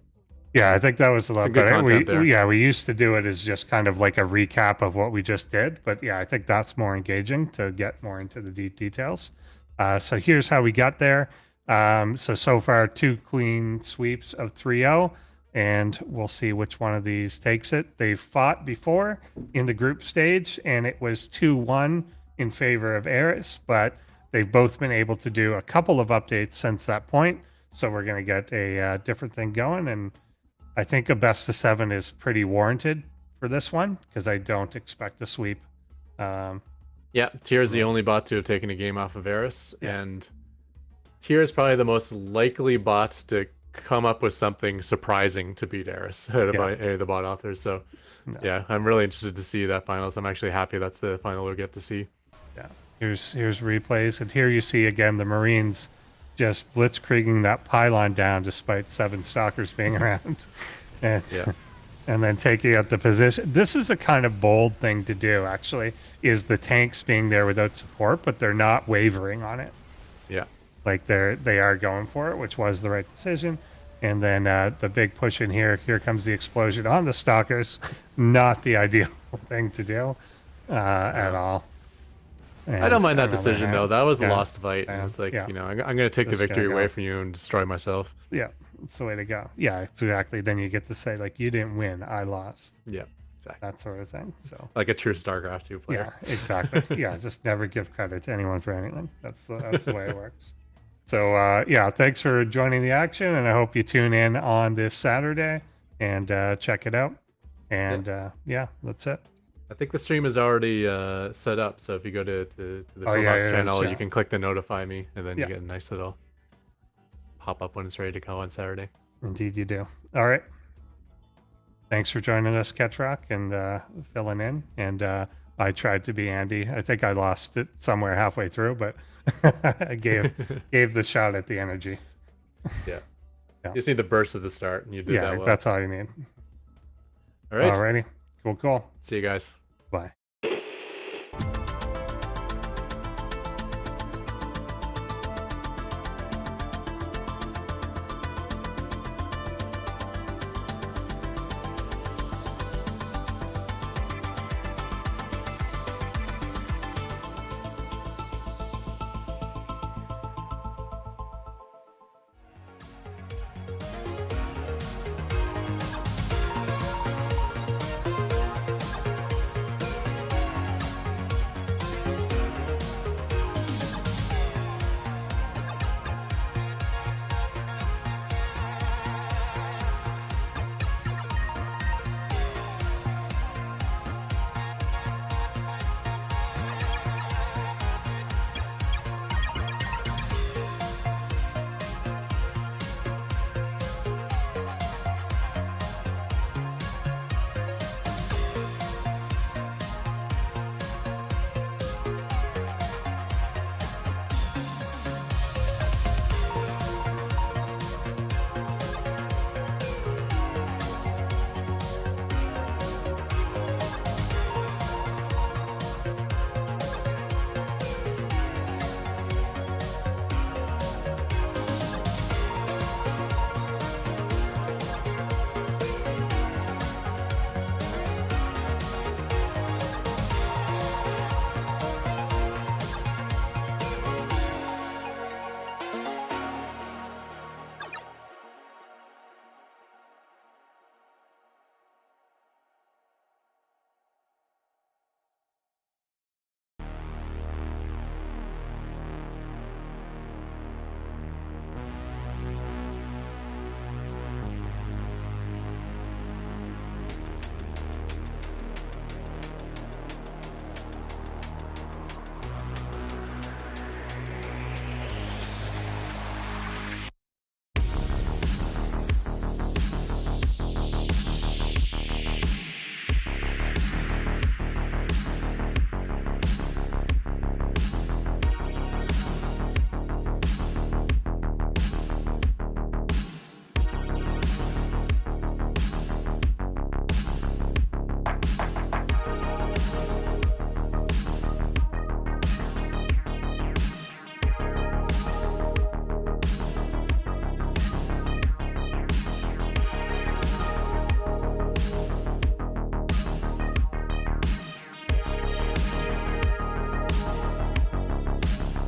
A: yeah, I think that was a lot
B: Some good
A: better.
B: content there.
A: Yeah, we used to do it as just kind of like a recap of what we just did, but yeah, I think that's more engaging to get more into the deep details. So here's how we got there. So far, 2 clean sweeps of 3-0, and we'll see which one of these takes it. They fought before in the group stage, and it was 2-1 in favor of Aerys, but they've both been able to do a couple of updates since that point. So we're going to get a different thing going, and I think a best of 7 is pretty warranted for this one because I don't expect a sweep.
B: yeah, Tier is the only bot to have taken a game off of Aerys,
A: Yeah.
B: and Tier is probably the most likely bot to come up with something surprising to beat Aerys out of any of the bot authors. So yeah, I'm really interested to see that finals. I'm actually happy that's the final we'll get to see.
A: Yeah. Here's replays, and here you see again the Marines just blitzkrieging that pylon down despite 7 stalkers being around, and
B: Yeah.
A: and then taking out the position. This is a kind of bold thing to do, actually, is the tanks being there without support, but they're not wavering on it.
B: Yeah.
A: Like they are going for it, which was the right decision. And then the big push in here. Here comes the explosion on the stalkers. Not the ideal thing to do at all.
B: I don't mind that
A: And on the
B: decision
A: other
B: though.
A: hand-
B: that was a
A: yeah,
B: lost fight.
A: yeah,
B: It was like,
A: yeah.
B: you know, I'm going to take the
A: Just gonna
B: victory
A: go.
B: away from you and destroy myself.
A: Yeah, it's the way to go. Yeah, exactly. Then you get to say like, you didn't win, I lost.
B: Yeah, exactly.
A: That sort of thing. So
B: Like a true StarCraft 2 player.
A: yeah, exactly. Yeah, just never give credit to anyone for anything. That's the way it works. So yeah, thanks for joining the action, and I hope you tune in on this Saturday and check it out. And yeah, that's it.
B: I think the stream is already set up, so if you go to the
A: Oh, yeah,
B: ProBots
A: it is,
B: channel,
A: yeah.
B: you can click the notify me, and then
A: Yeah.
B: you get a nice little pop up when it's ready to go on Saturday.
A: Indeed, you do. All right. Thanks for joining us, Ketrock, and filling in. And I tried to be Andy. I think I lost it somewhere halfway through, but I gave the shot at the energy.
B: Yeah.
A: Yeah.
B: You just need the burst at the start, and you did
A: Yeah,
B: that well.
A: that's all you need.
B: All right.
A: Alrighty. Cool.
B: See you guys.
A: Bye.